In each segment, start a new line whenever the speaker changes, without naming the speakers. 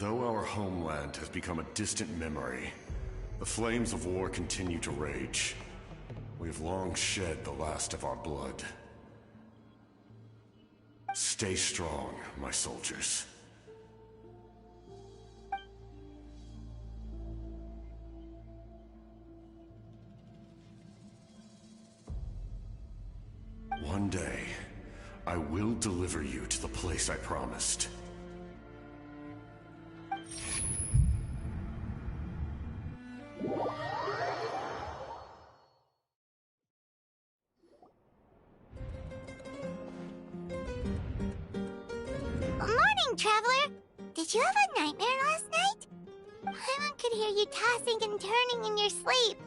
Though our homeland has become a distant memory, the flames of war continue to rage. We have long shed the last of our blood. Stay strong, my soldiers. One day, I will deliver you to the place I promised.
Morning, Traveler! Did you have a nightmare last night? Paimon could hear you tossing and turning in your sleep.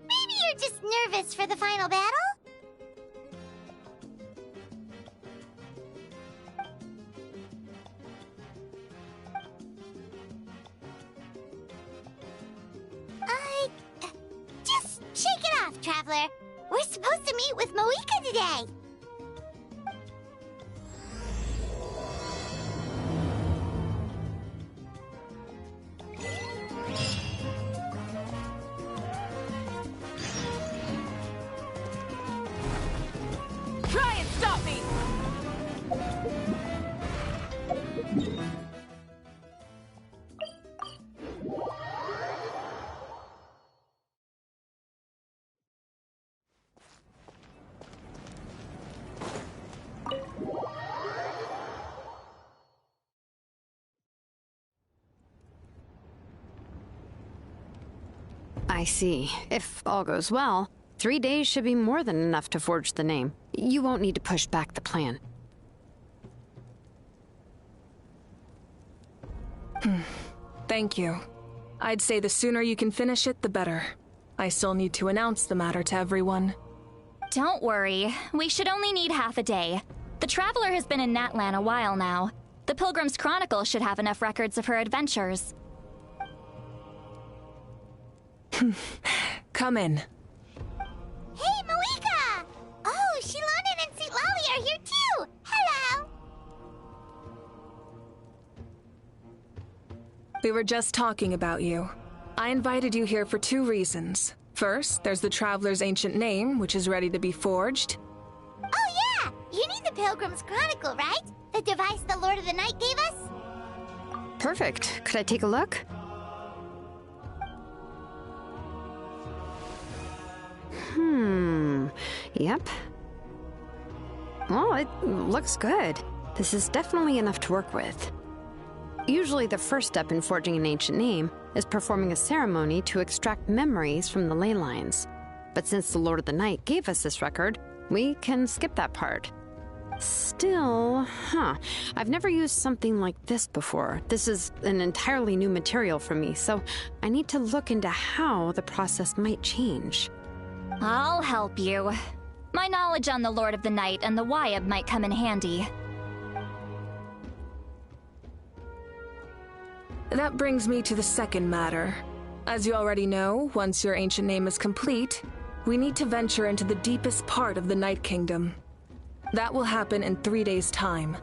Maybe you're just nervous for the final battle? Just shake it off, Traveler. We're supposed to meet with Moika today.
Try and stop me!
I see. If all goes well, 3 days should be more than enough to forge the name. You won't need to push back the plan.
Thank you. I'd say the sooner you can finish it, the better. I still need to announce the matter to everyone.
Don't worry. We should only need half a day. The Traveler has been in Natlan a while now. The Pilgrim's Chronicle should have enough records of her adventures.
Come in.
Hey, Moika! Oh, Shilonen and St. Lolly are here too! Hello!
We were just talking about you. I invited you here for 2 reasons. First, there's the Traveler's ancient name, which is ready to be forged.
Oh yeah! You need the Pilgrim's Chronicle, right? The device the Lord of the Night gave us?
Perfect. Could I take a look? Yep. Well, it looks good. This is definitely enough to work with. Usually the first step in forging an ancient name is performing a ceremony to extract memories from the ley lines. But since the Lord of the Night gave us this record, we can skip that part. Still, I've never used something like this before. This is an entirely new material for me, so I need to look into how the process might change.
I'll help you. My knowledge on the Lord of the Night and the Wyab might come in handy.
That brings me to the second matter. As you already know, once your ancient name is complete, we need to venture into the deepest part of the Night Kingdom. That will happen in 3 days' time.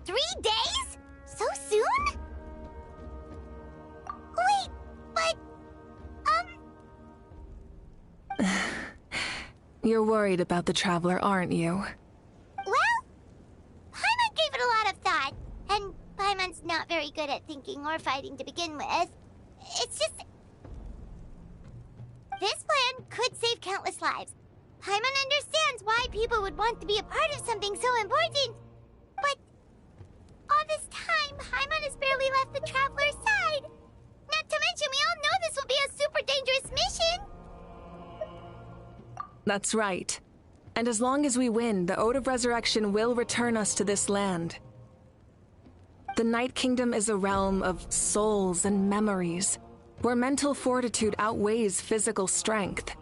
3 days? So soon? Wait, but...
You're worried about the Traveler, aren't you?
Well, Paimon gave it a lot of thought, and Paimon's not very good at thinking or fighting to begin with. It's just... This plan could save countless lives. Paimon understands why people would want to be a part of something so important, but all this time, Paimon has barely left the Traveler's side. Not to mention, we all know this will be a super dangerous mission.
That's right. And as long as we win, the Ode of Resurrection will return us to this land. The Night Kingdom is a realm of souls and memories, where mental fortitude outweighs physical strength.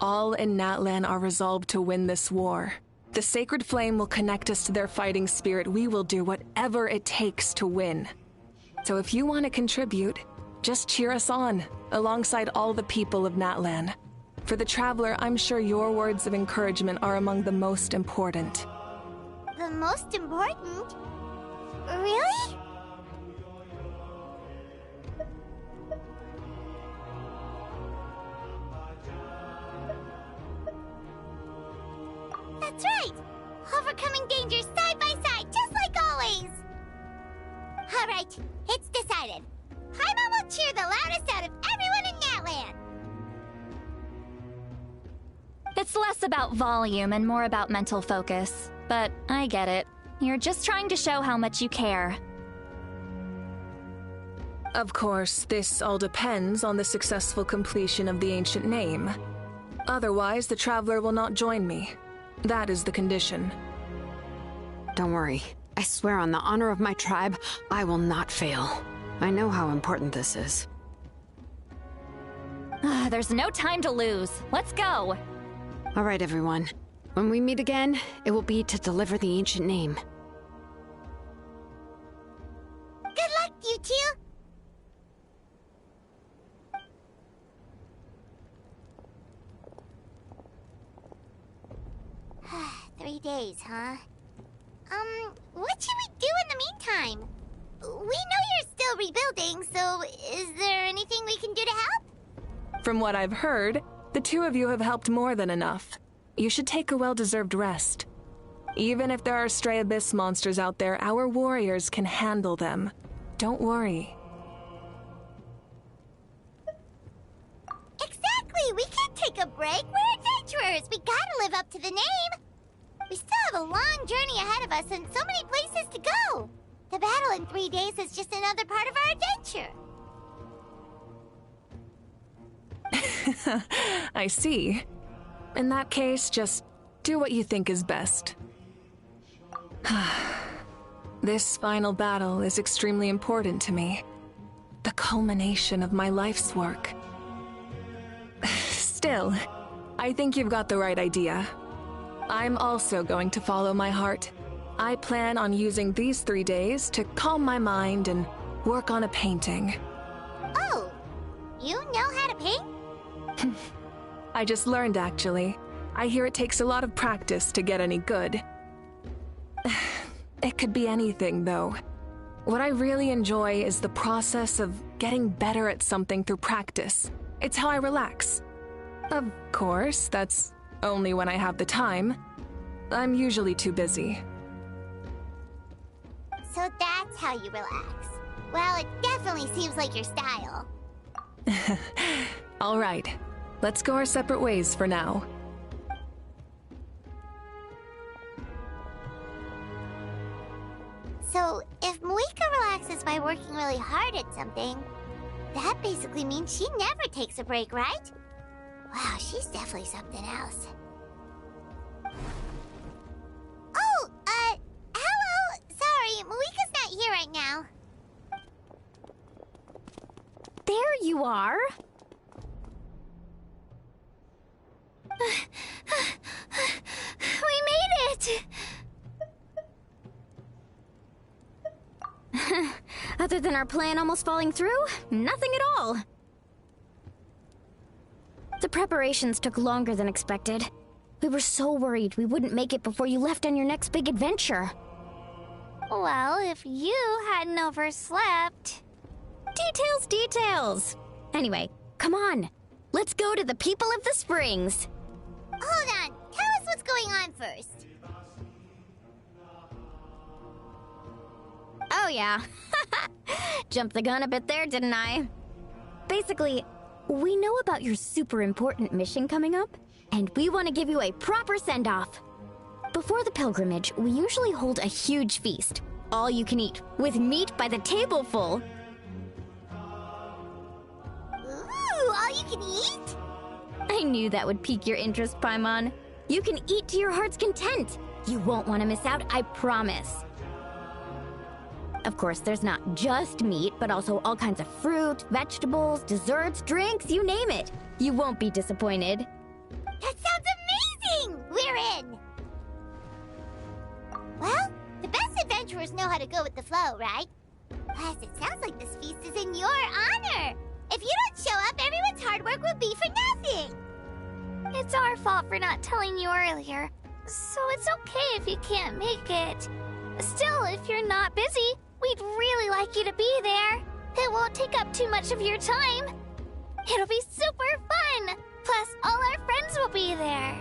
All in Natlan are resolved to win this war. The sacred flame will connect us to their fighting spirit. We will do whatever it takes to win. So if you want to contribute, just cheer us on, alongside all the people of Natlan. For the Traveler, I'm sure your words of encouragement are among the most important.
The most important? Really? That's right! Overcoming dangers side by side, just like always! Alright, it's decided. Paimon will cheer the loudest out of everyone in Natlan!
It's less about volume and more about mental focus. But I get it. You're just trying to show how much you care.
Of course, this all depends on the successful completion of the ancient name. Otherwise, the Traveler will not join me. That is the condition.
Don't worry. I swear on the honor of my tribe, I will not fail. I know how important this is.
There's no time to lose. Let's go!
All right, everyone. When we meet again, it will be to deliver the ancient name.
Good luck, you two! 3 days, huh? What should we do in the meantime? We know you're still rebuilding, so is there anything we can do to help?
From what I've heard, the two of you have helped more than enough. You should take a well-deserved rest. Even if there are stray abyss monsters out there, our warriors can handle them. Don't worry.
Exactly! We can't take a break! We're adventurers! We gotta live up to the name! We still have a long journey ahead of us and so many places to go! The battle in 3 days is just another part of our adventure!
I see. In that case, just do what you think is best. This final battle is extremely important to me. The culmination of my life's work. Still, I think you've got the right idea. I'm also going to follow my heart. I plan on using these 3 days to calm my mind and work on a painting.
Oh! You know how to paint?
I just learned, actually. I hear it takes a lot of practice to get any good. It could be anything, though. What I really enjoy is the process of getting better at something through practice. It's how I relax. Of course, that's only when I have the time. I'm usually too busy.
So that's how you relax. Well, it definitely seems like your style.
All right. Let's go our separate ways for now.
So, if Moika relaxes by working really hard at something, that basically means she never takes a break, right? Wow, she's definitely something else. Oh, hello! Sorry, Moika's not here right now.
There you are!
We made it!
Other than our plan almost falling through, nothing at all. The preparations took longer than expected. We were so worried we wouldn't make it before you left on your next big adventure.
Well, if you hadn't overslept...
Details! Anyway, come on. Let's go to the people of the Springs.
Hold on, tell us what's going on first.
Oh yeah. Jumped the gun a bit there, didn't I? Basically, we know about your super important mission coming up, and we want to give you a proper send-off. Before the pilgrimage, we usually hold a huge feast. All you can eat, with meat by the tableful.
Ooh, all you can eat?
I knew that would pique your interest, Paimon. You can eat to your heart's content. You won't want to miss out, I promise. Of course, there's not just meat, but also all kinds of fruit, vegetables, desserts, drinks, you name it. You won't be disappointed.
That sounds amazing! We're in! Well, the best adventurers know how to go with the flow, right? Plus, it sounds like this feast is in your honor! If you don't show up, everyone's hard work will be for nothing! It's our fault for not telling you earlier, so it's okay if you can't make it. Still, if you're not busy, We'd really like you to be there. It won't take up too much of your time. It'll be super fun. Plus, all our friends will be there.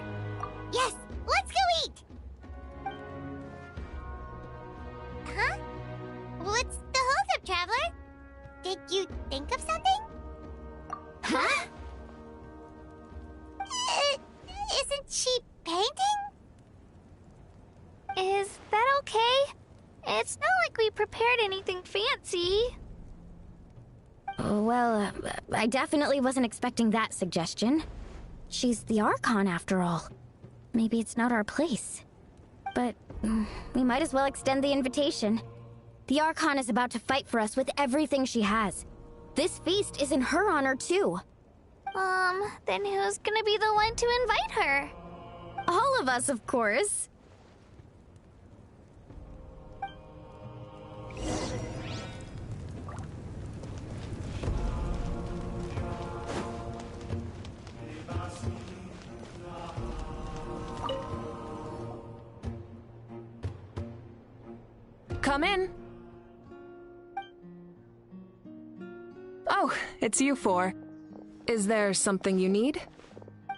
Yes, let's go eat. Huh? What's the holdup, Traveler? Did you think of something? Huh? Isn't she painting? Is that okay? It's not like we prepared anything fancy.
Well, I definitely wasn't expecting that suggestion. She's the Archon, after all. Maybe it's not our place. But we might as well extend the invitation. The Archon is about to fight for us with everything she has. This feast is in her honor, too.
Then who's gonna be the one to invite her?
All of us, of course.
Come in. Oh, it's you four. Is there something you need?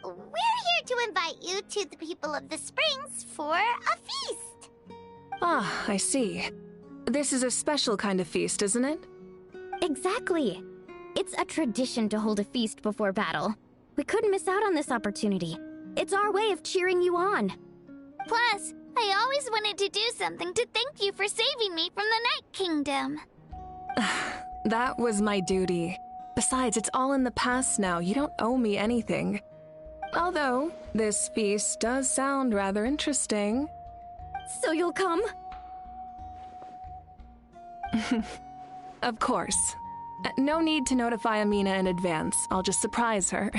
We're here to invite you to the people of the Springs for a feast.
Ah, I see. This is a special kind of feast, isn't it?
Exactly. It's a tradition to hold a feast before battle. We couldn't miss out on this opportunity. It's our way of cheering you on.
Plus, I always wanted to do something to thank you for saving me from the Night Kingdom.
That was my duty. Besides, it's all in the past now. You don't owe me anything. Although, this feast does sound rather interesting.
So you'll come?
Of course. No need to notify Amina in advance. I'll just surprise her.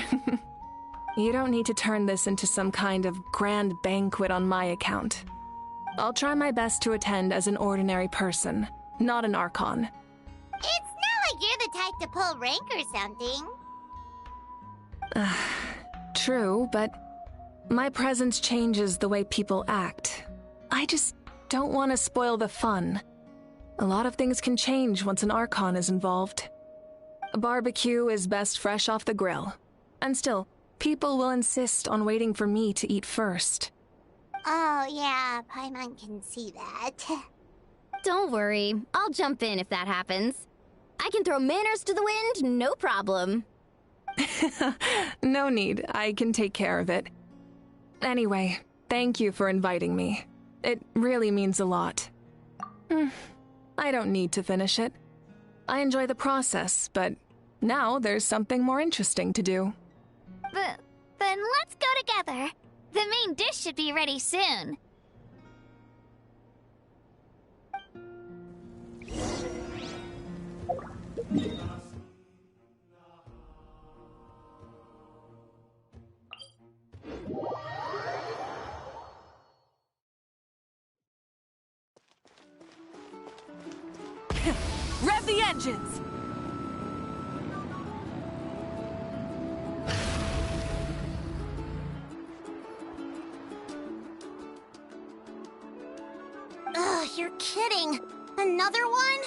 You don't need to turn this into some kind of grand banquet on my account. I'll try my best to attend as an ordinary person, not an Archon.
It's not like you're the type to pull rank or something.
True, but my presence changes the way people act. I just don't want to spoil the fun. A lot of things can change once an Archon is involved. A barbecue is best fresh off the grill. And still, people will insist on waiting for me to eat first.
Oh yeah, Paimon can see that.
Don't worry. I'll jump in if that happens. I can throw manners to the wind, no problem.
No need. I can take care of it. Anyway, thank you for inviting me. It really means a lot. I don't need to finish it. I enjoy the process, but now there's something more interesting to do.
Then let's go together. The main dish should be ready soon.
Rev the engines!
Ugh, you're kidding. Another one?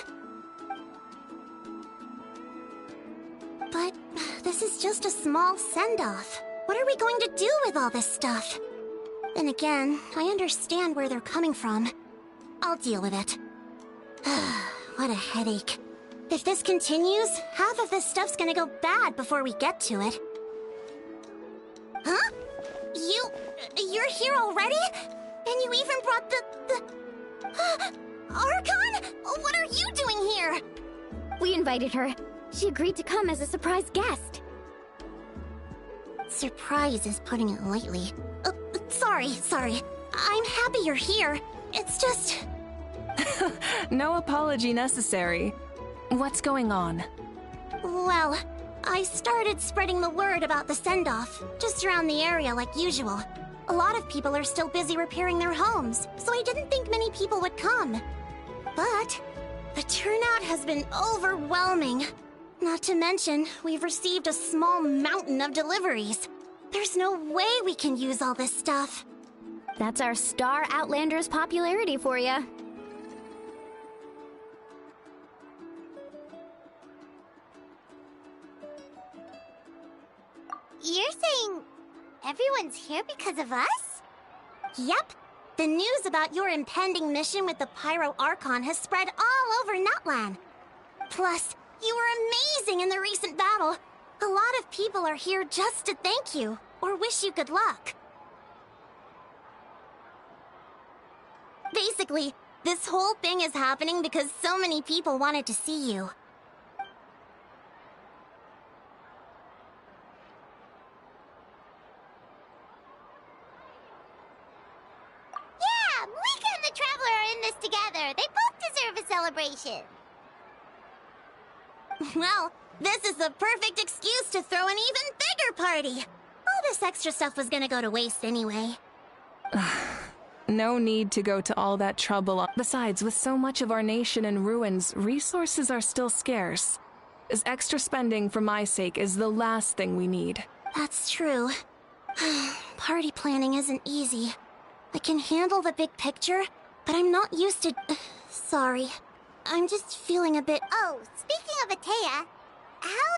But this is just a small send-off. What are we going to do with all this stuff? Then again, I understand where they're coming from. I'll deal with it. What a headache. If this continues, half of this stuff's gonna go bad before we get to it. Huh? You're here already? And you even brought the... Archon? What are you doing here?
We invited her. She agreed to come as a surprise guest.
Surprise is putting it lightly. Sorry. I'm happy you're here. It's just...
No apology necessary. What's going on?
Well, I started spreading the word about the send-off, just around the area like usual. A lot of people are still busy repairing their homes, so I didn't think many people would come. But the turnout has been overwhelming. Not to mention, we've received a small mountain of deliveries. There's no way we can use all this stuff.
That's our Star Outlander's popularity for you.
You're saying everyone's here because of us?
Yep. The news about your impending mission with the Pyro Archon has spread all over Natlan. Plus, you were amazing in the recent battle. A lot of people are here just to thank you, or wish you good luck. Basically, this whole thing is happening because so many people wanted to see you.
Yeah, Malika and the Traveler are in this together. They both deserve a celebration.
Well, this is the perfect excuse to throw an even bigger party. All this extra stuff was gonna go to waste anyway.
No need to go to all that trouble. Besides, with so much of our nation in ruins, resources are still scarce. This extra spending for my sake is the last thing we need.
That's true. Party planning isn't easy. I can handle the big picture, but I'm not used to... Sorry. I'm just feeling a bit...
Oh, speaking of Atea, how...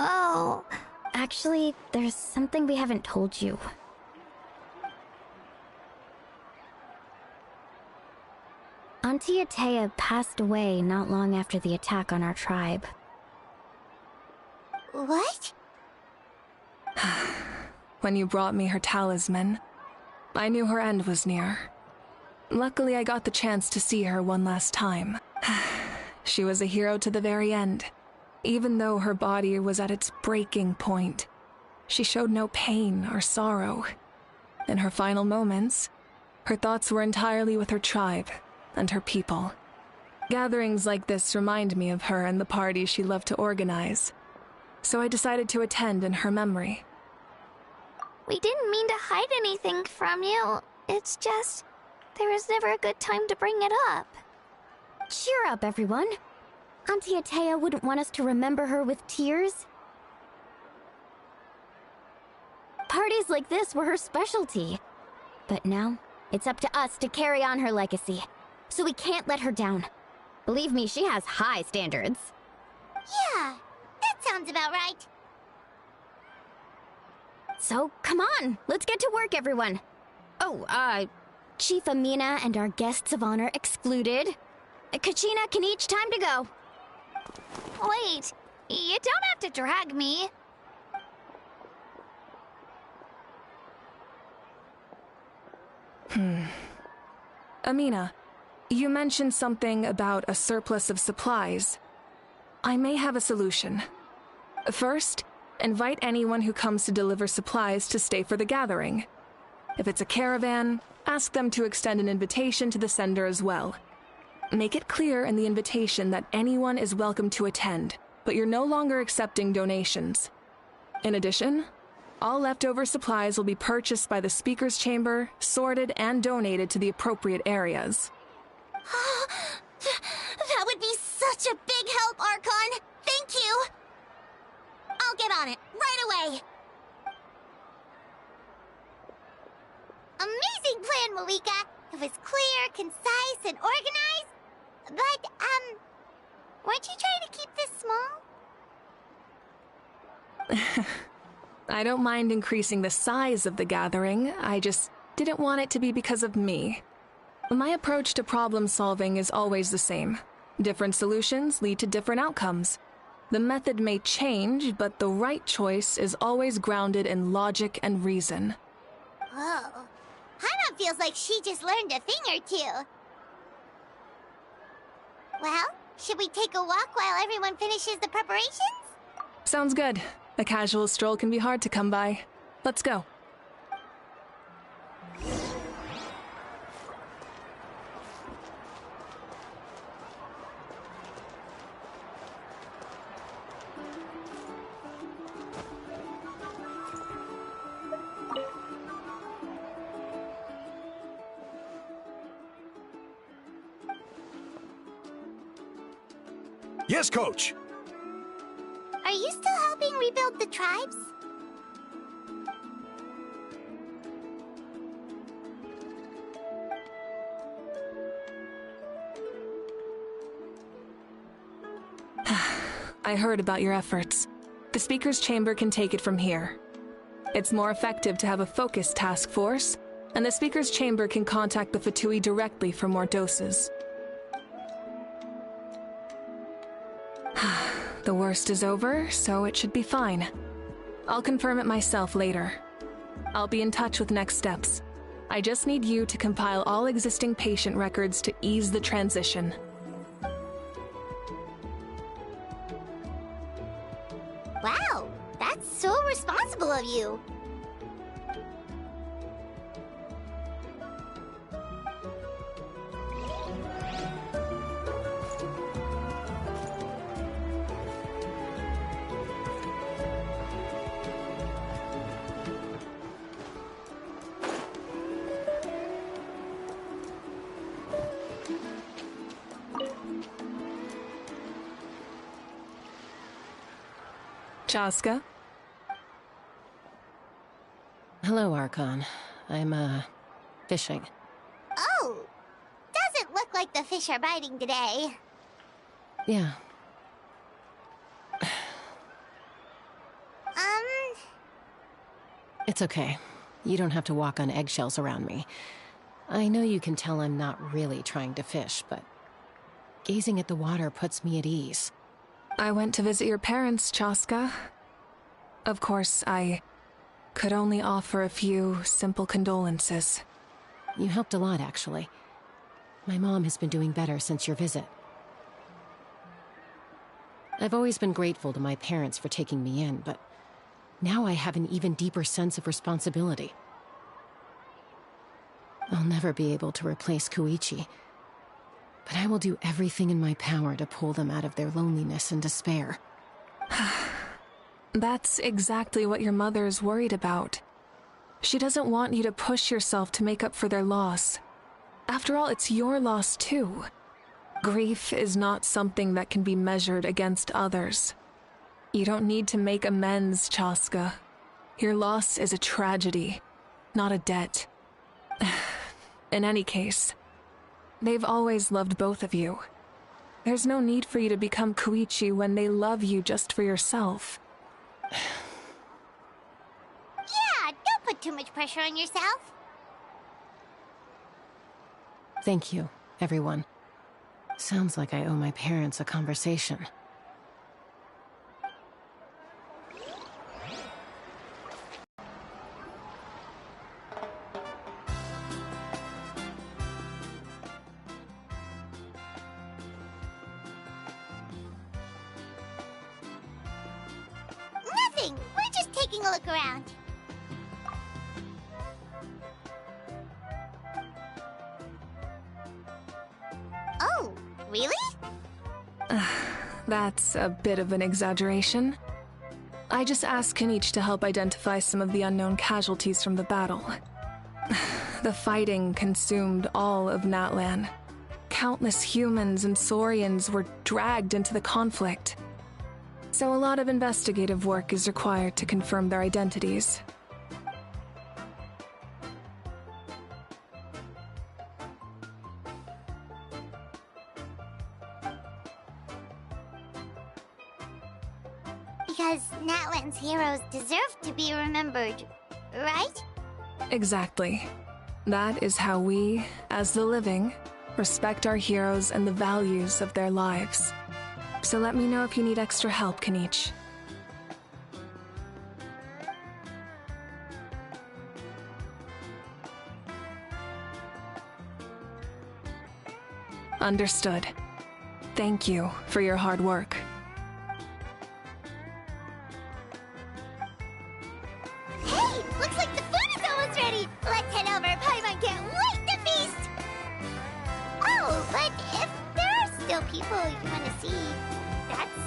Oh. Actually, there's something we haven't told you. Auntie Atea passed away not long after the attack on our tribe.
What?
When you brought me her talisman, I knew her end was near. Luckily, I got the chance to see her one last time. She was a hero to the very end. Even though her body was at its breaking point, she showed no pain or sorrow. In her final moments, her thoughts were entirely with her tribe and her people. Gatherings like this remind me of her and the parties she loved to organize, so I decided to attend in her memory.
We didn't mean to hide anything from you. It's just, there was never a good time to bring it up.
Cheer up, everyone. Auntie Atea wouldn't want us to remember her with tears. Parties like this were her specialty. But now, it's up to us to carry on her legacy. So we can't let her down. Believe me, she has high standards.
Yeah, that sounds about right.
So, come on, let's get to work, everyone. Oh, Chief Amina and our guests of honor excluded. Kachina can each time to go.
Wait, you don't have to drag me.
Amina, you mentioned something about a surplus of supplies. I may have a solution. First, invite anyone who comes to deliver supplies to stay for the gathering. If it's a caravan, ask them to extend an invitation to the sender as well. Make it clear in the invitation that anyone is welcome to attend, but you're no longer accepting donations. In addition, all leftover supplies will be purchased by the speaker's chamber, sorted, and donated to the appropriate areas.
That would be such a big help, Archon! Thank you! I'll get on it, right away!
Amazing plan, Malika. It was clear, concise, and organized. But, weren't you trying to keep this small?
I don't mind increasing the size of the gathering, I just didn't want it to be because of me. My approach to problem solving is always the same. Different solutions lead to different outcomes. The method may change, but the right choice is always grounded in logic and reason.
Whoa. Hana feels like she just learned a thing or two. Well, should we take a walk while everyone finishes the preparations?
Sounds good. A casual stroll can be hard to come by. Let's go.
Yes, Coach!
Are you still helping rebuild the tribes?
I heard about your efforts. The Speaker's Chamber can take it from here. It's more effective to have a focused task force, and the Speaker's Chamber can contact the Fatui directly for more doses. The worst is over, so it should be fine. I'll confirm it myself later. I'll be in touch with next steps. I just need you to compile all existing patient records to ease the transition.
Wow, that's so responsible of you.
Chaska?
Hello, Archon. I'm, fishing.
Oh, doesn't look like the fish are biting today.
Yeah. It's okay. You don't have to walk on eggshells around me. I know you can tell I'm not really trying to fish, but gazing at the water puts me at ease.
I went to visit your parents, Chaska. Of course, I could only offer a few simple condolences.
You helped a lot, actually. My mom has been doing better since your visit. I've always been grateful to my parents for taking me in, but now I have an even deeper sense of responsibility. I'll never be able to replace Koichi, but I will do everything in my power to pull them out of their loneliness and despair.
That's exactly what your mother's worried about. She doesn't want you to push yourself to make up for their loss. After all, it's your loss too. Grief is not something that can be measured against others. You don't need to make amends, Chaska. Your loss is a tragedy, not a debt. In any case, they've always loved both of you. There's no need for you to become Koichi when they love you just for yourself.
Yeah, don't put too much pressure on yourself.
Thank you, everyone. Sounds like I owe my parents a conversation.
Nothing. We're just taking a look around. Oh, really?
That's a bit of an exaggeration. I just asked Kenichi to help identify some of the unknown casualties from the battle. The fighting consumed all of Natlan. Countless humans and Saurians were dragged into the conflict. So a lot of investigative work is required to confirm their identities.
Because Natlan's heroes deserve to be remembered, right?
Exactly. That is how we, as the living, respect our heroes and the values of their lives. So let me know if you need extra help, Kenichi. Understood. Thank you for your hard work.
Hey, looks like the food is almost ready. Let's head over. Paimon can't wait to feast. Oh, but if there are still people you want to see, that's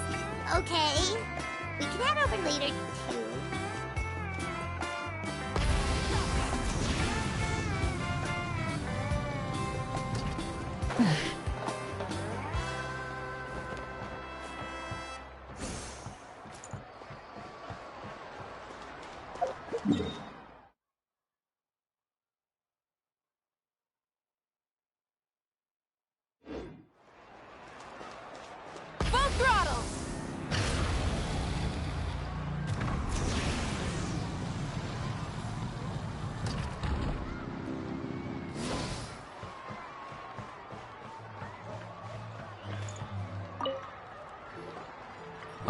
okay. We can head over later too.
Full throttle!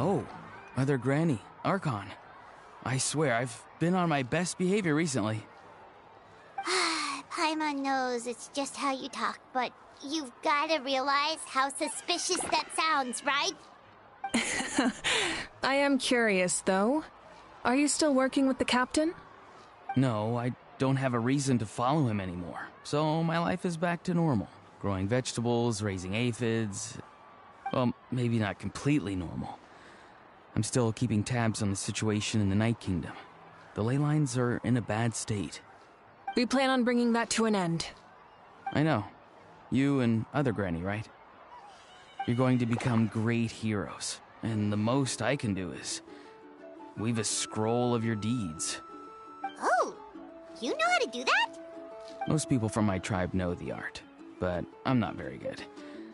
Oh, Mother Granny, Archon. I swear, I've been on my best behavior recently.
Paimon knows it's just how you talk, but you've gotta realize how suspicious that sounds, right?
I am curious, though. Are you still working with the captain?
No, I don't have a reason to follow him anymore, so my life is back to normal. Growing vegetables, raising aphids. Well, maybe not completely normal. I'm still keeping tabs on the situation in the Night Kingdom. The ley lines are in a bad state.
We plan on bringing that to an end.
I know. You and Other Granny, right? You're going to become great heroes, and the most I can do is weave a scroll of your deeds.
Oh, you know how to do that?
Most people from my tribe know the art, but I'm not very good.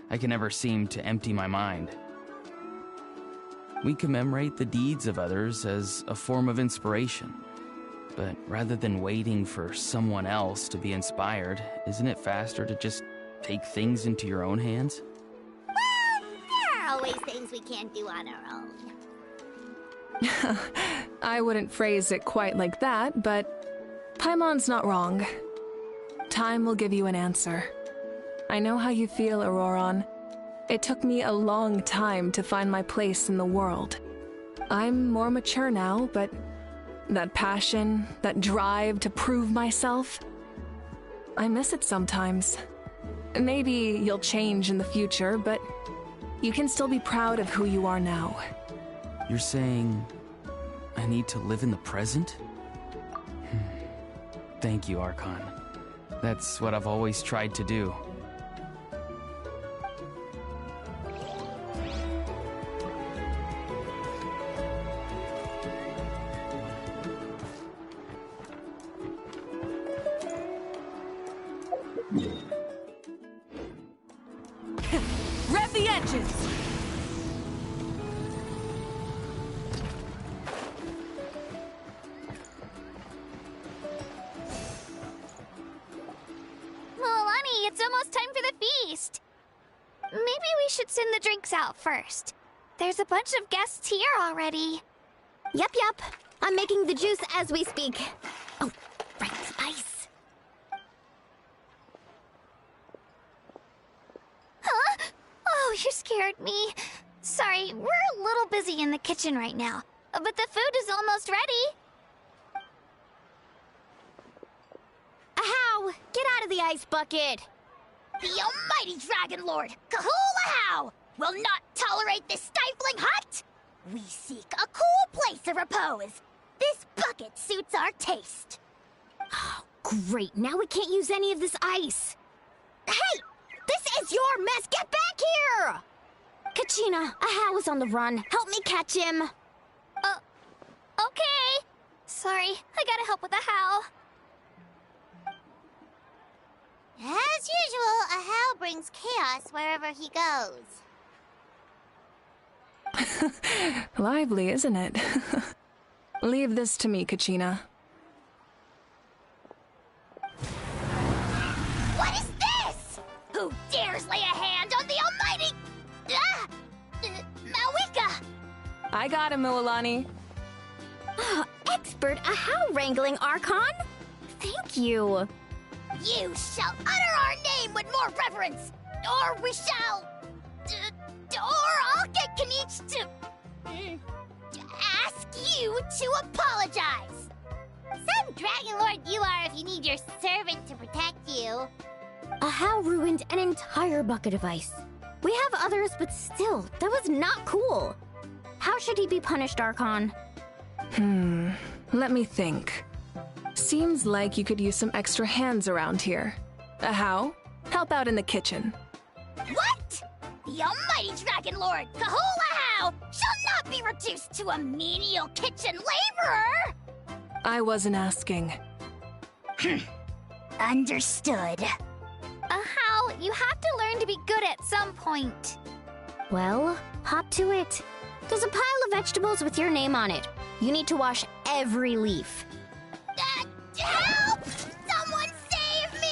I can never seem to empty my mind. We commemorate the deeds of others as a form of inspiration. But rather than waiting for someone else to be inspired, isn't it faster to just take things into your own hands?
Well, there are always things we can't do on our own.
I wouldn't phrase it quite like that, but Paimon's not wrong. Time will give you an answer. I know how you feel, Auroron. It took me a long time to find my place in the world. I'm more mature now, but that passion, that drive to prove myself, I miss it sometimes. Maybe you'll change in the future, but you can still be proud of who you are now.
You're saying I need to live in the present? Thank you, Archon. That's what I've always tried to do.
Rev the engines!
Milani, it's almost time for the feast. Maybe we should send the drinks out first. There's a bunch of guests here already.
Yep. I'm making the juice as we speak. Oh, right, the ice.
Huh? Oh, you scared me. Sorry, we're a little busy in the kitchen right now, but the food is almost ready.
Ahow! Get out of the ice bucket!
The almighty Dragon Lord, Kahula will not tolerate this stifling hut! We seek a cool place of repose. This bucket suits our taste.
Oh, great. Now we can't use any of this ice. Hey! This is your mess! Get back here! Kachina, Ahow is on the run. Help me catch him.
Okay. Sorry, I gotta help with the how.
As usual, Ahow brings chaos wherever he goes.
Lively, isn't it? Leave this to me, Kachina.
What is this? Who dares lay a hand on the almighty... Mawika?
I got him, Milani.
Expert Ahow wrangling, Archon. Thank you.
You shall utter our name with more reverence, or we shall... or I'll get Kanich to ask you to apologize.
Some Dragon Lord you are if you need your servant to protect you.
Ahow ruined an entire bucket of ice. We have others, but still, that was not cool. How should he be punished, Archon?
Let me think. Seems like you could use some extra hands around here. Ahow, help out in the kitchen.
What? The almighty Dragon Lord, Kahula shall not be reduced to a menial kitchen laborer!
I wasn't asking.
Understood.
How? You have to learn to be good at some point.
Well, hop to it. There's a pile of vegetables with your name on it. You need to wash every leaf.
Help! Someone save me!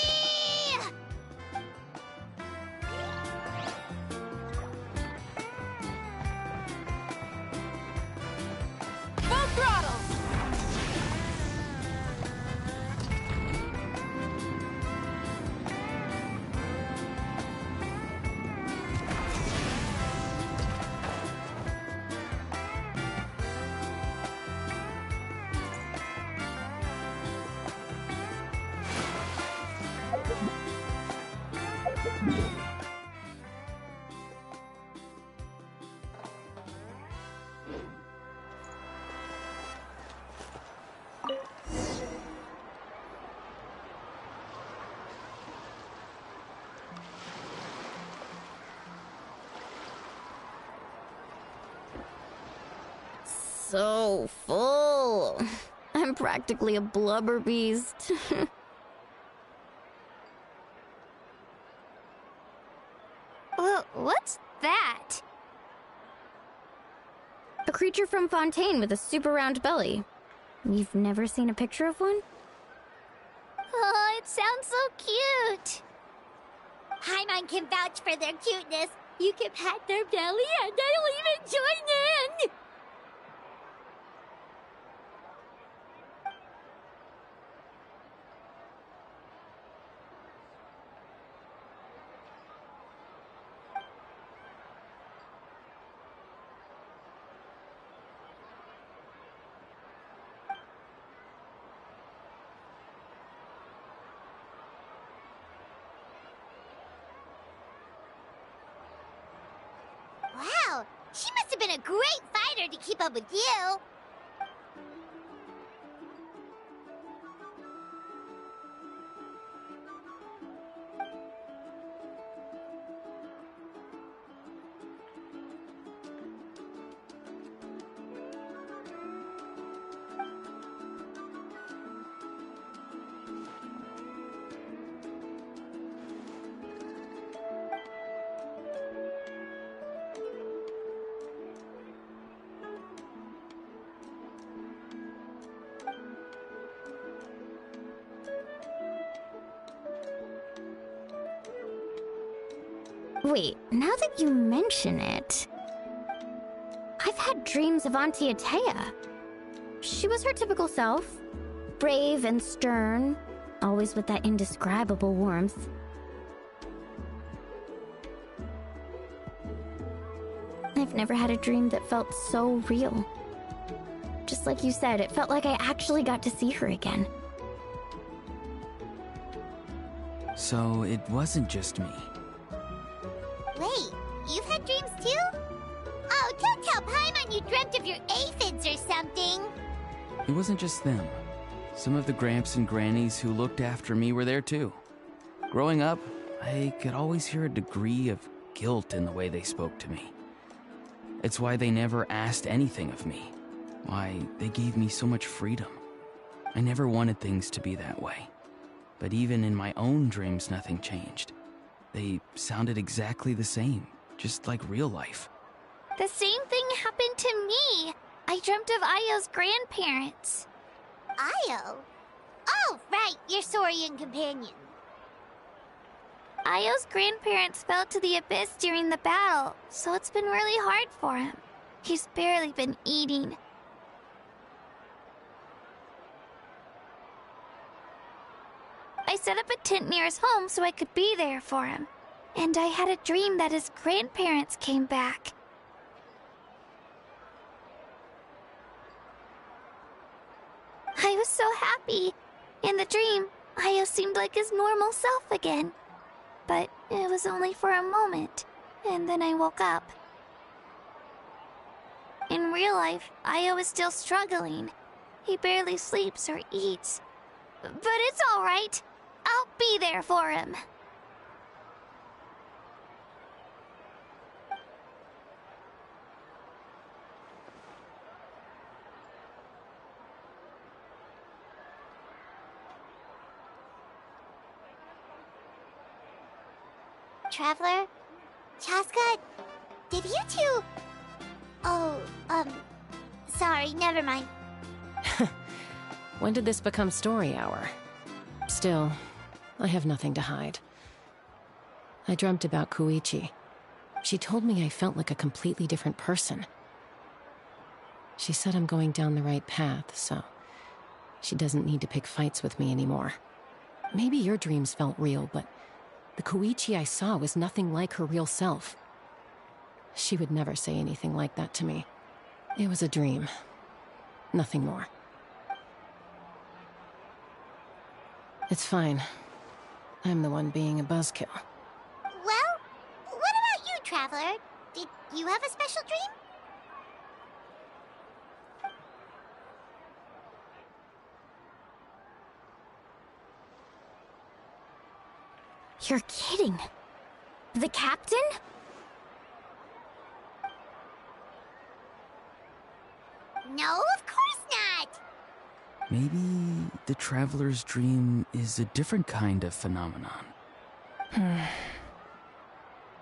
so full. I'm practically a blubber beast.
What's that?
A creature from Fontaine with a super round belly. You've never seen a picture of one?
Oh, it sounds so cute.
Paimon can vouch for their cuteness. You can pat their belly and I'll even join in! Wow, she must have been a great fighter to keep up with you.
Wait, now that you mention it, I've had dreams of Auntie Atea. She was her typical self, brave and stern, always with that indescribable warmth. I've never had a dream that felt so real. Just like you said, it felt like I actually got to see her again.
So it wasn't just me.
Wait, you've had dreams too? Oh, don't tell Paimon you dreamt of your aphids or something.
It wasn't just them. Some of the Gramps and Grannies who looked after me were there too. Growing up, I could always hear a degree of guilt in the way they spoke to me. It's why they never asked anything of me. Why they gave me so much freedom. I never wanted things to be that way. But even in my own dreams, nothing changed. They sounded exactly the same, just like real life.
The same thing happened to me. I dreamt of Io's grandparents.
Io? Oh, right, your Saurian companion.
Io's grandparents fell to the abyss during the battle, so it's been really hard for him. He's barely been eating. I set up a tent near his home so I could be there for him. And I had a dream that his grandparents came back. I was so happy. In the dream, Io seemed like his normal self again. But it was only for a moment, and then I woke up. In real life, Io is still struggling. He barely sleeps or eats. But it's all right. I'll be there for him.
Traveler? Chaska? Did you two... Oh, sorry, never mind.
When did this become story hour? Still, I have nothing to hide. I dreamt about Koichi. She told me I felt like a completely different person. She said I'm going down the right path, so she doesn't need to pick fights with me anymore. Maybe your dreams felt real, but the Koichi I saw was nothing like her real self. She would never say anything like that to me. It was a dream. Nothing more. It's fine. I'm the one being a buzzkill.
Well, what about you, Traveler? Did you have a special dream?
You're kidding. The captain?
No, of course not!
Maybe the traveler's dream is a different kind of phenomenon.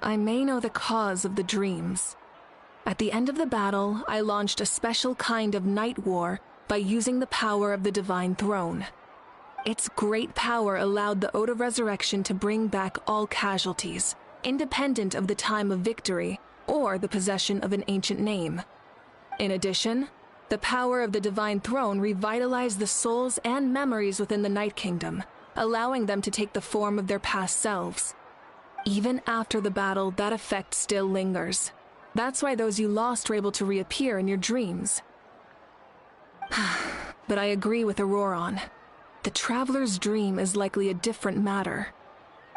I may know the cause of the dreams. At the end of the battle, I launched a special kind of night war by using the power of the Divine Throne. Its great power allowed the Ode of Resurrection to bring back all casualties, independent of the time of victory or the possession of an ancient name. In addition, the power of the Divine Throne revitalized the souls and memories within the Night Kingdom, allowing them to take the form of their past selves. Even after the battle, that effect still lingers. That's why those you lost were able to reappear in your dreams. But I agree with Auroron. The Traveler's dream is likely a different matter.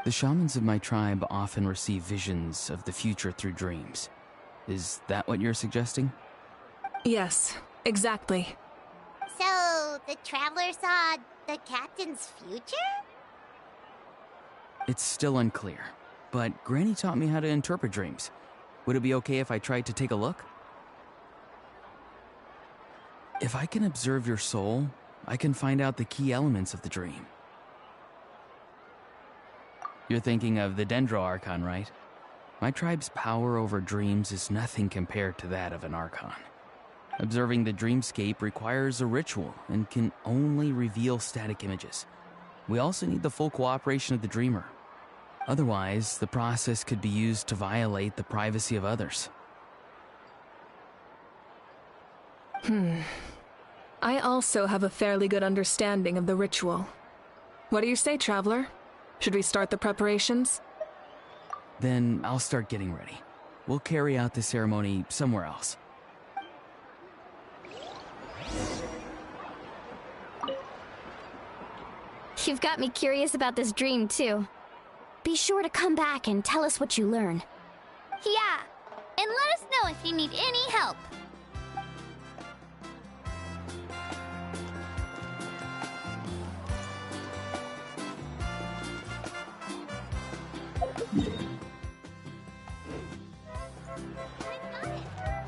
The shamans of my tribe often receive visions of the future through dreams. Is that what you're suggesting?
Yes, exactly.
So, the Traveler saw the Captain's future?
It's still unclear, but Granny taught me how to interpret dreams. Would it be okay if I tried to take a look? If I can observe your soul, I can find out the key elements of the dream. You're thinking of the Dendro Archon, right? My tribe's power over dreams is nothing compared to that of an Archon. Observing the dreamscape requires a ritual and can only reveal static images. We also need the full cooperation of the dreamer. Otherwise, the process could be used to violate the privacy of others.
I also have a fairly good understanding of the ritual. What do you say, Traveler? Should we start the preparations?
Then I'll start getting ready. We'll carry out the ceremony somewhere else.
You've got me curious about this dream, too. Be sure to come back and tell us what you learn.
Yeah, and let us know if you need any help.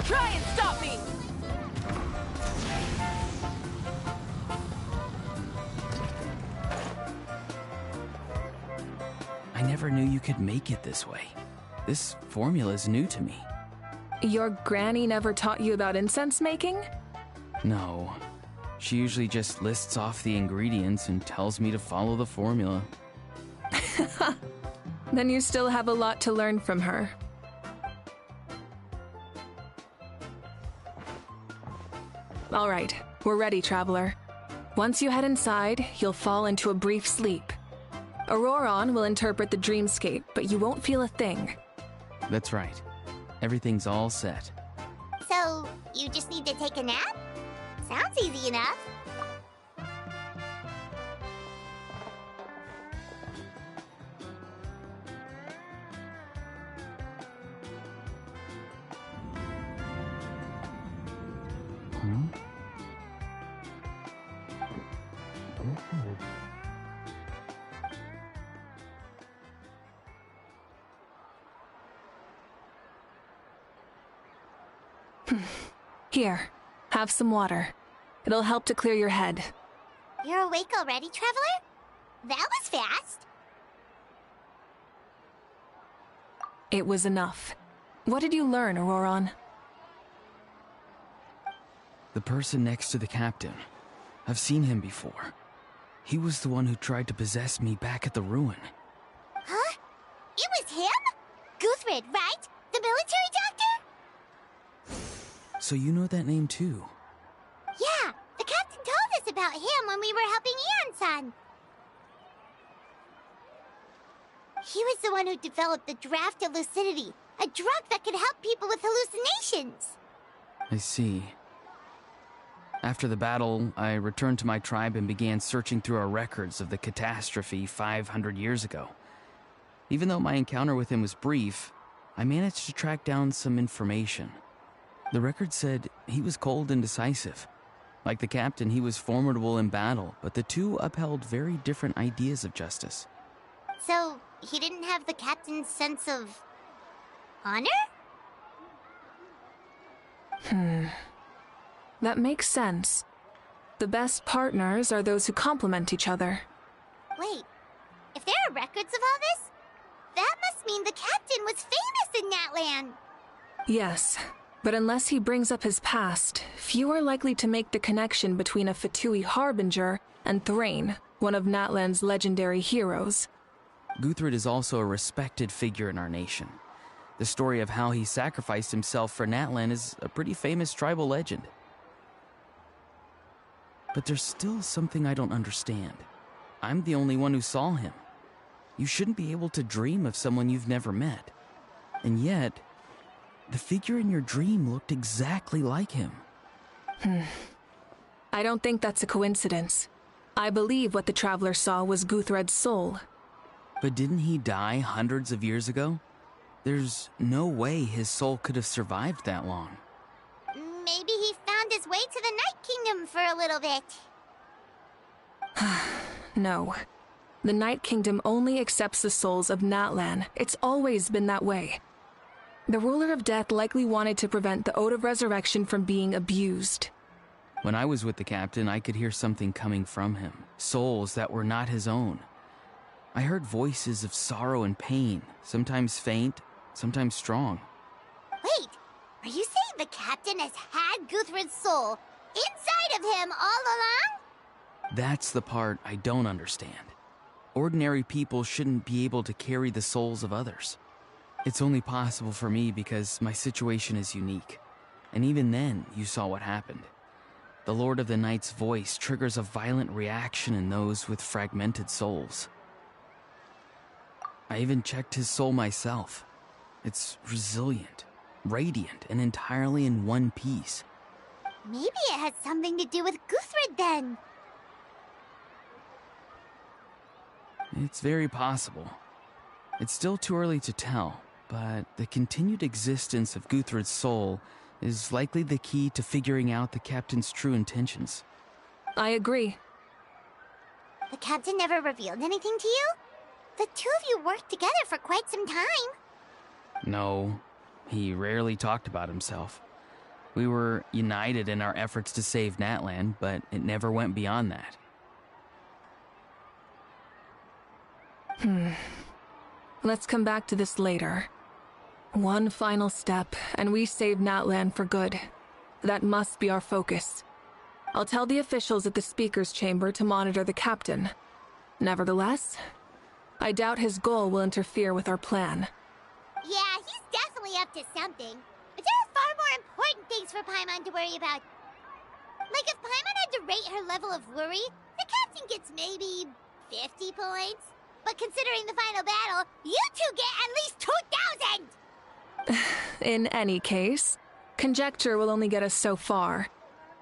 Try and stop me!
I never knew you could make it this way. This formula is new to me.
Your granny never taught you about incense making?
No. She usually just lists off the ingredients and tells me to follow the formula.
Then you still have a lot to learn from her. All right, we're ready, Traveler. Once you head inside, you'll fall into a brief sleep. Auroron will interpret the dreamscape, but you won't feel a thing.
That's right. Everything's all set.
So, you just need to take a nap? Sounds easy enough.
Here, have some water. It'll help to clear your head.
You're awake already, Traveler? That was fast.
It was enough. What did you learn, Auroron?
The person next to the captain. I've seen him before. He was the one who tried to possess me back at the ruin.
Huh? It was him? Guthrid, right? The military doctor?
So you know that name too?
Yeah, the captain told us about him when we were helping Ian-san. He was the one who developed the draft of lucidity, a drug that could help people with hallucinations.
I see. After the battle, I returned to my tribe and began searching through our records of the catastrophe 500 years ago. Even though my encounter with him was brief, I managed to track down some information. The record said he was cold and decisive. Like the captain, he was formidable in battle, but the two upheld very different ideas of justice.
So, he didn't have the captain's sense of honor?
That makes sense. The best partners are those who complement each other.
Wait, if there are records of all this, that must mean the captain was famous in Natlan.
Yes, but unless he brings up his past, few are likely to make the connection between a Fatui harbinger and Thrain, one of Natlan's legendary heroes.
Guthred is also a respected figure in our nation. The story of how he sacrificed himself for Natlan is a pretty famous tribal legend. But there's still something I don't understand. I'm the only one who saw him. You shouldn't be able to dream of someone you've never met. And yet, the figure in your dream looked exactly like him.
I don't think that's a coincidence. I believe what the Traveler saw was Guthred's soul.
But didn't he die hundreds of years ago? There's no way his soul could have survived that long.
Maybe he found his way to the Night Kingdom for a little bit.
No. The Night Kingdom only accepts the souls of Natlan. It's always been that way. The Ruler of Death likely wanted to prevent the Ode of Resurrection from being abused.
When I was with the captain, I could hear something coming from him. Souls that were not his own. I heard voices of sorrow and pain, sometimes faint, sometimes strong.
Wait, are you saying the captain has had Guthred's soul inside of him all along?
That's the part I don't understand. Ordinary people shouldn't be able to carry the souls of others. It's only possible for me because my situation is unique. And even then, you saw what happened. The Lord of the Night's voice triggers a violent reaction in those with fragmented souls. I even checked his soul myself. It's resilient, radiant, and entirely in one piece.
Maybe it has something to do with Guthred then.
It's very possible. It's still too early to tell, but the continued existence of Guthred's soul is likely the key to figuring out the captain's true intentions.
I agree.
The captain never revealed anything to you? The two of you worked together for quite some time.
No, he rarely talked about himself. We were united in our efforts to save Natlan, but it never went beyond that.
Let's come back to this later. One final step, and we save Natlan for good. That must be our focus. I'll tell the officials at the speaker's chamber to monitor the captain. Nevertheless, I doubt his goal will interfere with our plan.
Yeah, he's definitely up to something. But there are far more important things for Paimon to worry about. Like if Paimon had to rate her level of worry, the captain gets maybe 50 points. But considering the final battle, you two get at least 2,000!
In any case, conjecture will only get us so far.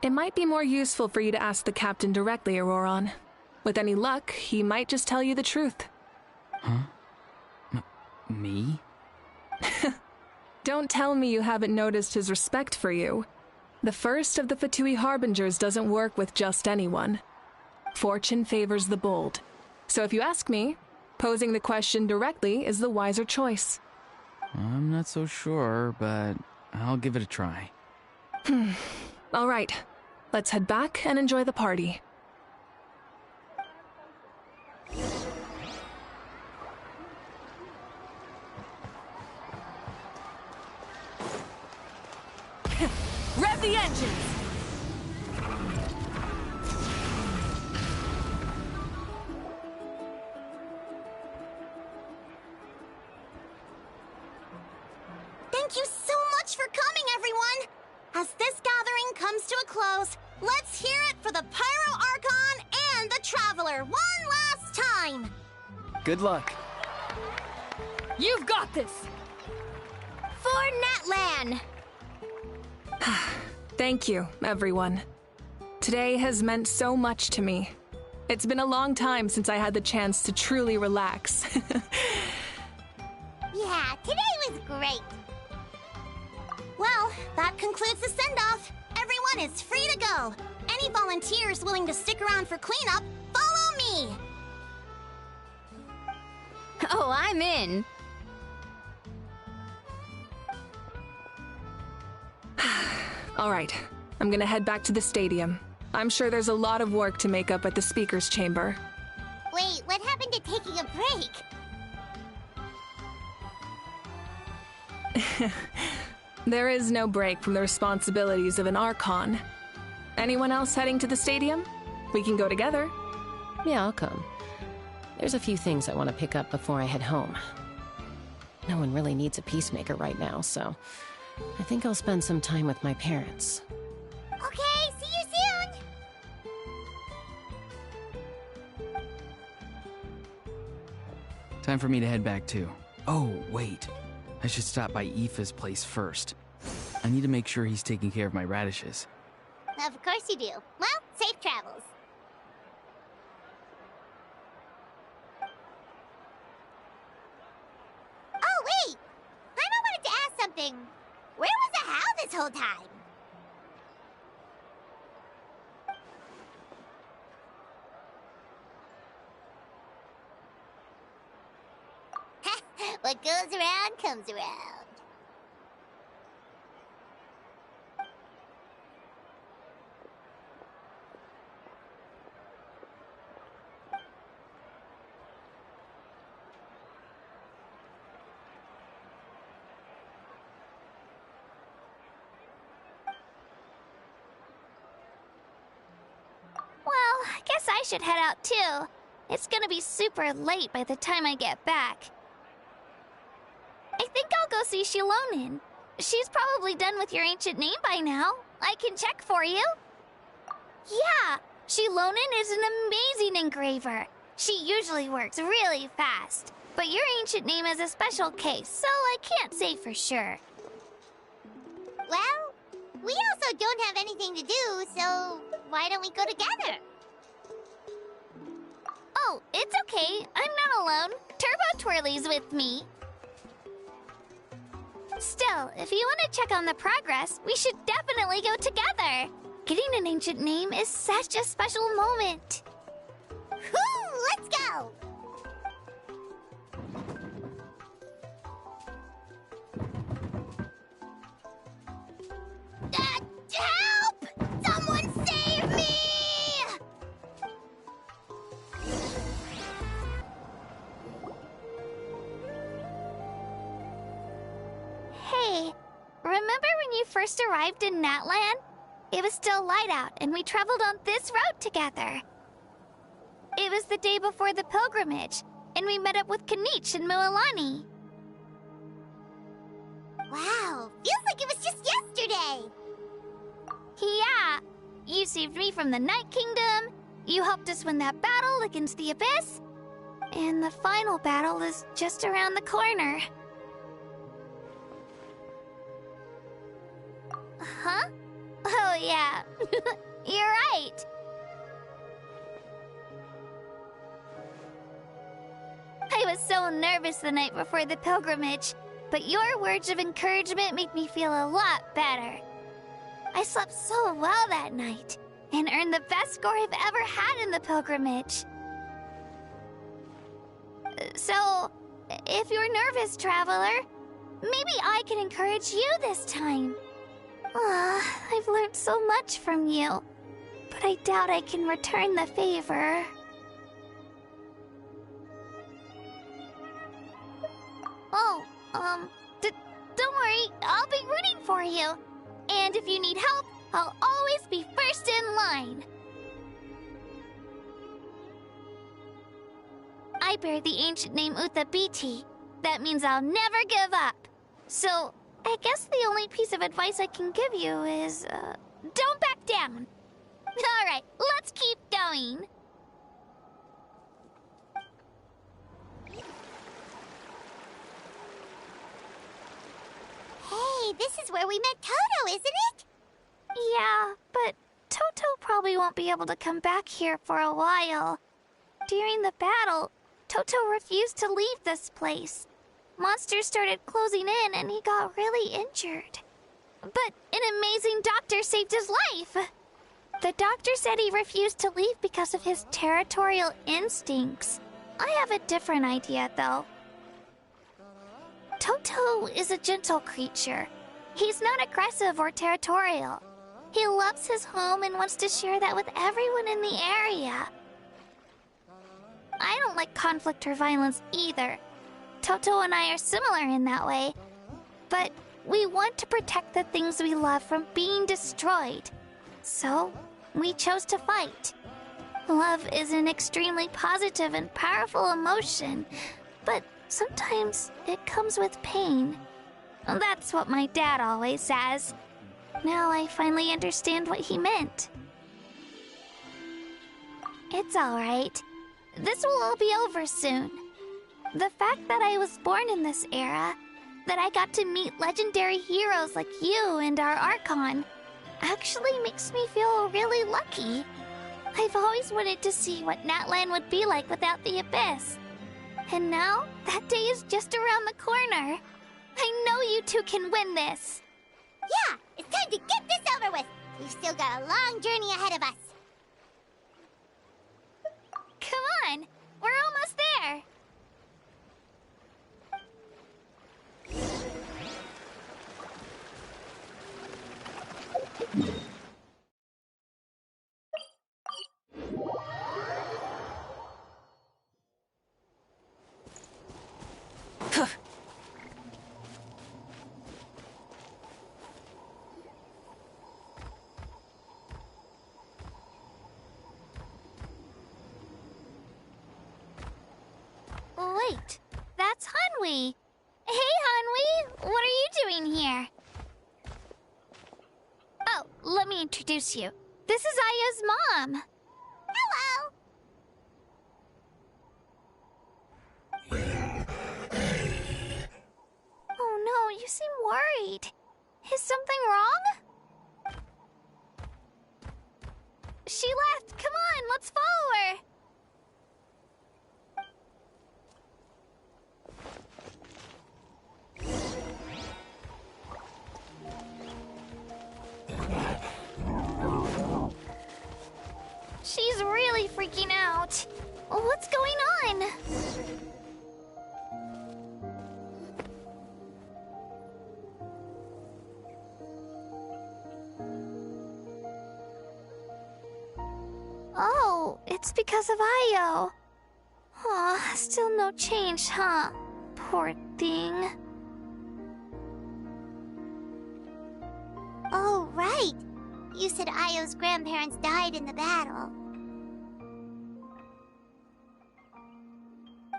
It might be more useful for you to ask the captain directly, Auroron. With any luck, he might just tell you the truth.
Huh? Me?
Don't tell me you haven't noticed his respect for you. The first of the Fatui Harbingers doesn't work with just anyone. Fortune favors the bold. So if you ask me, posing the question directly is the wiser choice.
I'm not so sure, but I'll give it a try.
All right, let's head back and enjoy the party. Rev the engines!
Thank you so much for coming, everyone! As this gathering comes to a close, let's hear it for the Pyro Archon and the Traveler one last time!
Good luck.
You've got this! For Natlan!
Thank you, everyone. Today has meant so much to me. It's been a long time since I had the chance to truly relax.
Yeah, today was great.
Well, that concludes the send-off. Everyone is free to go. Any volunteers willing to stick around for cleanup, follow me!
Oh, I'm in.
All right, I'm gonna head back to the stadium. I'm sure there's a lot of work to make up at the speaker's chamber.
Wait, what happened to taking a break?
There is no break from the responsibilities of an Archon. Anyone else heading to the stadium? We can go together.
Yeah, I'll come. There's a few things I want to pick up before I head home. No one really needs a peacemaker right now, so I think I'll spend some time with my parents.
Okay, see you soon!
Time for me to head back too. Oh, wait. I should stop by Aoife's place first. I need to make sure he's taking care of my radishes.
Of course you do. Well, safe travels. Oh, wait! Paimon wanted to ask something. Where was the How this whole time? What goes around comes around.
Well, I guess I should head out too. It's gonna be super late by the time I get back. I think I'll go see Shilonin. She's probably done with your ancient name by now. I can check for you. Yeah, Shilonin is an amazing engraver. She usually works really fast. But your ancient name is a special case, so I can't say for sure.
Well, we also don't have anything to do, so why don't we go together?
Oh, it's okay. I'm not alone. Turbo Twirly's with me. Still, if you want to check on the progress, we should definitely go together. Getting an ancient name is such a special moment.
Whoo! Let's go! Help! Someone save me!
Hey, remember when you first arrived in Natlan? It was still light out, and we traveled on this road together. It was the day before the pilgrimage, and we met up with Kanich and Mualani.
Wow, feels like it was just yesterday!
Yeah, you saved me from the Night Kingdom, you helped us win that battle against the Abyss, and the final battle is just around the corner. Huh? Oh yeah, you're right. I was so nervous the night before the pilgrimage, but your words of encouragement made me feel a lot better. I slept so well that night, and earned the best score I've ever had in the pilgrimage. So, if you're nervous, traveler, maybe I can encourage you this time. I've learned so much from you, but I doubt I can return the favor. Oh, don't worry, I'll be rooting for you. And if you need help, I'll always be first in line. I bear the ancient name Uthabiti. That means I'll never give up. So, I guess the only piece of advice I can give you is, don't back down. Alright, let's keep going.
Hey, this is where we met Toto, isn't it?
Yeah, but Toto probably won't be able to come back here for a while. During the battle, Toto refused to leave this place. Monsters started closing in and he got really injured. But an amazing doctor saved his life. The doctor said he refused to leave because of his territorial instincts. I have a different idea, though. Toto is a gentle creature. He's not aggressive or territorial. He loves his home and wants to share that with everyone in the area. I don't like conflict or violence either. Toto and I are similar in that way. But we want to protect the things we love from being destroyed. So, we chose to fight. Love is an extremely positive and powerful emotion, but sometimes it comes with pain. That's what my dad always says. Now I finally understand what he meant. It's alright. This will all be over soon. The fact that I was born in this era, that I got to meet legendary heroes like you and our Archon, actually makes me feel really lucky. I've always wanted to see what Natlan would be like without the Abyss. And now, that day is just around the corner. I know you two can win this.
Yeah, it's time to get this over with. We've still got a long journey ahead of us.
Come on, we're almost there. Wait, that's Hanwi. Hey, Hanwi, what are you doing here? Oh, let me introduce you. This is Aya's mom.
Hello!
Oh no, you seem worried. Is something wrong? She left. Come on, let's follow her. She's really freaking out. What's going on? Oh, it's because of Io. Aw, still no change, huh? Poor thing.
Oh, right. You said Io's grandparents died in the battle.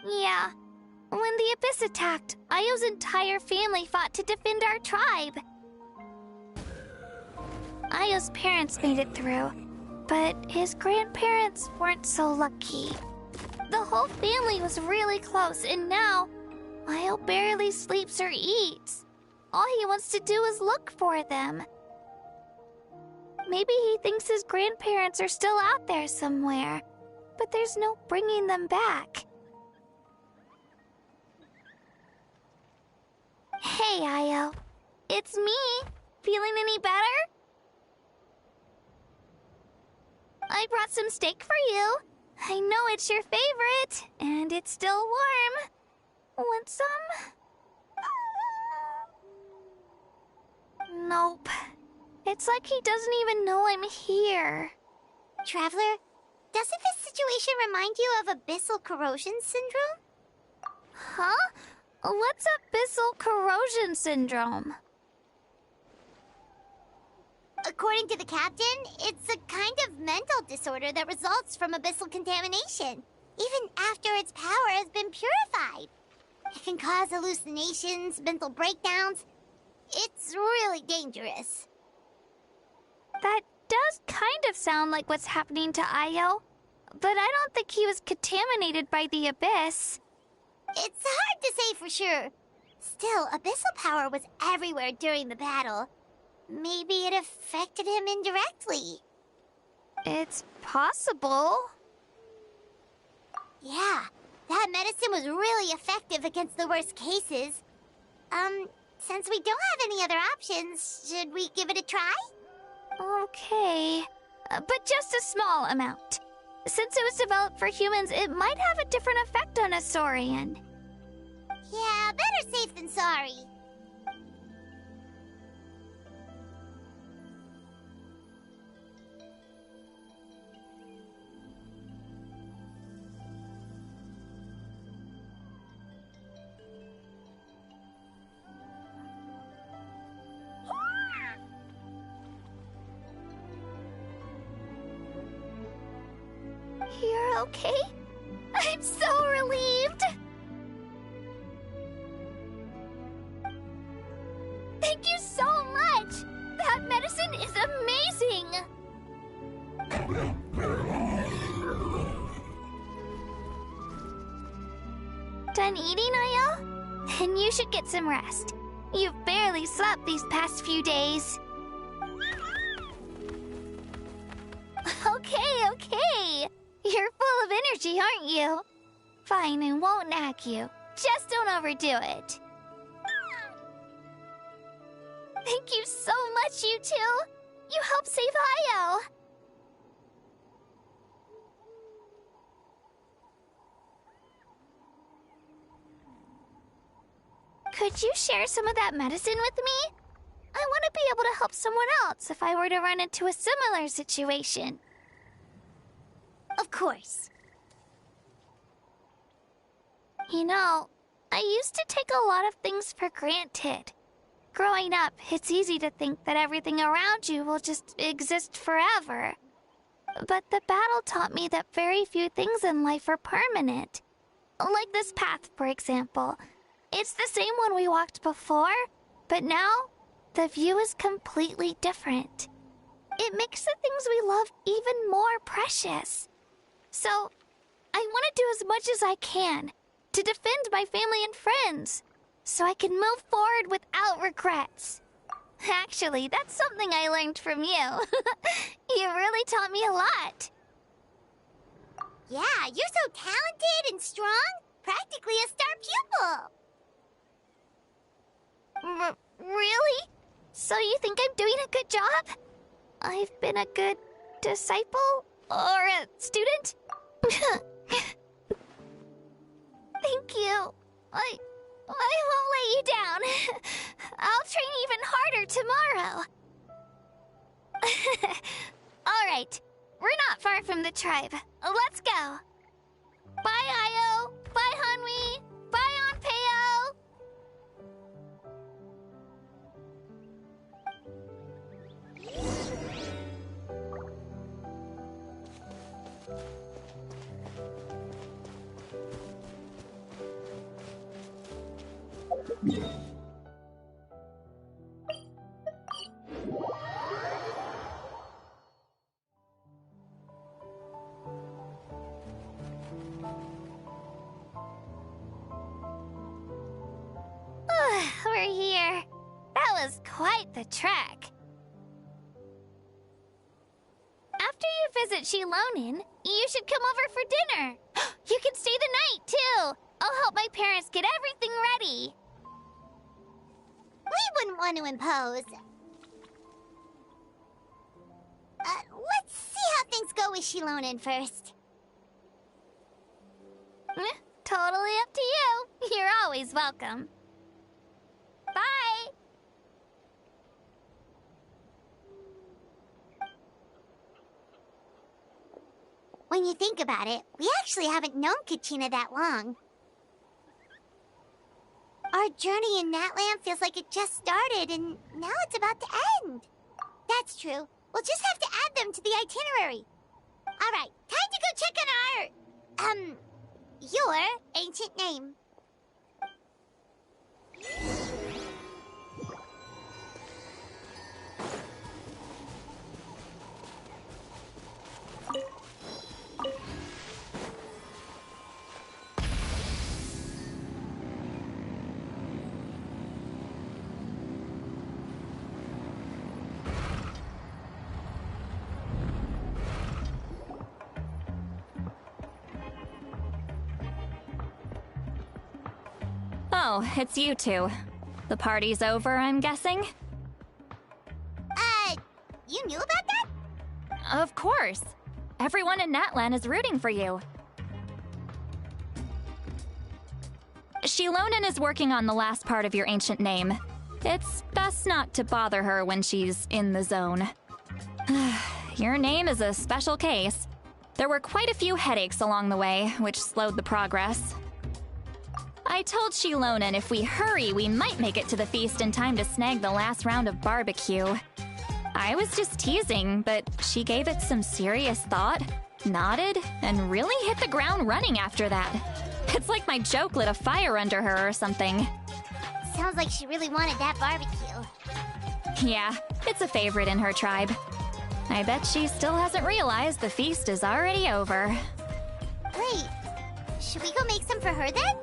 Yeah. When the Abyss attacked, Io's entire family fought to defend our tribe. Io's parents made it through, but his grandparents weren't so lucky. The whole family was really close, and now Io barely sleeps or eats. All he wants to do is look for them. Maybe he thinks his grandparents are still out there somewhere, but there's no bringing them back. Hey, Io. It's me. Feeling any better? I brought some steak for you. I know it's your favorite, and it's still warm. Want some? Nope. It's like he doesn't even know I'm here.
Traveler, doesn't this situation remind you of abyssal corrosion syndrome?
Huh? What's abyssal corrosion syndrome?
According to the captain, it's a kind of mental disorder that results from abyssal contamination, even after its power has been purified. It can cause hallucinations, mental breakdowns. It's really dangerous.
That does kind of sound like what's happening to Io, but I don't think he was contaminated by the Abyss.
It's hard to say for sure. Still, abyssal power was everywhere during the battle. Maybe it affected him indirectly.
It's possible.
Yeah, that medicine was really effective against the worst cases. Since we don't have any other options, should we give it a try?
Okay, but just a small amount. Since it was developed for humans, it might have a different effect on a Saurian.
Yeah, better safe than sorry.
okay? I'm so relieved! Thank you so much! That medicine is amazing! Done eating, Ayel? Then you should get some rest. You've barely slept these past few days. Okay. You're full of energy, aren't you? Fine, I won't nag you. Just don't overdo it. Thank you so much, you two! You helped save Ayel! Could you share some of that medicine with me? I want to be able to help someone else if I were to run into a similar situation.
Of course.
You know, I used to take a lot of things for granted. Growing up, it's easy to think that everything around you will just exist forever. But the battle taught me that very few things in life are permanent. Like this path, for example. It's the same one we walked before, but now, the view is completely different. It makes the things we love even more precious. So, I want to do as much as I can to defend my family and friends, so I can move forward without regrets. Actually, that's something I learned from you. You really taught me a lot.
Yeah, you're so talented and strong. Practically a star pupil.
Really? So you think I'm doing a good job? I've been a good disciple? Or a student? Thank you. I won't let you down. I'll train even harder tomorrow. Alright, we're not far from the tribe. Let's go. Bye, Io. Bye, Hanwi. Bye, Anpeo. We're here. That was quite the trek. After you visit Shilonin, you should come over for dinner. You can stay the night, too. I'll help my parents get everything ready.
We wouldn't want to impose. Let's see how things go with Shilonin first.
Totally up to you. You're always welcome. Bye!
When you think about it, we actually haven't known Kachina that long. Our journey in Natlan feels like it just started, and now it's about to end. That's true. We'll just have to add them to the itinerary. All right, time to go check on our... your ancient name.
Oh, it's you two. The party's over, I'm guessing?
You knew about that?
Of course. Everyone in Natlan is rooting for you. Shilonin is working on the last part of your ancient name. It's best not to bother her when she's in the zone. Your name is a special case. There were quite a few headaches along the way, which slowed the progress. I told Shilonin if we hurry, we might make it to the feast in time to snag the last round of barbecue. I was just teasing, but she gave it some serious thought, nodded, and really hit the ground running after that. It's like my joke lit a fire under her or something.
Sounds like she really wanted that barbecue.
Yeah, it's a favorite in her tribe. I bet she still hasn't realized the feast is already over.
Wait, should we go make some for her then?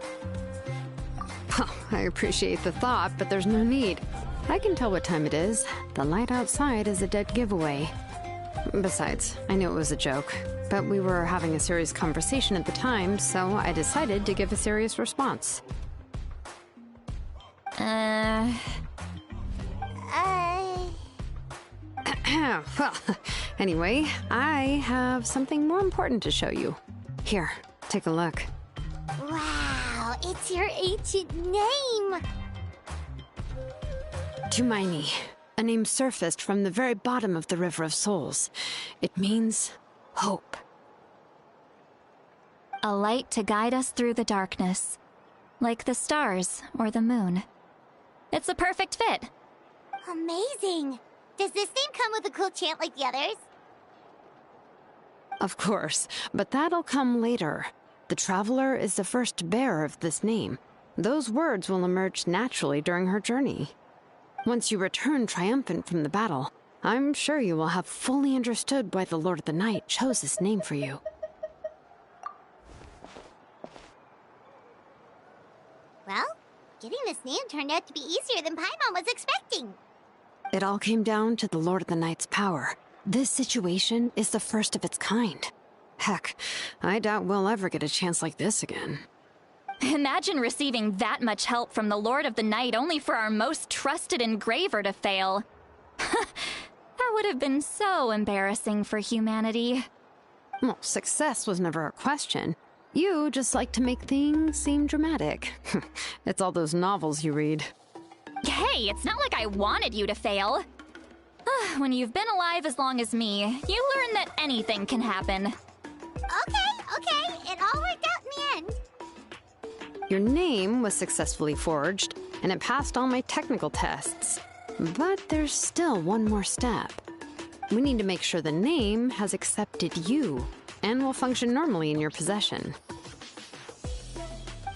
Oh, I appreciate the thought, but there's no need. I can tell what time it is. The light outside is a dead giveaway. Besides, I knew it was a joke, but we were having a serious conversation at the time, so I decided to give a serious response. Well, anyway, I have something more important to show you. Here, take a look.
Wow, it's your ancient name!
Tumaini, a name surfaced from the very bottom of the River of Souls. It means hope.
A light to guide us through the darkness, like the stars or the moon. It's a perfect fit.
Amazing! Does this name come with a cool chant like the others?
Of course, but that'll come later. The Traveler is the first bearer of this name. Those words will emerge naturally during her journey. Once you return triumphant from the battle, I'm sure you will have fully understood why the Lord of the Night chose this name for you.
Well, getting this name turned out to be easier than Paimon was expecting.
It all came down to the Lord of the Night's power. This situation is the first of its kind. Heck, I doubt we'll ever get a chance like this again.
Imagine receiving that much help from the Lord of the Night only for our most trusted engraver to fail. That would have been so embarrassing for humanity.
Well, success was never a question. You just like to make things seem dramatic. It's all those novels you read.
Hey, it's not like I wanted you to fail. When you've been alive as long as me, you learn that anything can happen.
Okay, it all worked out in the end.
Your name was successfully forged, and it passed all my technical tests. But there's still one more step. We need to make sure the name has accepted you, and will function normally in your possession.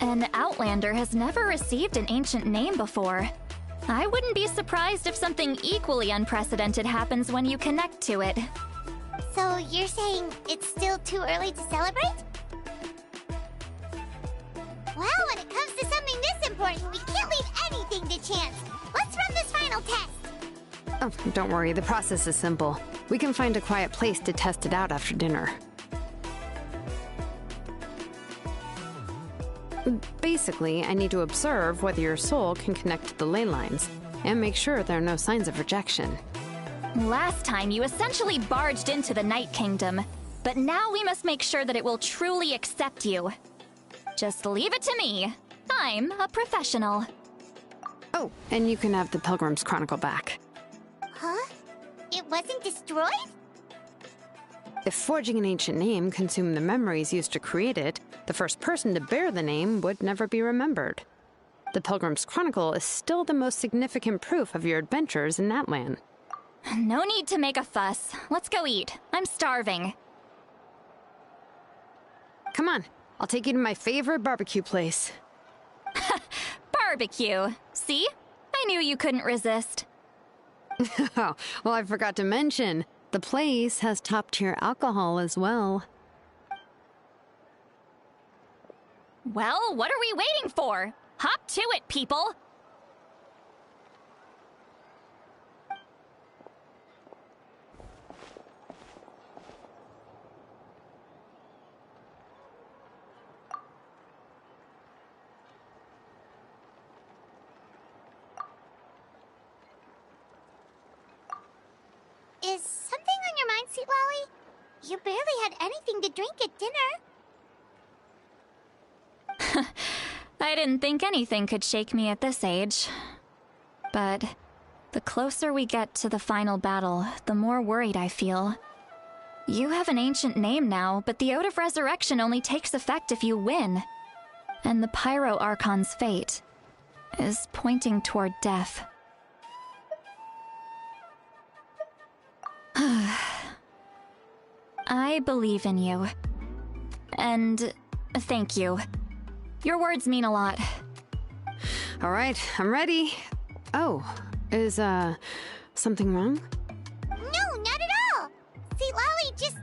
An Outlander has never received an ancient name before. I wouldn't be surprised if something equally unprecedented happens when you connect to it.
So you're saying it's still too early to celebrate? Well, when it comes to something this important, we can't leave anything to chance. Let's run this final test.
Oh, don't worry, the process is simple. We can find a quiet place to test it out after dinner. Basically, I need to observe whether your soul can connect to the ley lines, and make sure there are no signs of rejection.
Last time, you essentially barged into the Night Kingdom, but now we must make sure that it will truly accept you. Just leave it to me. I'm a professional.
Oh, and you can have the Pilgrim's Chronicle back.
Huh? It wasn't destroyed?
If forging an ancient name consumed the memories used to create it, the first person to bear the name would never be remembered. The Pilgrim's Chronicle is still the most significant proof of your adventures in Natlan.
No need to make a fuss. Let's go eat. I'm starving.
Come on, I'll take you to my favorite barbecue place.
Barbecue. See? I knew you couldn't resist.
Oh, well, I forgot to mention, the place has top-tier alcohol as well.
Well, what are we waiting for? Hop to it, people!
Is something on your mind, Sweet Lolly? You barely had anything to drink at dinner.
I didn't think anything could shake me at this age. But the closer we get to the final battle, the more worried I feel. You have an ancient name now, but the Ode of Resurrection only takes effect if you win. And the Pyro Archon's fate is pointing toward death. I believe in you. And thank you. Your words mean a lot.
All right, I'm ready. Oh, is, something wrong?
No, not at all! See, Lolly just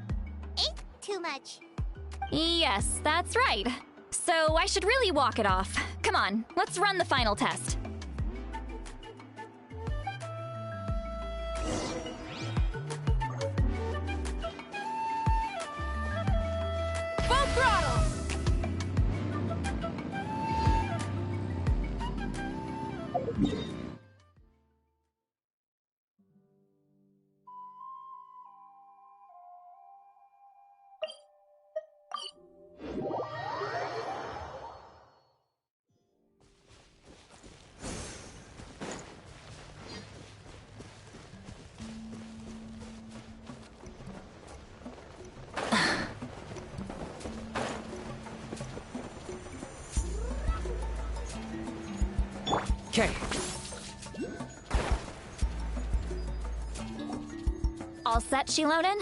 ate too much.
Yes, that's right. So I should really walk it off. Come on, let's run the final test. Full throttle!
Okay.
All set, Shilonen?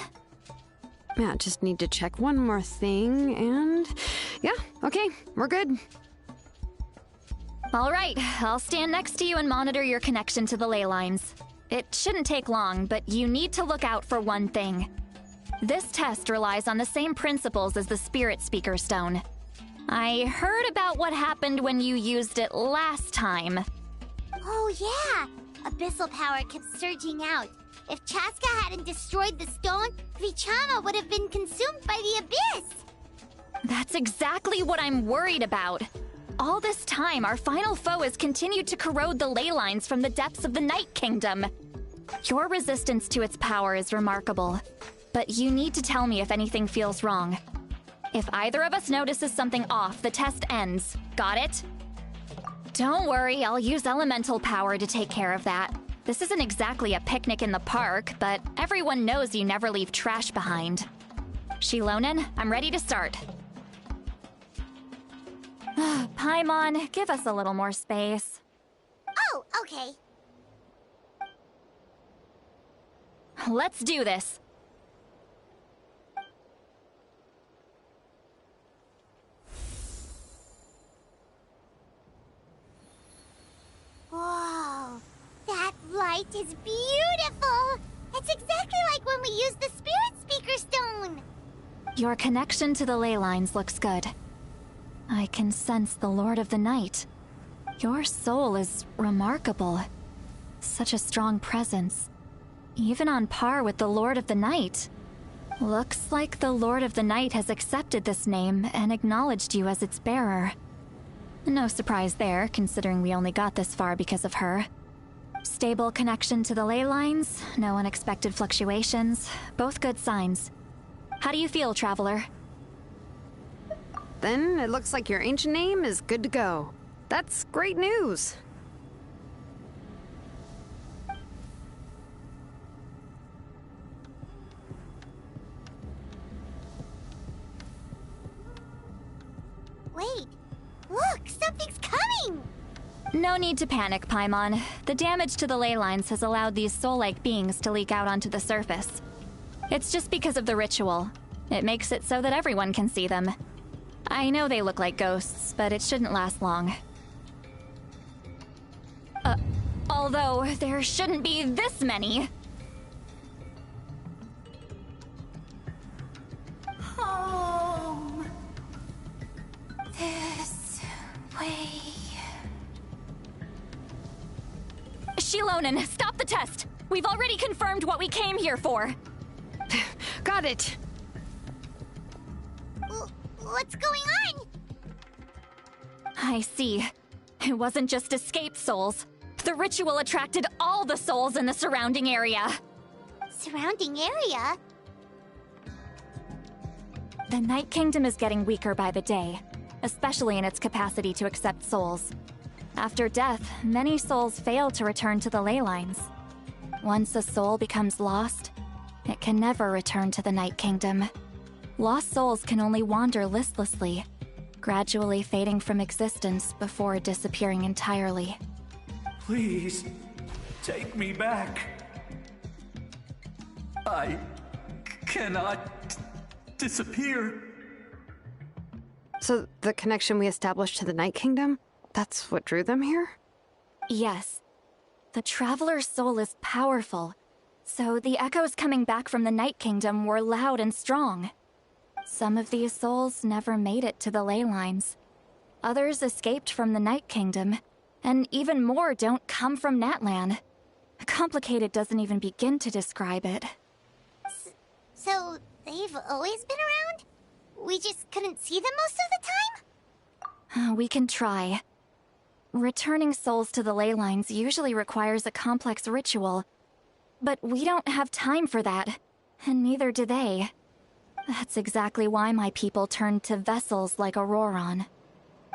Yeah, just need to check one more thing, and... yeah, okay, we're good.
All right, I'll stand next to you and monitor your connection to the ley lines. It shouldn't take long, but you need to look out for one thing. This test relies on the same principles as the Spirit Speaker Stone. I heard about what happened when you used it last time.
Oh yeah! Abyssal power kept surging out. If Chaska hadn't destroyed the stone, Vichama would have been consumed by the abyss!
That's exactly what I'm worried about. All this time, our final foe has continued to corrode the ley lines from the depths of the Night Kingdom. Your resistance to its power is remarkable, but you need to tell me if anything feels wrong. If either of us notices something off, the test ends. Got it? Don't worry, I'll use elemental power to take care of that. This isn't exactly a picnic in the park, but everyone knows you never leave trash behind. Shilonen, I'm ready to start. Paimon, give us a little more space.
Oh, okay.
Let's do this.
Whoa, that light is beautiful! It's exactly like when we used the Spirit Speaker Stone!
Your connection to the ley lines looks good. I can sense the Lord of the Night. Your soul is remarkable. Such a strong presence. Even on par with the Lord of the Night. Looks like the Lord of the Night has accepted this name and acknowledged you as its bearer. No surprise there, considering we only got this far because of her. Stable connection to the ley lines, no unexpected fluctuations, both good signs. How do you feel, Traveler?
Then it looks like your ancient name is good to go. That's great news.
Wait, look, something's coming!
No need to panic, Paimon. The damage to the ley lines has allowed these soul-like beings to leak out onto the surface. It's just because of the ritual. It makes it so that everyone can see them. I know they look like ghosts, but it shouldn't last long. Although there shouldn't be this many.
Home. This way.
Shilonen, stop the test! We've already confirmed what we came here for.
Got it.
What's going on?
I see. It wasn't just escaped souls. The ritual attracted all the souls in the surrounding area.
Surrounding area?
The Night Kingdom is getting weaker by the day, especially in its capacity to accept souls. After death, many souls fail to return to the ley lines. Once a soul becomes lost, it can never return to the Night Kingdom. Lost souls can only wander listlessly, gradually fading from existence before disappearing entirely.
Please, take me back. I cannot disappear.
So the connection we established to the Night Kingdom, that's what drew them here?
Yes. The Traveler's soul is powerful, so the echoes coming back from the Night Kingdom were loud and strong. Some of these souls never made it to the ley lines. Others escaped from the Night Kingdom, and even more don't come from Natlan. Complicated doesn't even begin to describe it.
So, they've always been around? We just couldn't see them most of the time?
We can try. Returning souls to the ley lines usually requires a complex ritual, but we don't have time for that, and neither do they. That's exactly why my people turned to vessels like Auroron.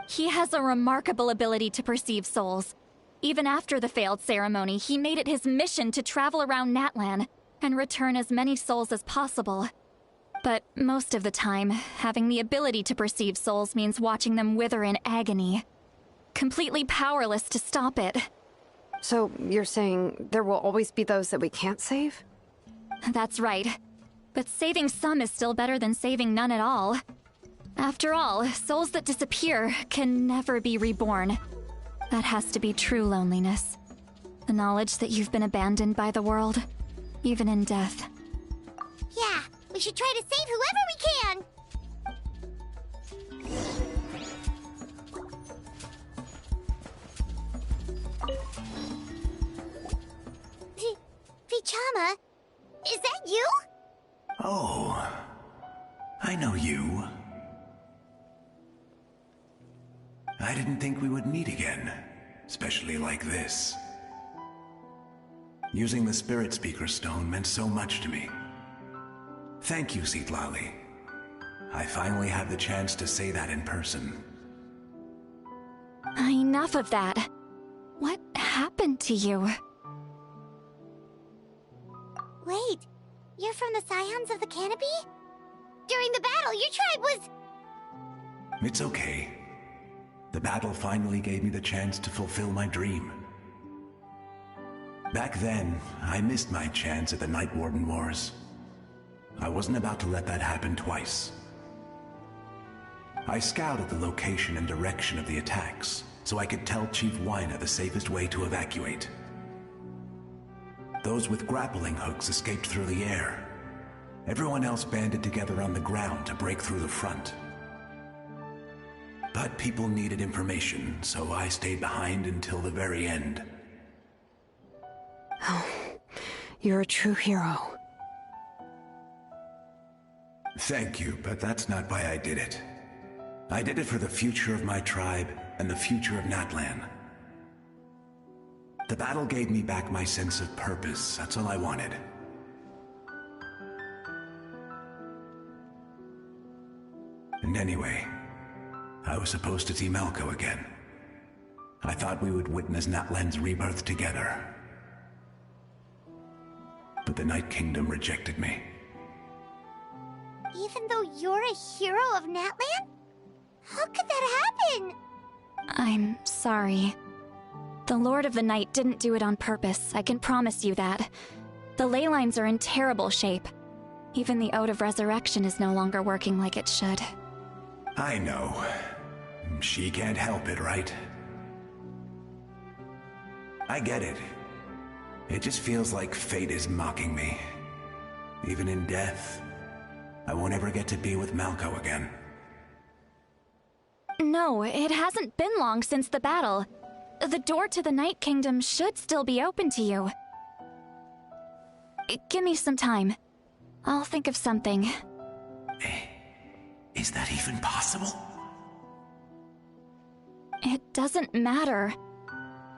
He has a remarkable ability to perceive souls. Even after the failed ceremony, he made it his mission to travel around Natlan and return as many souls as possible. But most of the time, having the ability to perceive souls means watching them wither in agony. Completely powerless to stop it.
So you're saying there will always be those that we can't save?
That's right. But saving some is still better than saving none at all. After all, souls that disappear can never be reborn. That has to be true loneliness. The knowledge that you've been abandoned by the world, even in death.
Yeah, we should try to save whoever we can! Vichama, is that you?
Oh, I know you. I didn't think we would meet again, especially like this. Using the Spirit Speaker Stone meant so much to me. Thank you, Citlali. I finally have the chance to say that in person.
Enough of that. What happened to you?
Wait, you're from the Scions of the Canopy? During the battle, your tribe was...
It's okay. The battle finally gave me the chance to fulfill my dream. Back then, I missed my chance at the Night Warden Wars. I wasn't about to let that happen twice. I scouted the location and direction of the attacks, so I could tell Chief Wyna the safest way to evacuate. Those with grappling hooks escaped through the air. Everyone else banded together on the ground to break through the front. But people needed information, so I stayed behind until the very end.
Oh, you're a true hero.
Thank you, but that's not why I did it. I did it for the future of my tribe and the future of Natlan. The battle gave me back my sense of purpose, that's all I wanted. And anyway, I was supposed to see Malco again. I thought we would witness Natlan's rebirth together. But the Night Kingdom rejected me.
Even though you're a hero of Natlan? How could that happen?
I'm sorry. The Lord of the Night didn't do it on purpose, I can promise you that. The ley lines are in terrible shape. Even the Ode of Resurrection is no longer working like it should.
I know. She can't help it, right? I get it. It just feels like fate is mocking me. Even in death, I won't ever get to be with Malco again.
No, it hasn't been long since the battle. The door to the Night Kingdom should still be open to you. Give me some time. I'll think of something.
Is that even possible?
It doesn't matter.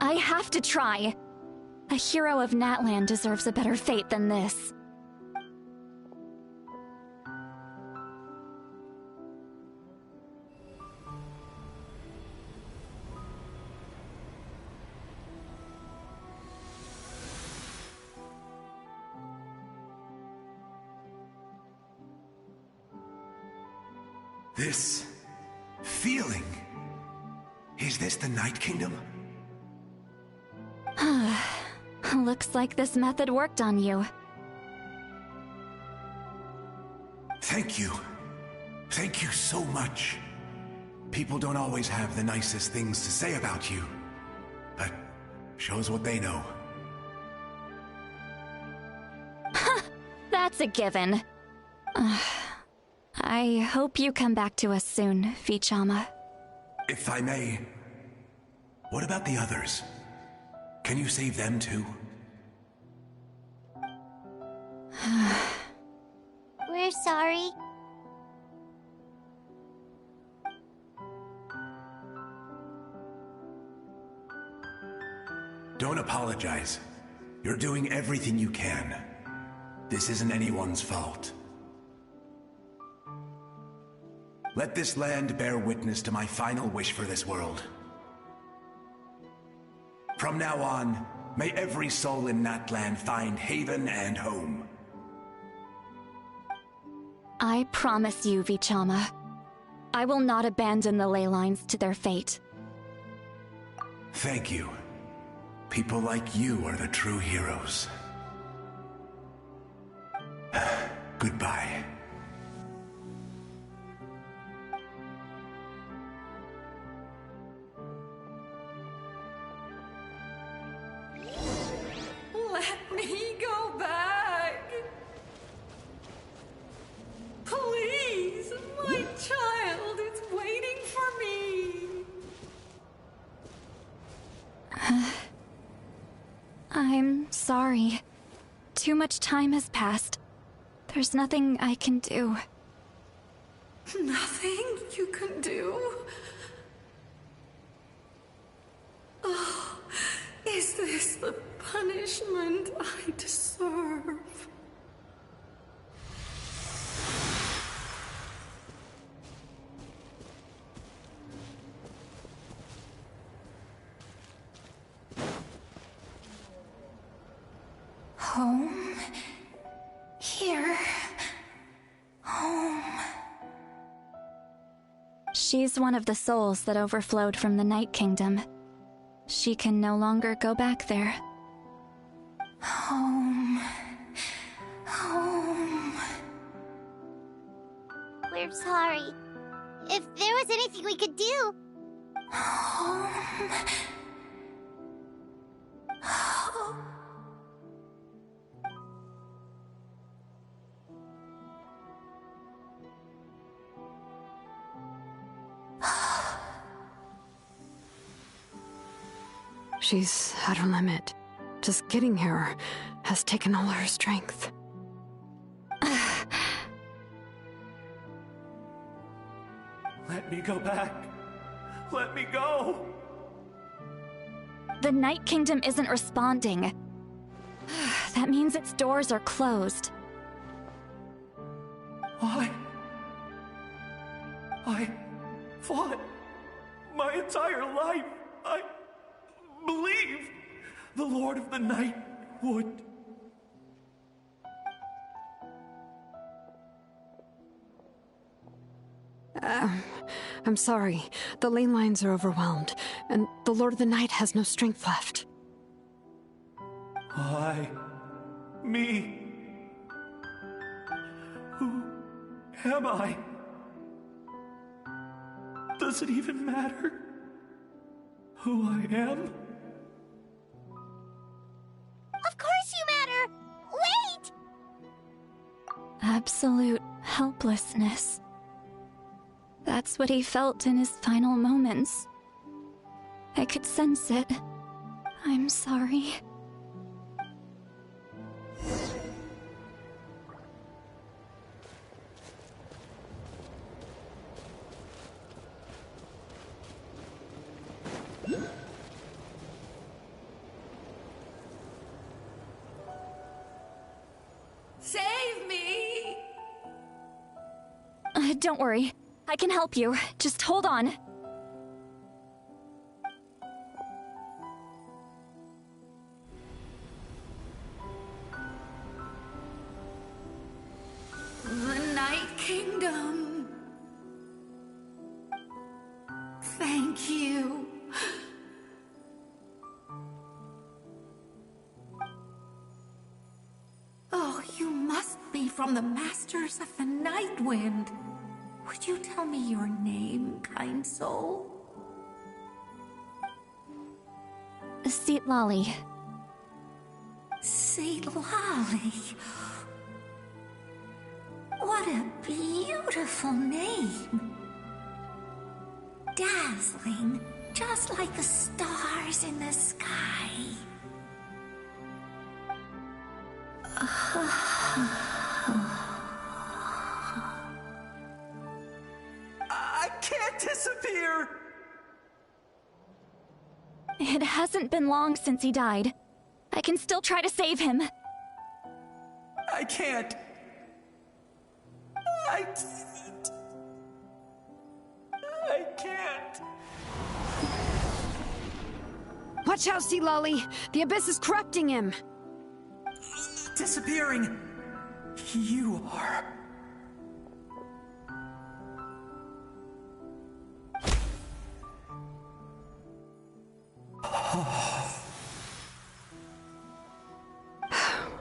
I have to try. A hero of Natlan deserves a better fate than this.
This feeling. Is this the Night Kingdom?
Looks like this method worked on you.
Thank you. Thank you so much. People don't always have the nicest things to say about you, but shows what they know.
That's a given. I hope you come back to us soon, Vichama.
If I may, what about the others? Can you save them too?
We're sorry.
Don't apologize. You're doing everything you can. This isn't anyone's fault. Let this land bear witness to my final wish for this world. From now on, may every soul in Natlan find haven and home.
I promise you, Vichama. I will not abandon the ley lines to their fate.
Thank you. People like you are the true heroes. Goodbye.
Let me go back. Please, my child is waiting for me.
I'm sorry. Too much time has passed. There's nothing I can do.
Nothing you can do? Oh, is this the punishment I deserve? Home? Here? Home?
She's one of the souls that overflowed from the Night Kingdom. She can no longer go back there.
Home. Home.
We're sorry. If there was anything we could do...
Home. Home.
She's at her limit. Just getting here has taken all her strength.
Let me go back. Let me go.
The Night Kingdom isn't responding. That means its doors are closed.
I fought my entire life. I believed the Lord of the Night would.
I'm sorry. The lane lines are overwhelmed, and the Lord of the Night has no strength left.
Me. Who am I? Does it even matter who I am?
Of course you matter! Wait!
Absolute helplessness. That's what he felt in his final moments. I could sense it. I'm sorry.
Save me!
Don't worry. I can help you. Just hold on.
The Night Kingdom. Thank you. Oh, you must be from the Masters of the Night Wind.
Would you tell me your name, kind soul?
Lolly.
Lolly. What a beautiful name. Dazzling, just like the stars in the sky.
I can't disappear!
It hasn't been long since he died. I can still try to save him.
I can't. I can't.
Watch out, Sea Lolly! The Abyss is corrupting him!
Disappearing. You are.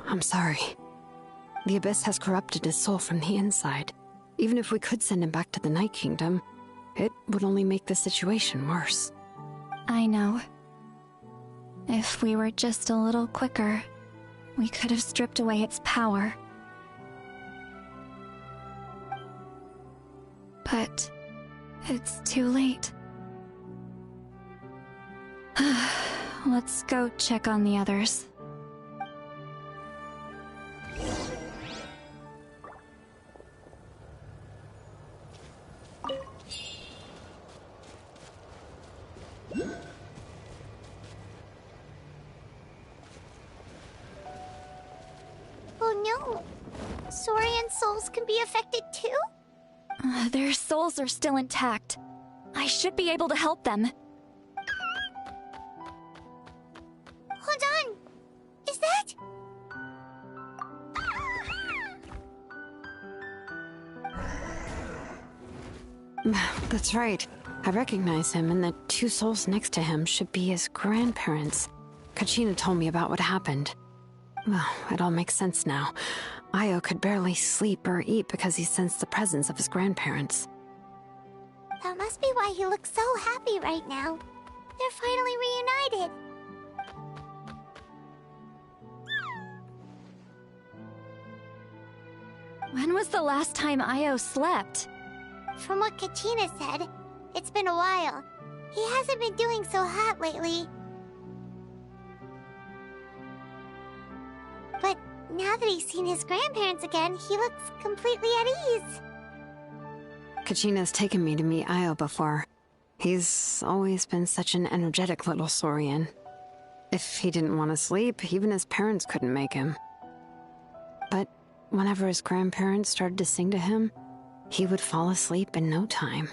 I'm sorry. The Abyss has corrupted his soul from the inside. Even if we could send him back to the Night Kingdom, it would only make the situation worse.
I know. If we were just a little quicker, we could have stripped away its power. But it's too late. Let's go check on the others.
Oh no! Saurian souls can be affected too?
Their souls are still intact. I should be able to help them.
Hold on! Is that...
That's right. I recognize him, and the two souls next to him should be his grandparents. Kachina told me about what happened. Well, it all makes sense now. Io could barely sleep or eat because he sensed the presence of his grandparents.
That must be why he looks so happy right now. They're finally reunited.
When was the last time Io slept?
From what Kachina said, it's been a while. He hasn't been doing so hot lately. But now that he's seen his grandparents again, he looks completely at ease.
Kachina's taken me to meet Io before. He's always been such an energetic little Saurian. If he didn't want to sleep, even his parents couldn't make him. But whenever his grandparents started to sing to him, he would fall asleep in no time.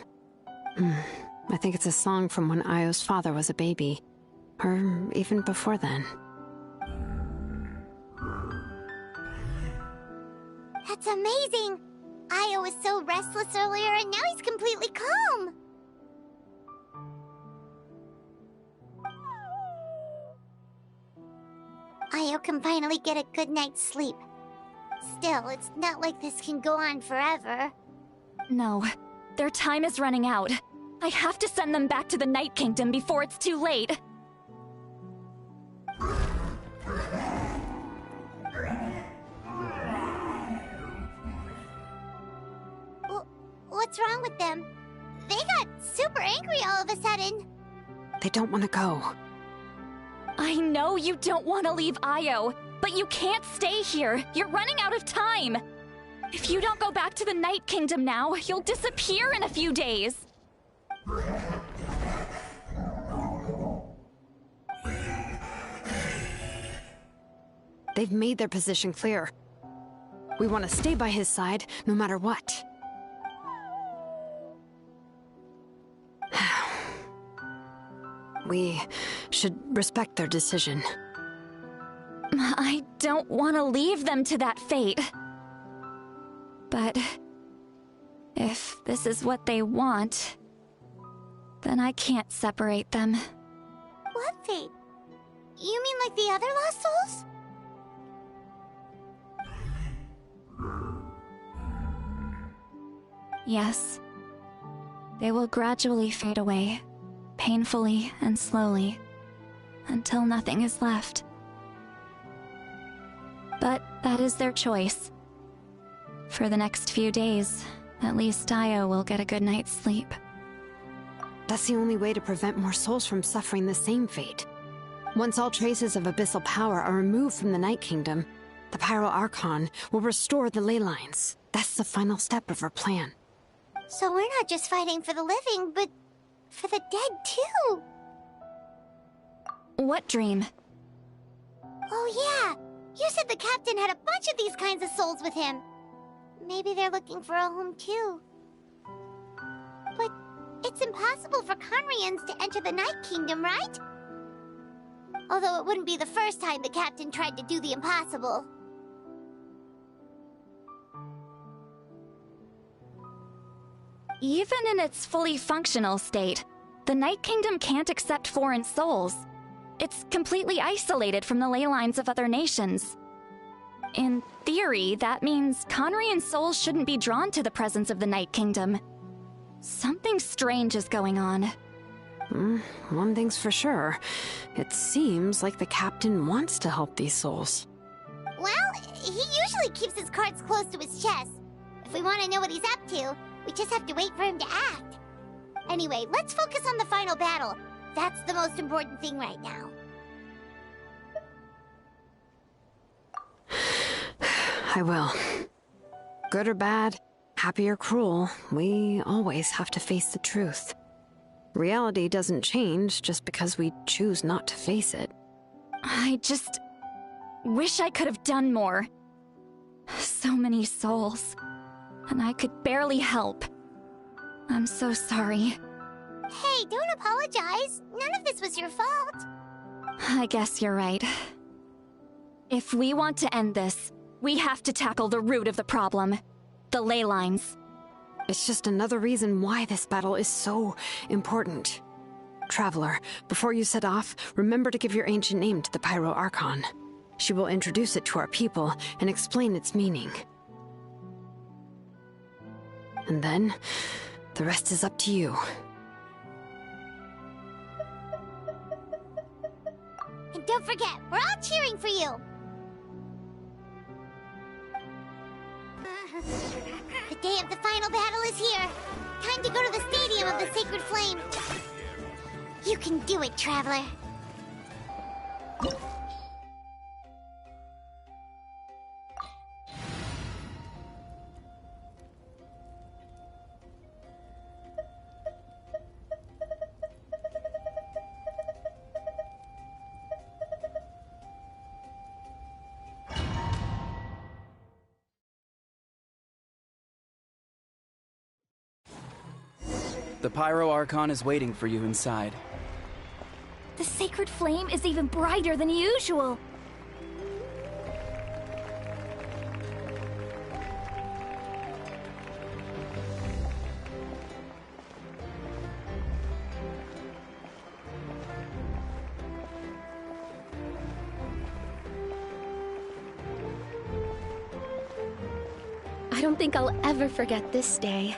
I think it's a song from when Io's father was a baby, or even before then.
That's amazing! Io was so restless earlier and now he's completely calm! Io can finally get a good night's sleep. Still, it's not like this can go on forever.
No, their time is running out. I have to send them back to the Night Kingdom before it's too late.
What's wrong with them? They got super angry all of a sudden.
They don't want to go.
I know you don't want to leave Io, but you can't stay here. You're running out of time. If you don't go back to the Night Kingdom now, you'll disappear in a few days.
They've made their position clear. We want to stay by his side, no matter what. We should respect their decision.
I don't want to leave them to that fate. But if this is what they want, then I can't separate them.
What fate? You mean like the other lost souls?
Yes, They will gradually fade away, painfully and slowly, until nothing is left. But that is their choice. For the next few days, at least Dio will get a good night's sleep.
That's the only way to prevent more souls from suffering the same fate. Once all traces of abyssal power are removed from the Night Kingdom, the Pyro Archon will restore the ley lines. That's the final step of our plan.
So we're not just fighting for the living, but for the dead too.
What dream?
Oh yeah, you said the captain had a bunch of these kinds of souls with him. Maybe they're looking for a home too. But it's impossible for Conrians to enter the Night Kingdom, right? Although it wouldn't be the first time the captain tried to do the impossible.
Even in its fully functional state, the Night Kingdom can't accept foreign souls. It's completely isolated from the ley lines of other nations. In theory, that means Conrian souls shouldn't be drawn to the presence of the Night Kingdom. Something strange is going on.
One thing's for sure. It seems like the captain wants to help these souls.
Well, he usually keeps his cards close to his chest. If we want to know what he's up to, we just have to wait for him to act. Anyway, let's focus on the final battle. That's the most important thing right now.
I will. Good or bad, happy or cruel, we always have to face the truth. Reality doesn't change just because we choose not to face it.
I just wish I could have done more. So many souls, and I could barely help. I'm so sorry.
Hey, don't apologize. None of this was your fault.
I guess you're right. If we want to end this, we have to tackle the root of the problem. The ley lines.
It's just another reason why this battle is so important. Traveler, before you set off, remember to give your ancient name to the Pyro Archon. She will introduce it to our people and explain its meaning. And then, the rest is up to you.
And don't forget, we're all cheering for you! The day of the final battle is here! Time to go to the Stadium of the Sacred Flame! You can do it, Traveler!
The Pyro Archon is waiting for you inside.
The sacred flame is even brighter than usual. I don't think I'll ever forget this day.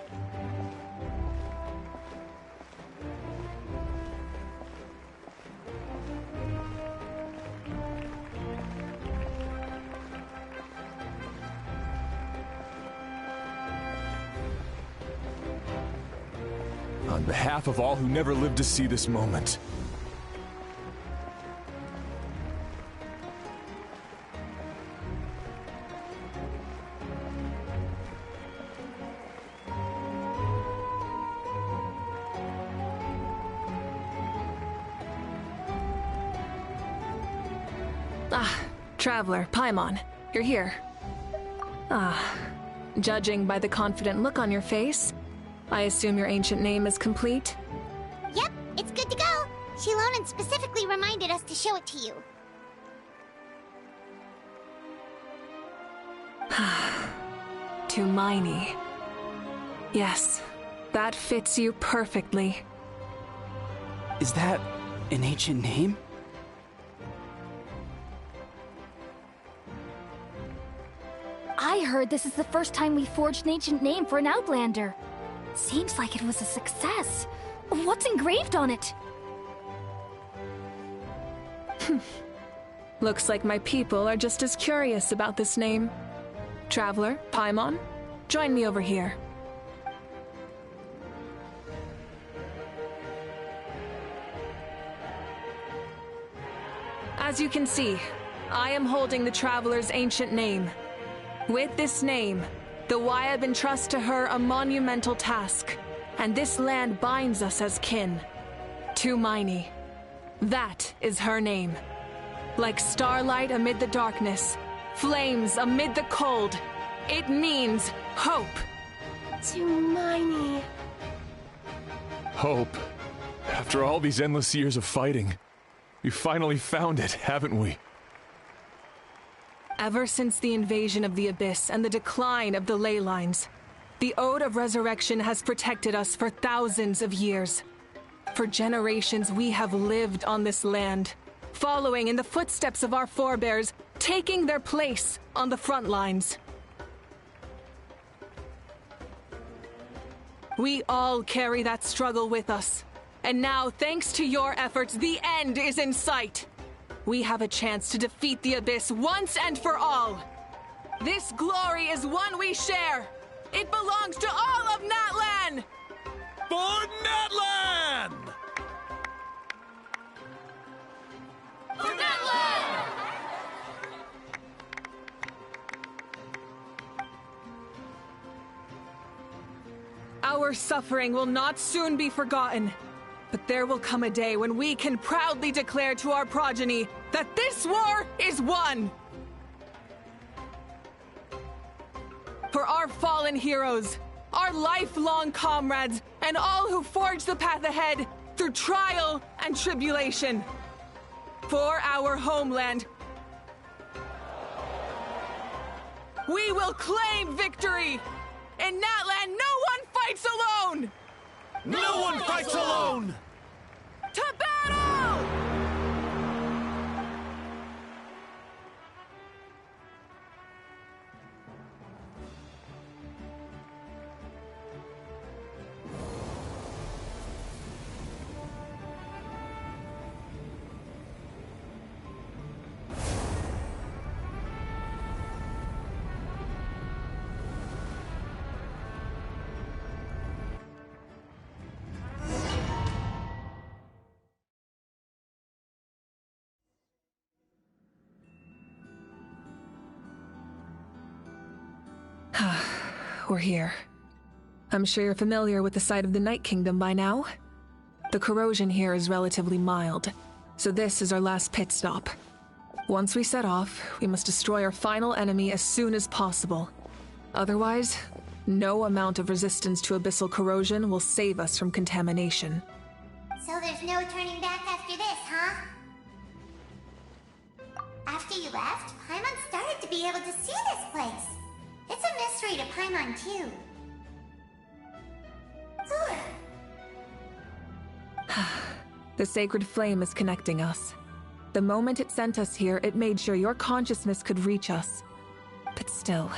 On behalf of all who never lived to see this moment.
Traveler, Paimon, you're here. Judging by the confident look on your face, I assume your ancient name is complete?
Yep, it's good to go. Shilonen specifically reminded us to show it to you.
Tumaini. Yes, that fits you perfectly.
Is that an ancient name?
I heard this is the first time we forged an ancient name for an Outlander.
Seems like it was a success. What's engraved on it?
Looks like my people are just as curious about this name. Traveler, Paimon, join me over here. As you can see, I am holding the Traveler's ancient name. With this name, the Wayab entrusts to her a monumental task, and this land binds us as kin. To Miney. That is her name. Like starlight amid the darkness, flames amid the cold, it means hope.
To Miney.
Hope. After all these endless years of fighting, we finally found it, haven't we?
Ever since the invasion of the Abyss and the decline of the ley lines, the Ode of Resurrection has protected us for thousands of years. For generations we have lived on this land, following in the footsteps of our forebears, taking their place on the front lines. We all carry that struggle with us. And now, thanks to your efforts, the end is in sight. We have a chance to defeat the Abyss once and for all. This glory is one we share. It belongs to all of Natlan!
For Natlan!
For Natlan! Our suffering will not soon be forgotten. But there will come a day when we can proudly declare to our progeny that this war is won! For our fallen heroes, our lifelong comrades, and all who forge the path ahead through trial and tribulation. For our homeland, we will claim victory! In Natlan, no one fights alone!
No one fights alone!
To battle! We're here. I'm sure you're familiar with the site of the Night Kingdom by now. The corrosion here is relatively mild, so this is our last pit stop. Once we set off, we must destroy our final enemy as soon as possible. Otherwise, no amount of resistance to abyssal corrosion will save us from contamination.
So there's no turning back after this, huh? After you left, Paimon started to be able to see this place. It's a mystery to Paimon, too.
The sacred flame is connecting us. The moment it sent us here, it made sure your consciousness could reach us. But still,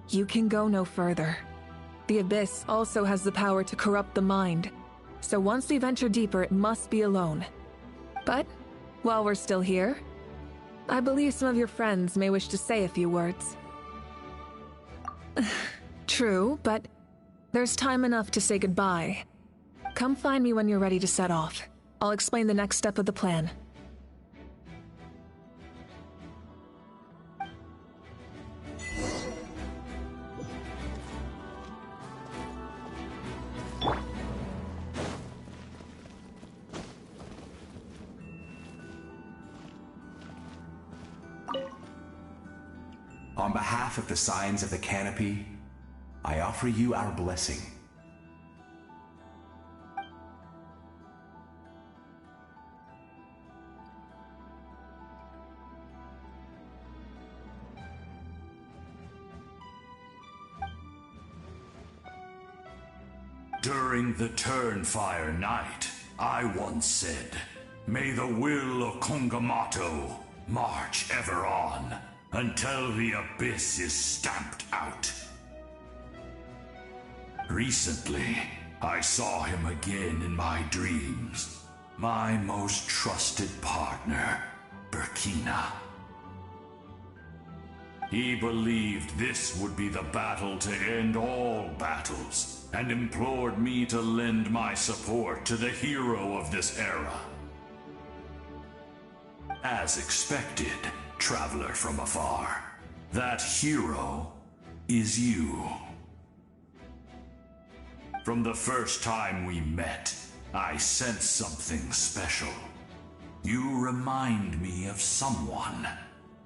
you can go no further. The Abyss also has the power to corrupt the mind, so once we venture deeper, it must be alone. But, while we're still here, I believe some of your friends may wish to say a few words. True, but there's time enough to say goodbye. Come find me when you're ready to set off. I'll explain the next step of the plan.
On behalf of the Signs of the Canopy, I offer you our blessing.
During the Turnfire Night, I once said, "May the will of Kongamato march ever on, until the Abyss is stamped out." Recently, I saw him again in my dreams. My most trusted partner, Burkina. He believed this would be the battle to end all battles, and implored me to lend my support to the hero of this era. As expected, traveler from afar, that hero is you. From the first time we met, I sensed something special. You remind me of someone.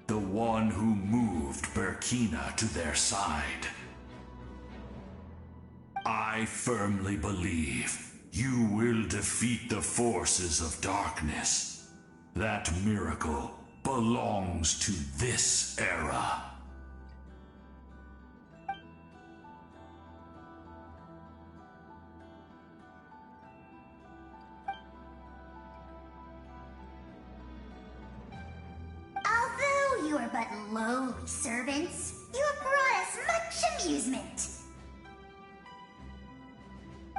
The one who moved Burkina to their side. I firmly believe you will defeat the forces of darkness. That miracle belongs to this era.
Although you are but lowly servants, you have brought us much amusement.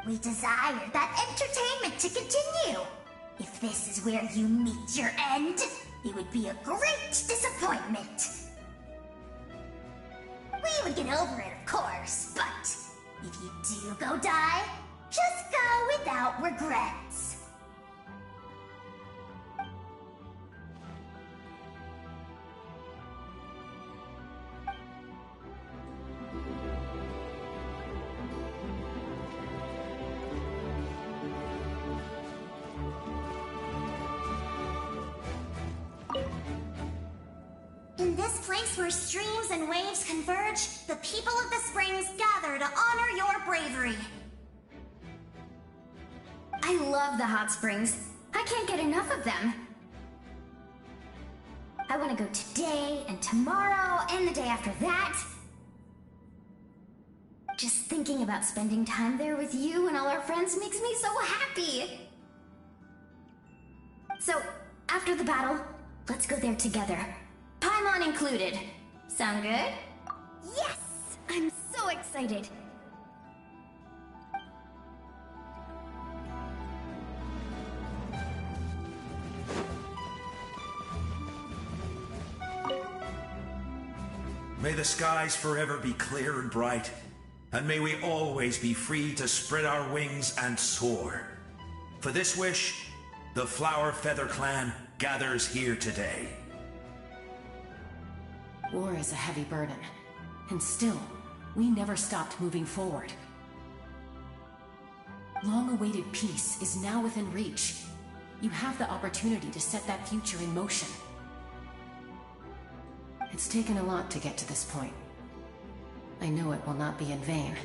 We desire that entertainment to continue. If this is where you meet your end, it would be a great disappointment. We would get over it, of course, but if you do go die, just go without regrets.
In this place where streams and waves converge, the people of the springs gather to honor your bravery.
I love the hot springs. I can't get enough of them. I want to go today and tomorrow and the day after that. Just thinking about spending time there with you and all our friends makes me so happy. So, after the battle, let's go there together. Paimon included. Sound good? Yes! I'm so excited.
May the skies forever be clear and bright, and may we always be free to spread our wings and soar. For this wish, the Flower Feather Clan gathers here today.
War is a heavy burden, and still, we never stopped moving forward. Long-awaited peace is now within reach. You have the opportunity to set that future in motion. It's taken a lot to get to this point. I know it will not be in vain.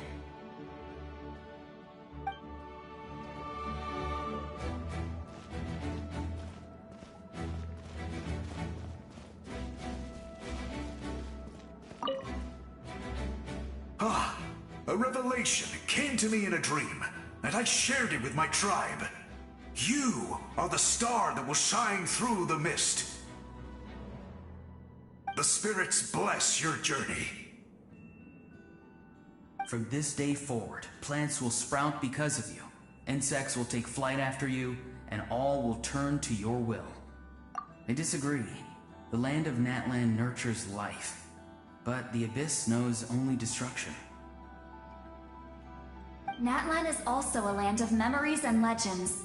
A revelation came to me in a dream, and I shared it with my tribe. You are the star that will shine through the mist. The spirits bless your journey.
From this day forward, plants will sprout because of you. Insects will take flight after you, and all will turn to your will. I disagree. The land of Natlan nurtures life, but the Abyss knows only destruction.
Natlan is also a land of memories and legends.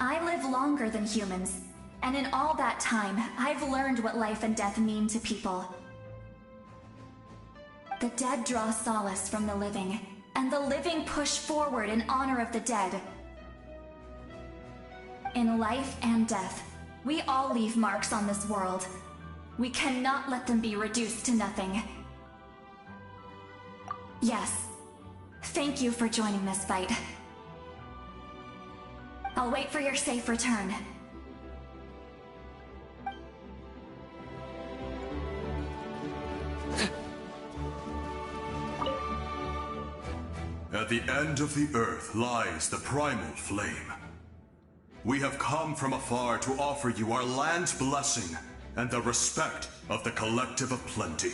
I live longer than humans, and in all that time, I've learned what life and death mean to people. The dead draw solace from the living, and the living push forward in honor of the dead. In life and death, we all leave marks on this world. We cannot let them be reduced to nothing. Yes, thank you for joining this fight. I'll wait for your safe return.
At the end of the earth lies the primal flame. We have come from afar to offer you our land's blessing and the respect of the Collective of Plenty.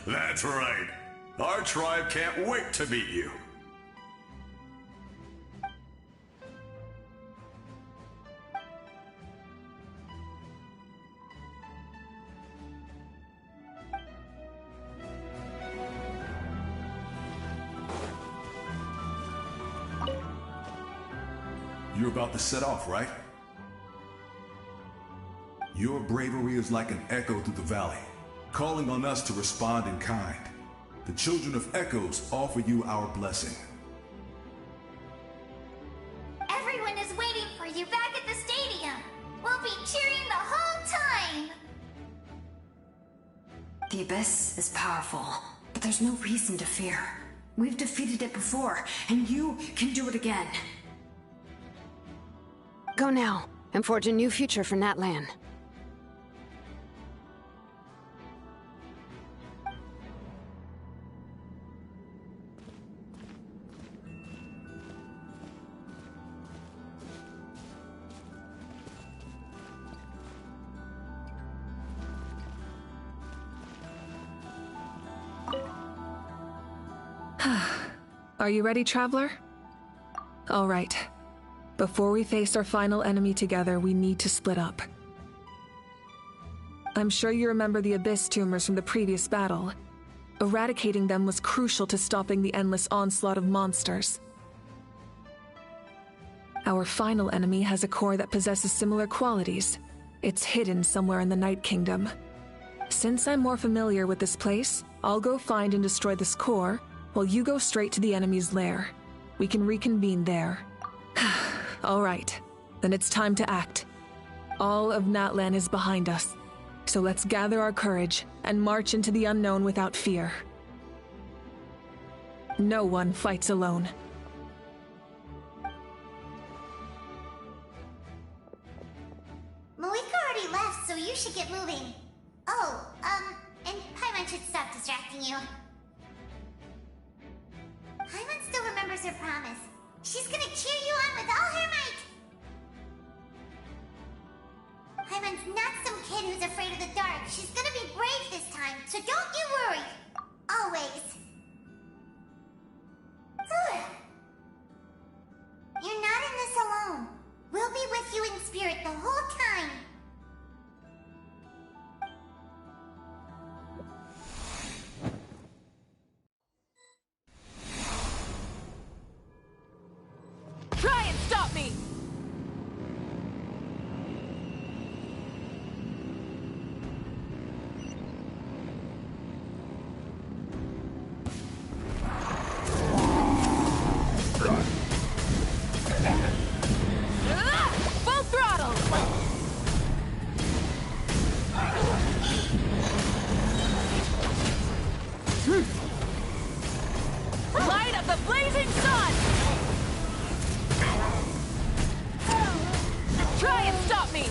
That's right. Our tribe can't wait to meet you.
You're about to set off, right? Your bravery is like an echo through the valley, calling on us to respond in kind. The Children of Echoes offer you our blessing.
Everyone is waiting for you back at the stadium. We'll be cheering the whole time.
The Abyss is powerful, but there's no reason to fear. We've defeated it before, and you can do it again.
Go now, and forge a new future for Natlan.
Are you ready, Traveler? All right. Before we face our final enemy together, we need to split up. I'm sure you remember the Abyss tumors from the previous battle. Eradicating them was crucial to stopping the endless onslaught of monsters. Our final enemy has a core that possesses similar qualities. It's hidden somewhere in the Night Kingdom. Since I'm more familiar with this place, I'll go find and destroy this core, while you go straight to the enemy's lair. We can reconvene there. All right, then it's time to act. All of Natlan is behind us, so let's gather our courage and march into the unknown without fear. No one fights alone.
Malika already left, so you should get moving. Oh, and Paimon should stop distracting you. Paimon still remembers her promise. She's gonna cheer you on with all her might! Paimon's not some kid who's afraid of the dark. She's gonna be brave this time, so don't you worry. Always. You're not in this alone. We'll be with you in spirit the whole time.
Try and stop me! Full throttle! Light of the blazing sun! Try and stop me!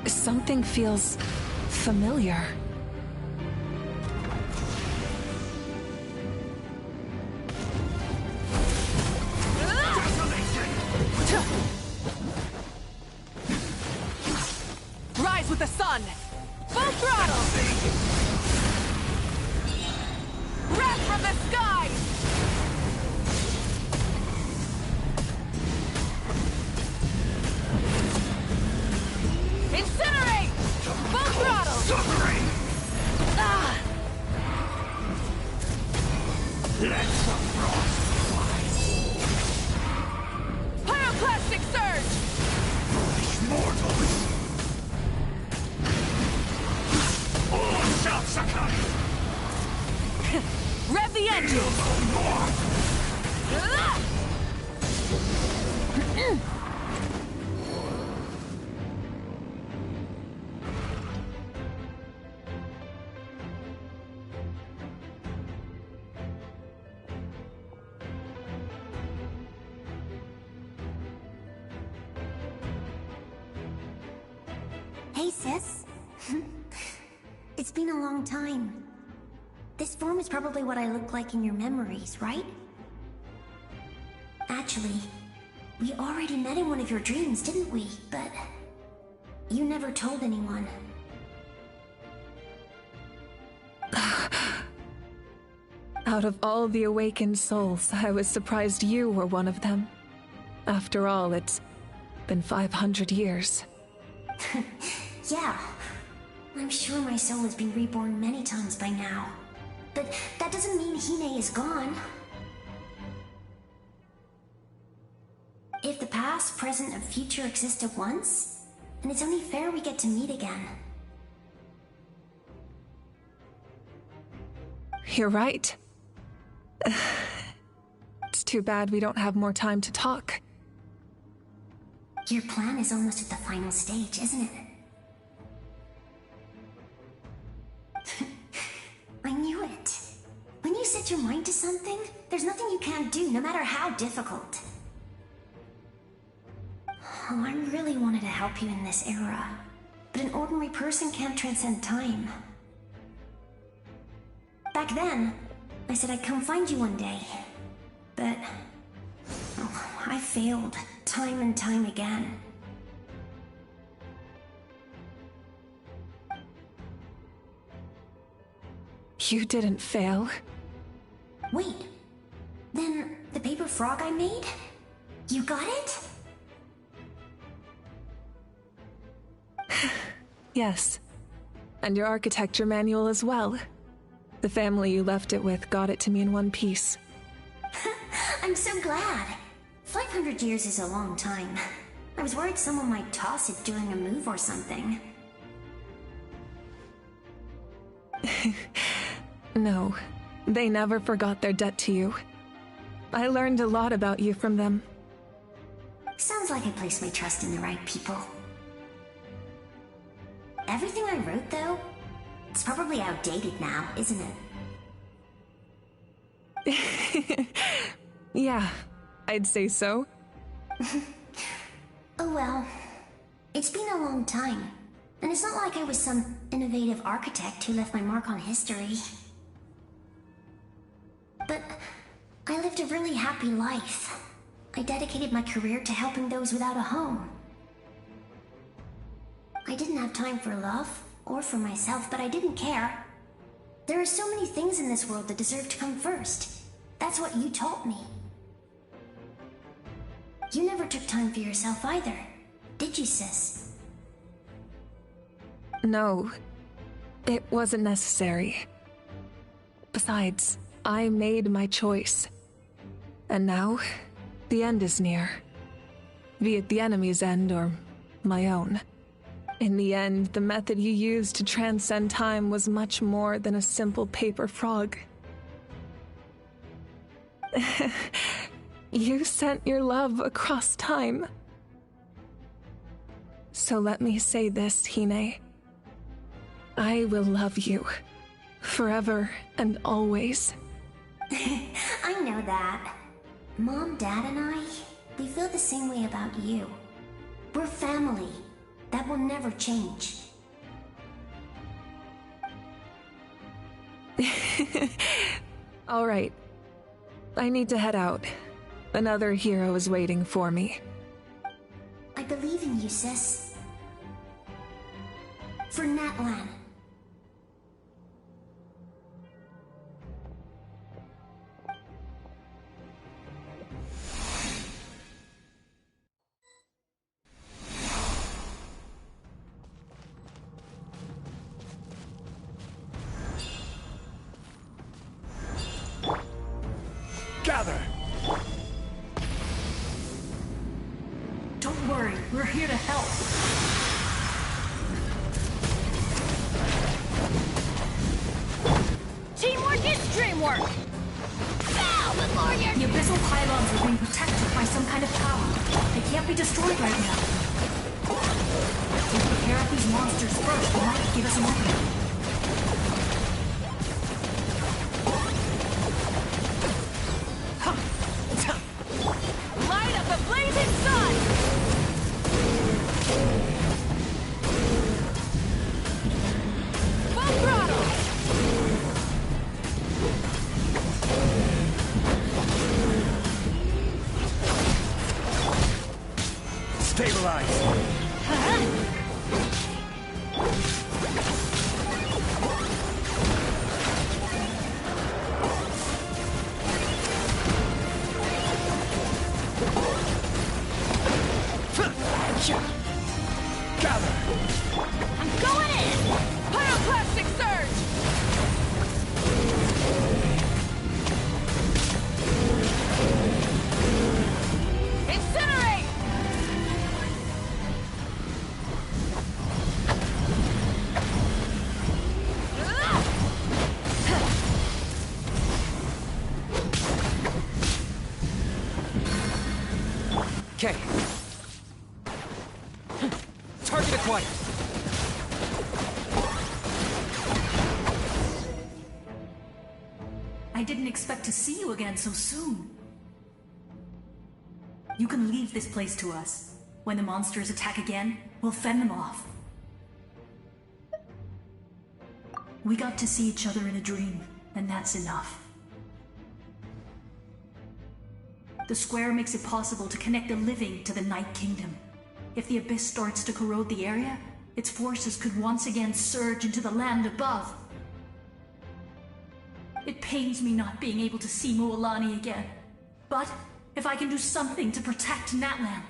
Something feels familiar. Rise with the sun! Full throttle! Wrath from the skies! Incinerate! Full throttle!
Suffering!
Ah!
Let some frost fly.
Pyroclastic surge!
Foolish mortals!
Hey, sis. It's been a long time. This form is probably what I look like in your memories, right? Actually, we already met in one of your dreams, didn't we? But you never told anyone.
Out of all the awakened souls, I was surprised you were one of them. After all, it's been 500 years.
Yeah. I'm sure my soul has been reborn many times by now. But that doesn't mean Hine is gone. If the past, present, and future exist at once, then it's only fair we get to meet again.
You're right. It's too bad we don't have more time to talk.
Your plan is almost at the final stage, isn't it? I knew it. When you set your mind to something, there's nothing you can't do, no matter how difficult. Oh, I really wanted to help you in this era, but an ordinary person can't transcend time. Back then, I said I'd come find you one day, but I failed time and time again.
You didn't fail.
Wait, then the paper frog I made? You got it?
Yes. And your architecture manual as well. The family you left it with got it to me in one piece.
I'm so glad. 500 years is a long time. I was worried someone might toss it during a move or something.
No, they never forgot their debt to you. I learned a lot about you from them.
Sounds like I placed my trust in the right people. Everything I wrote, though, it's probably outdated now, isn't
it? Yeah, I'd say so.
Oh well. It's been a long time. And it's not like I was some innovative architect who left my mark on history. But I lived a really happy life. I dedicated my career to helping those without a home. I didn't have time for love, or for myself, but I didn't care. There are so many things in this world that deserve to come first. That's what you taught me. You never took time for yourself either, did you, sis?
No, it wasn't necessary. Besides, I made my choice. And now, the end is near. Be it the enemy's end or my own. In the end, the method you used to transcend time was much more than a simple paper frog. You sent your love across time. So let me say this, Hine. I will love you. Forever and always.
I know that. Mom, Dad, and I, we feel the same way about you. We're family. That will never change.
All right. I need to head out. Another hero is waiting for me.
I believe in you, sis. For Natlan.
Gather!
Don't worry, we're here to help.
Teamwork is dreamwork!
Bow before your...
The abyssal pylons are being protected by some kind of power. They can't be destroyed right now. If we prepare up these monsters first, they might give us an opening.
Light up the blazing sun! Full throttle!
Stabilize!
Gather! I'm going in! Pyroclastic surge! Incinerate!
Okay. Target acquired.
I didn't expect to see you again so soon. You can leave this place to us. When the monsters attack again, we'll fend them off. We got to see each other in a dream, and that's enough. The square makes it possible to connect the living to the Night Kingdom. If the abyss starts to corrode the area, its forces could once again surge into the land above. It pains me not being able to see Mualani again. But if I can do something to protect Natlan,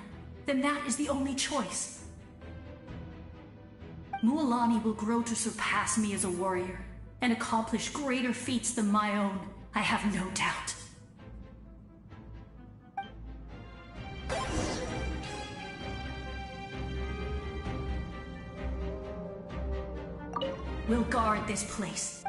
then that is the only choice. Mualani will grow to surpass me as a warrior and accomplish greater feats than my own, I have no doubt. We'll guard this place.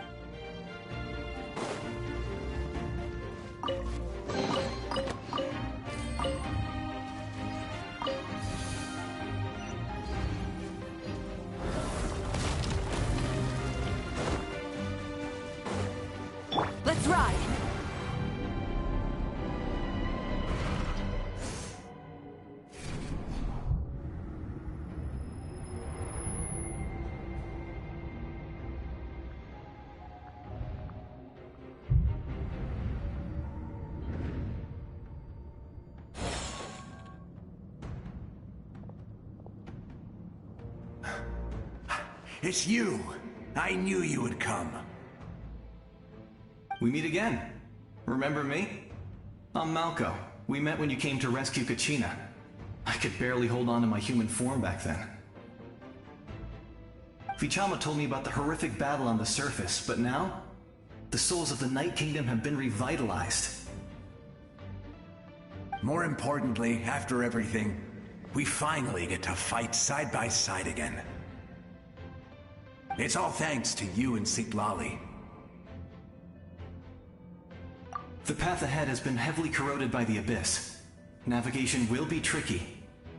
Let's ride!
It's you! I knew you would come.
We meet again. Remember me? I'm Malco. We met when you came to rescue Kachina. I could barely hold on to my human form back then. Vichama told me about the horrific battle on the surface, but now, the souls of the Night Kingdom have been revitalized.
More importantly, after everything, we finally get to fight side by side again. It's all thanks to you and Sitlali.
The path ahead has been heavily corroded by the abyss. Navigation will be tricky.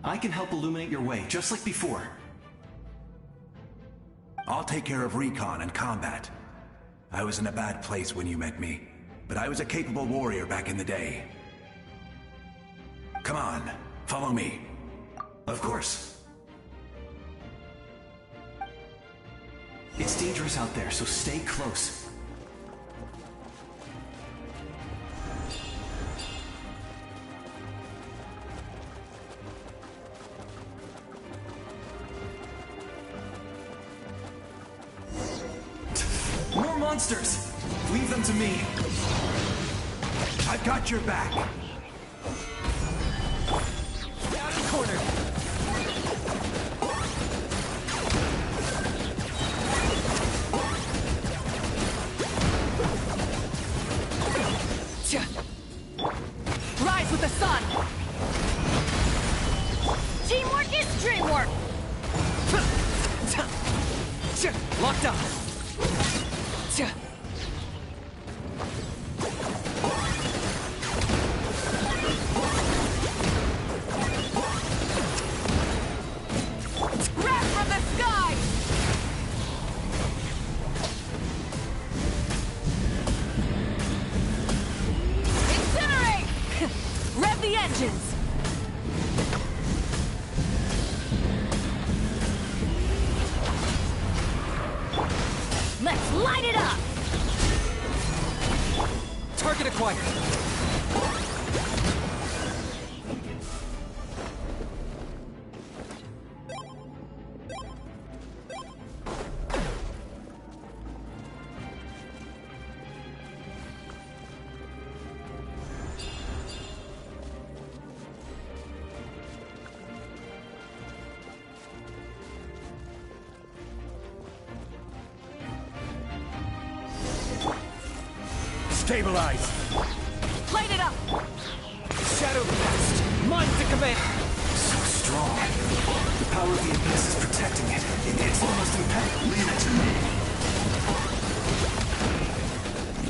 I can help illuminate your way, just like before.
I'll take care of recon and combat. I was in a bad place when you met me, but I was a capable warrior back in the day. Come on, follow me.
Of course. It's dangerous out there, so stay close. More monsters! Leave them to me.
I've got your back.
Out of corner. Rise with the sun! Teamwork is dreamwork! Locked up! the engines! Let's light it up!
Target acquired.
Stabilize!
Light it up!
Shadow Blast! Mine to command!
So strong. The power of the Abyss is protecting it. It's almost impenetrable.
Leave it to me.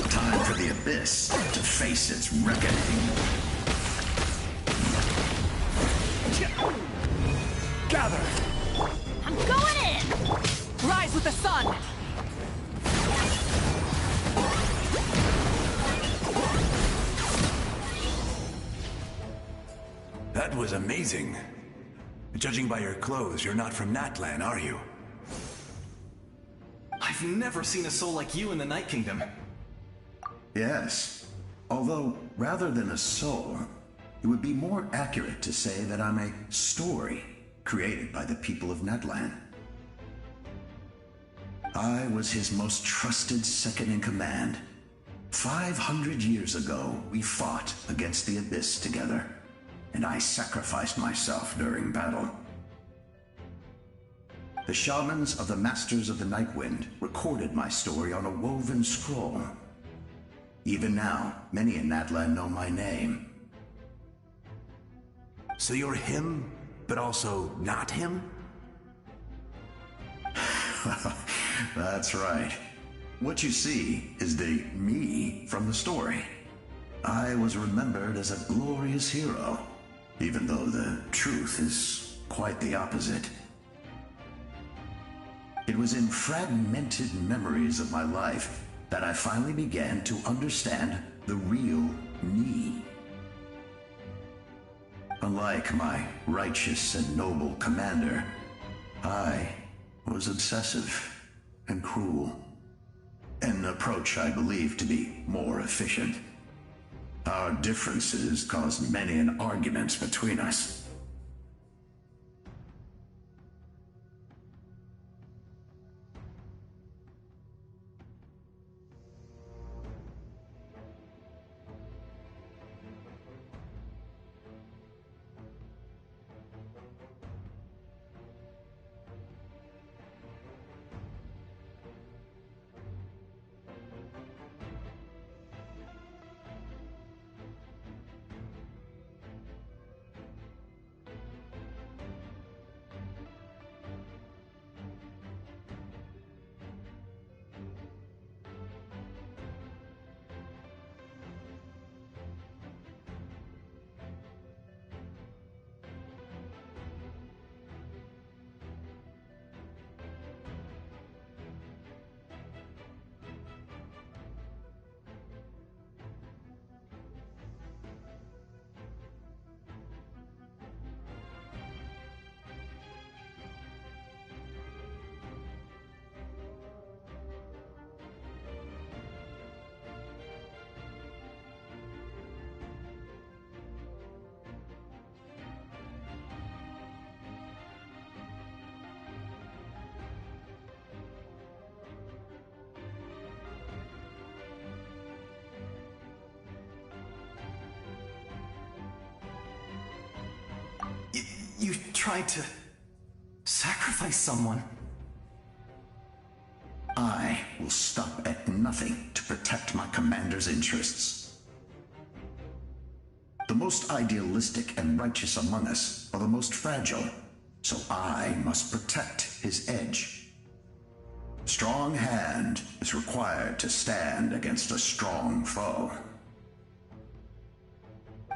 Time for the Abyss to face its reckoning.
Gather!
I'm going in! Rise with the sun!
That was amazing. Judging by your clothes, you're not from Natlan, are you?
I've never seen a soul like you in the Night Kingdom.
Yes. Although, rather than a soul, it would be more accurate to say that I'm a story created by the people of Natlan. I was his most trusted second-in-command. 500 years ago, we fought against the Abyss together, and I sacrificed myself during battle. The shamans of the Masters of the Night Wind recorded my story on a woven scroll. Even now, many in Natlan know my name.
So you're him, but also not him?
That's right. What you see is the me from the story. I was remembered as a glorious hero, even though the truth is quite the opposite. It was in fragmented memories of my life that I finally began to understand the real me. Unlike my righteous and noble commander, I was obsessive and cruel. An approach I believe to be more efficient. Our differences caused many an arguments between us.
You tried to sacrifice someone.
I will stop at nothing to protect my commander's interests. The most idealistic and righteous among us are the most fragile, so I must protect his edge. Strong hand is required to stand against a strong foe.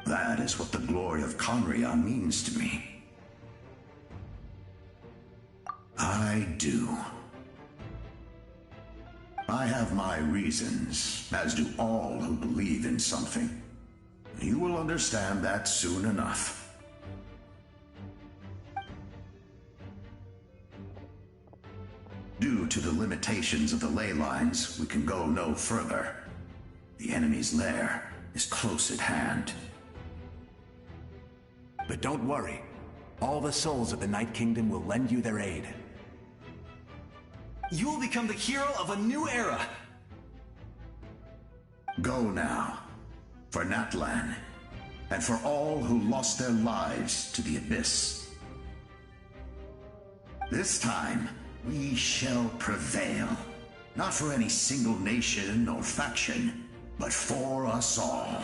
That is what the glory of Conria means to me. I do. I have my reasons, as do all who believe in something. You will understand that soon enough. Due to the limitations of the ley lines, we can go no further. The enemy's lair is close at hand.
But don't worry. All the souls of the Night Kingdom will lend you their aid.
You will become the hero of a new era!
Go now. For Natlan. And for all who lost their lives to the Abyss. This time, we shall prevail. Not for any single nation or faction, but for us all.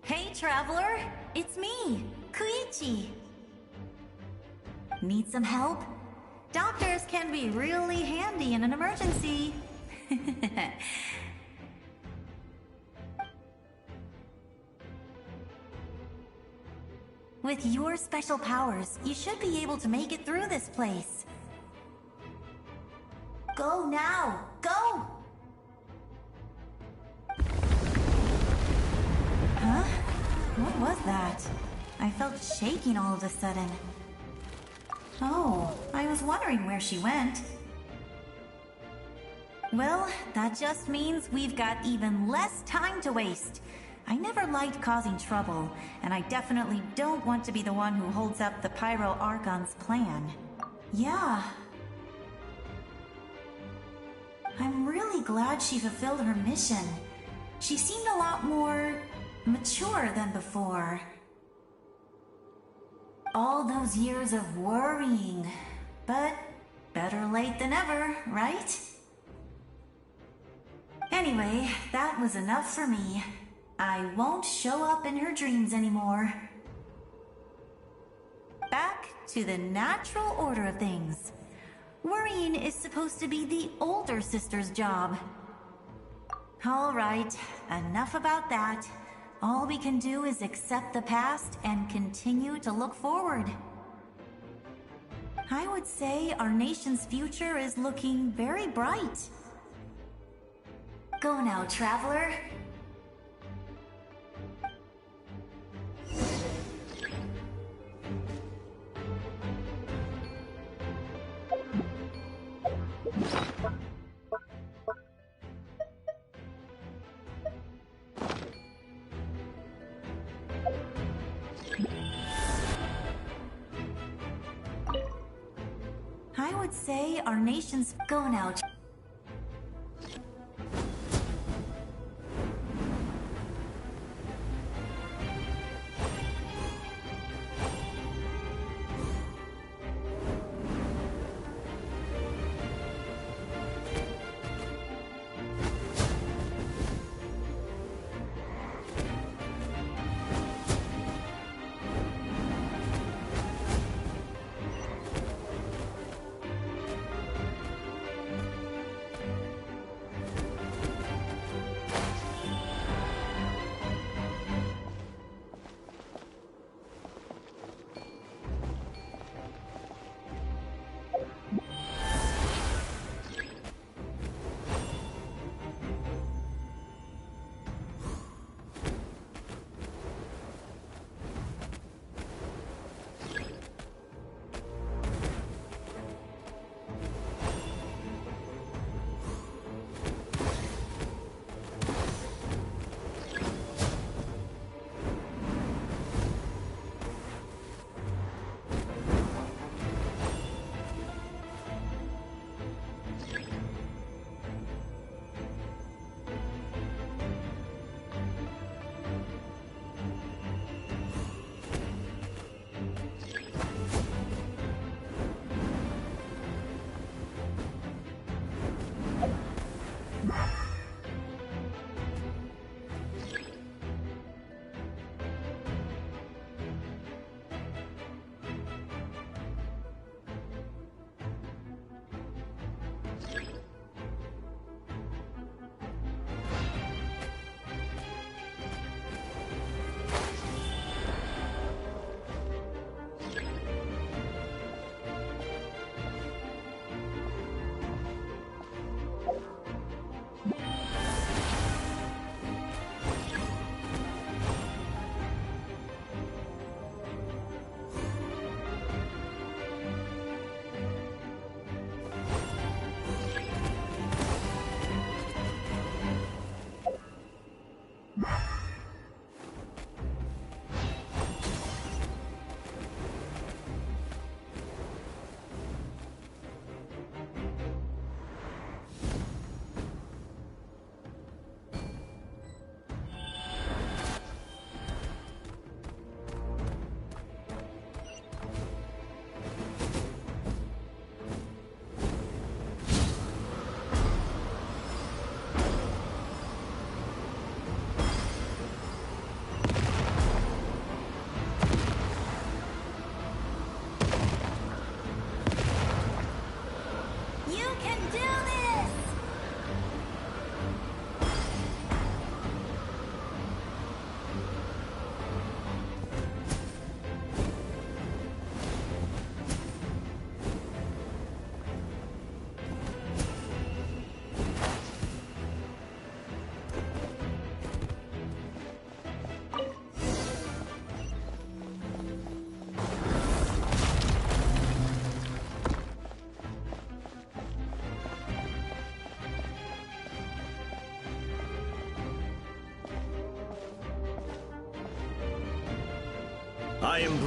Hey, Traveler! It's me, Koichi. Need some help? Doctors can be really handy in an emergency. With your special powers, you should be able to make it through this place. Go now! Go! Huh? What was that? I felt shaking all of a sudden. Oh, I was wondering where she went. Well, that just means we've got even less time to waste. I never liked causing trouble, and I definitely don't want to be the one who holds up the Pyro Archon's plan. Yeah. I'm really glad she fulfilled her mission. She seemed a lot more mature than before. All those years of worrying, but better late than ever, right? Anyway, that was enough for me. I won't show up in her dreams anymore. Back to the natural order of things. Worrying is supposed to be the older sister's job. All right, enough about that. All we can do is accept the past and continue to look forward. I would say our nation's future is looking very bright. Go now, Traveler. I would say our nation's go now.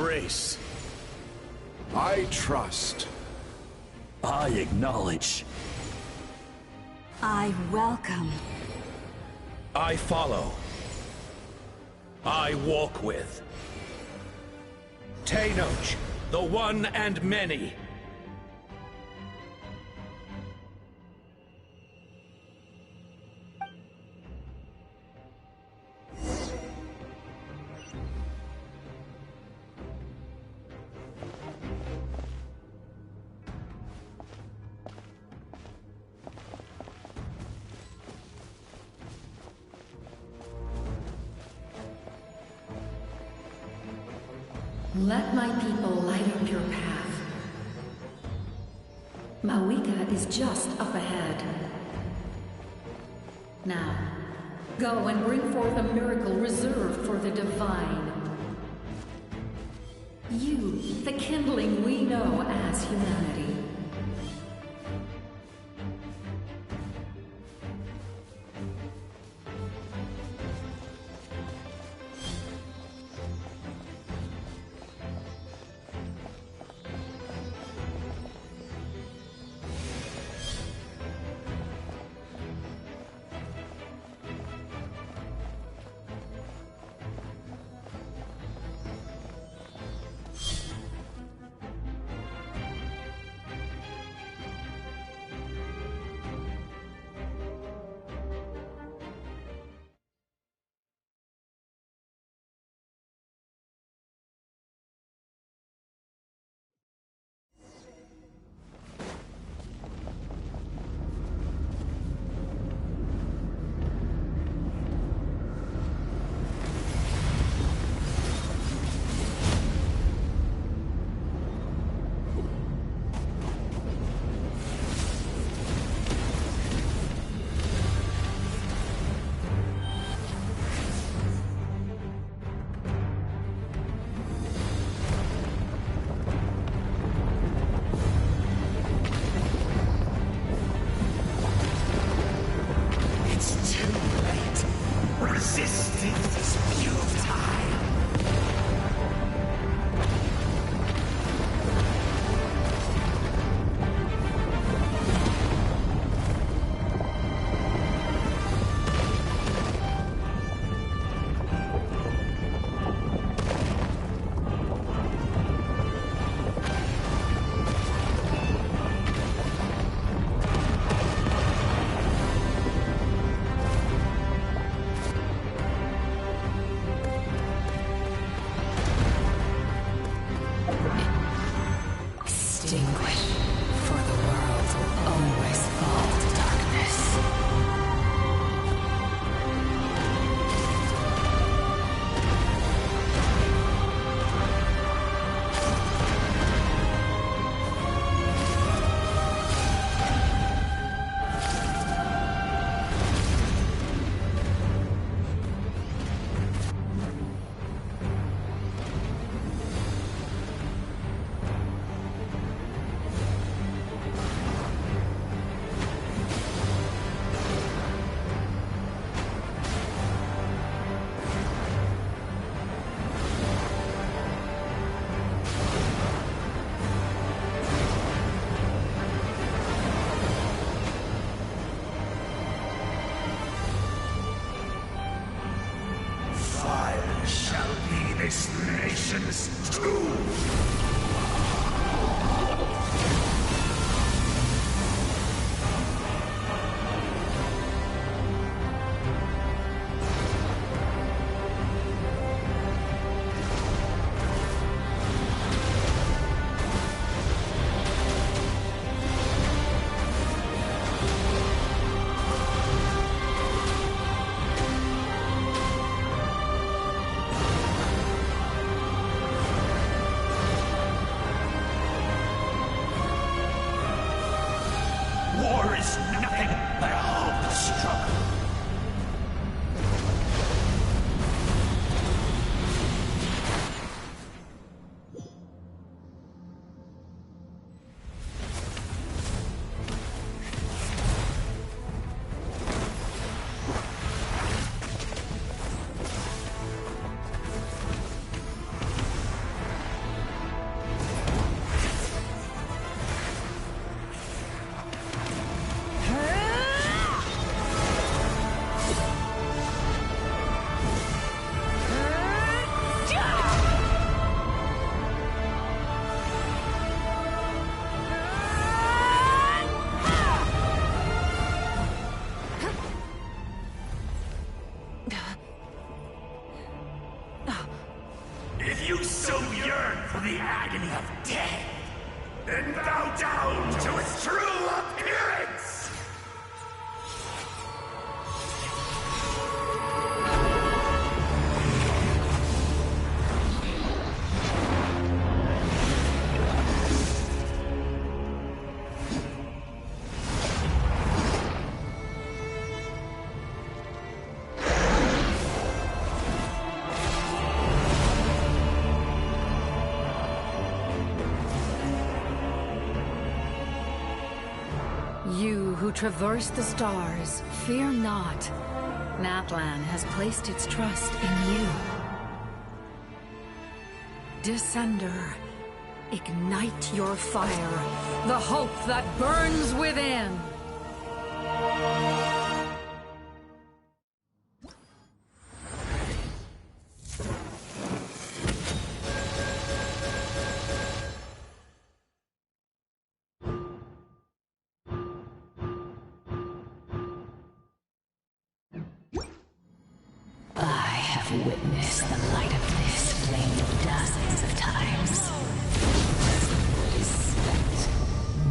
embrace.
I trust.
I acknowledge.
I welcome.
I follow. I walk with. Tenoch, the one and many.
Let my people light up your path. Mawika is just up ahead. Now, go and bring forth a miracle reserved for the divine. You, the kindling we know as humanity.
Resistance is futile. This nation's tomb! War is nothing but a hopeless struggle. death, and bow down to its true appearance!
You who traverse the stars, fear not. Natlan has placed its trust in you. Descender, ignite your fire, the hope that burns within. Witness the light of this flame dozens of times. Respect.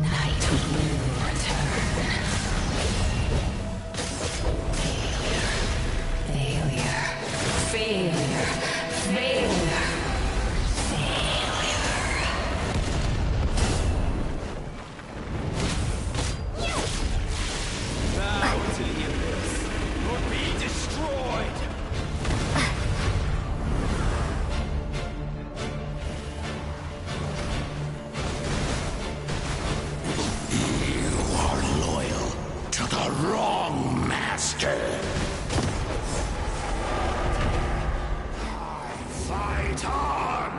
Night will return. Failure. Failure. Failure.
Bow to the abyss, or be destroyed!
Wrong, Master! Fight on!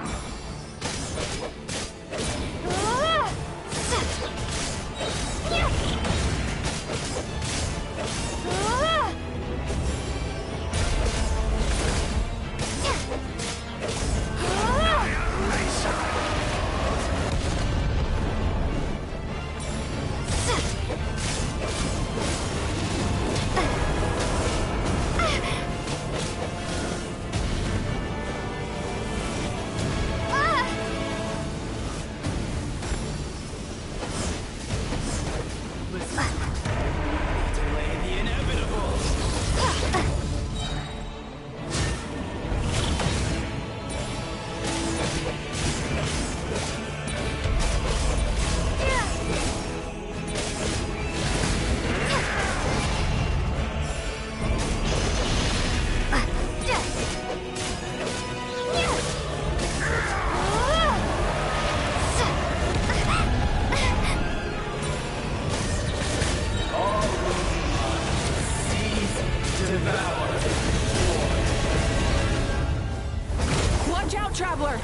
Watch out, Traveler!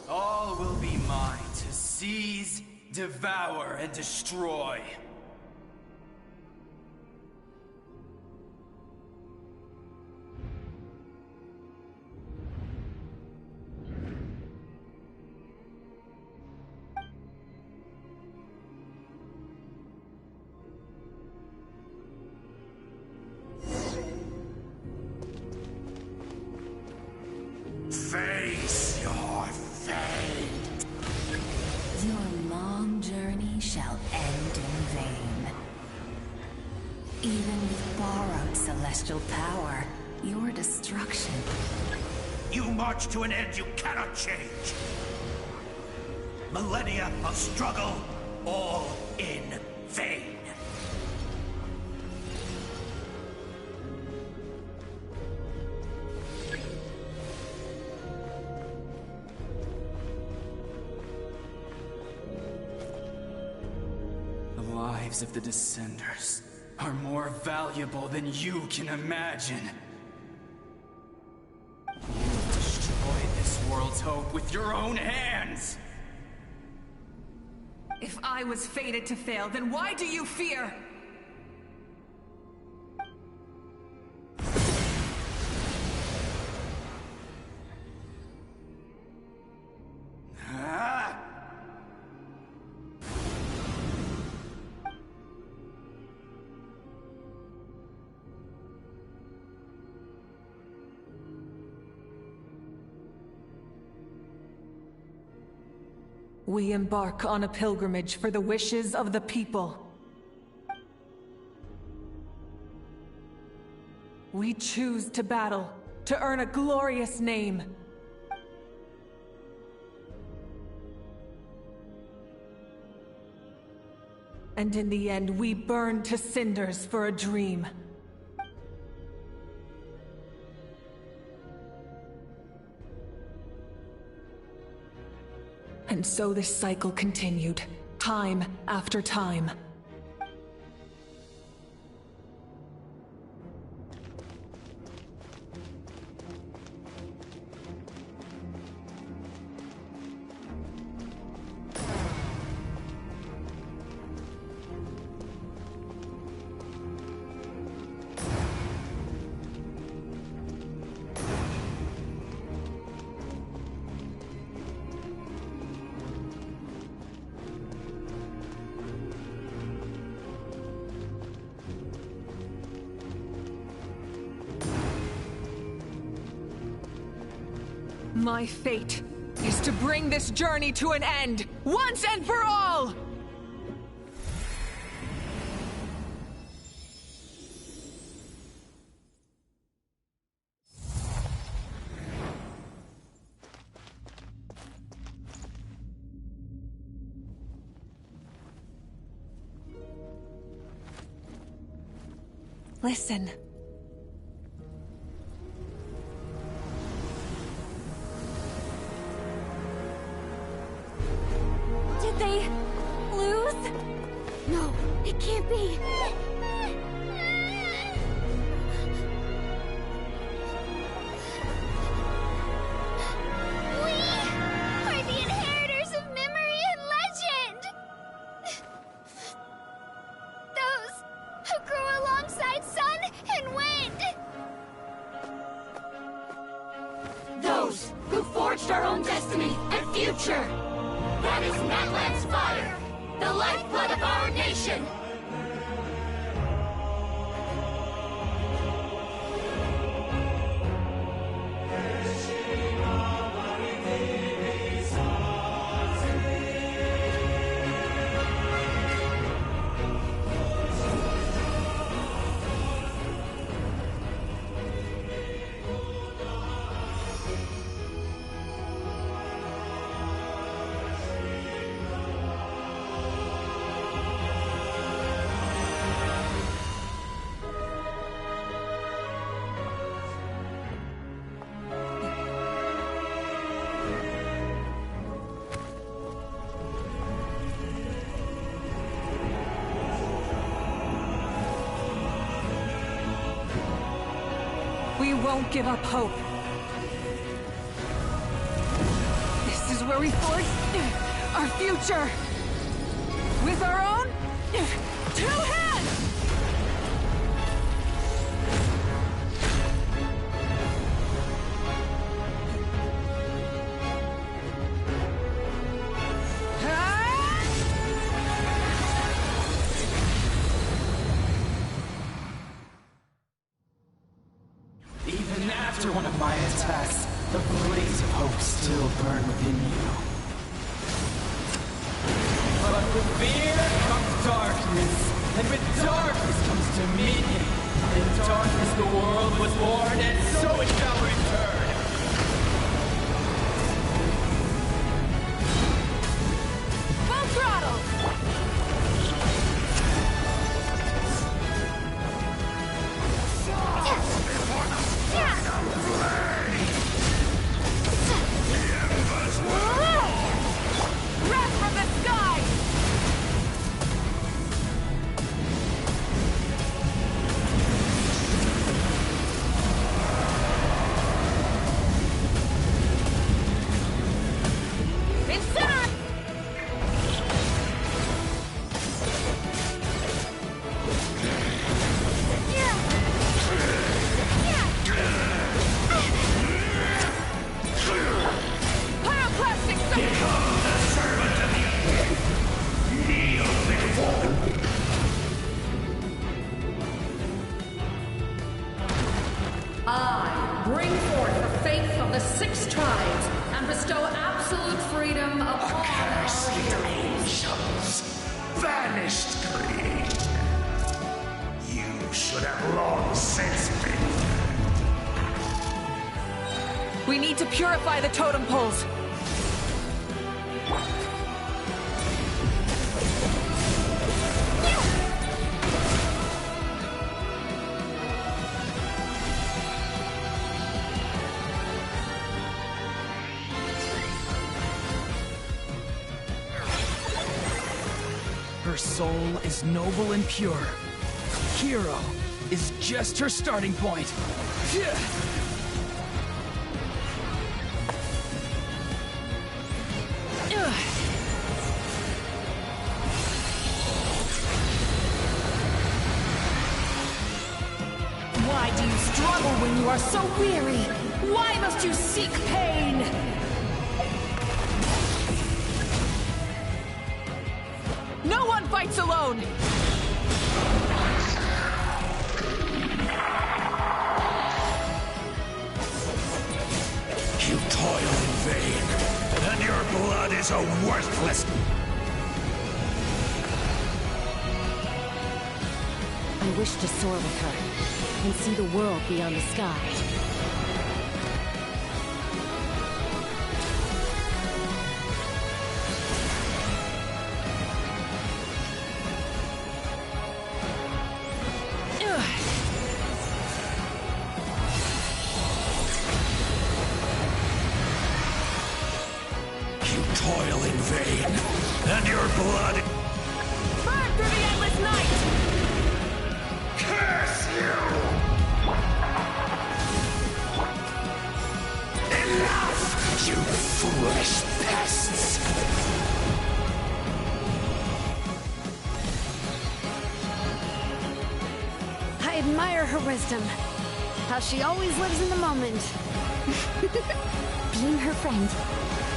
All will be mine to seize, devour, and destroy.
Face your fate!
Your long journey shall end in vain. Even with borrowed celestial power, your destruction.
You march to an end you cannot change. Millennia of struggle, all in vain.
The lives of the Descenders are more valuable than you can imagine. You destroyed this world's hope with your own hands!
If I was fated to fail, then why do you fear? We embark on a pilgrimage for the wishes of the people. We choose to battle, to earn a glorious name. And in the end, we burn to cinders for a dream. And so this cycle continued, time after time. My fate is to bring this journey to an end, once and for all! Listen.
Did they lose? No, it can't be.
We are the inheritors of memory and legend! Those who grew alongside sun and wind!
Those who forged our own destiny and future! That is Natlan's fire, the lifeblood of our nation!
We won't give up hope. This is where we forge our future. With our own 2 hands!
Even after one of my attacks, the blaze of hope still burned within you. But with fear comes darkness, and with darkness comes dominion. In darkness the world was born, and so it shall return.
Full throttle! Wrath from the sky!
I bring forth the faith of the 6 tribes
and bestow absolute freedom upon
Accursed angels, vanished creation. You should have long since been.
We need to purify the totem poles.
Her soul is noble and pure. Hero is just her starting point.
Why do you struggle when you are so weary? Why must you seek pain? No one fights alone!
You toil in vain, and your blood is a worthless.
I wish to soar with her and see the world beyond the sky.
You toil in vain, and your blood.
Burn through the endless night!
Curse you! Enough, you foolish pests!
I admire her wisdom. How she always lives in the moment.
Being her friend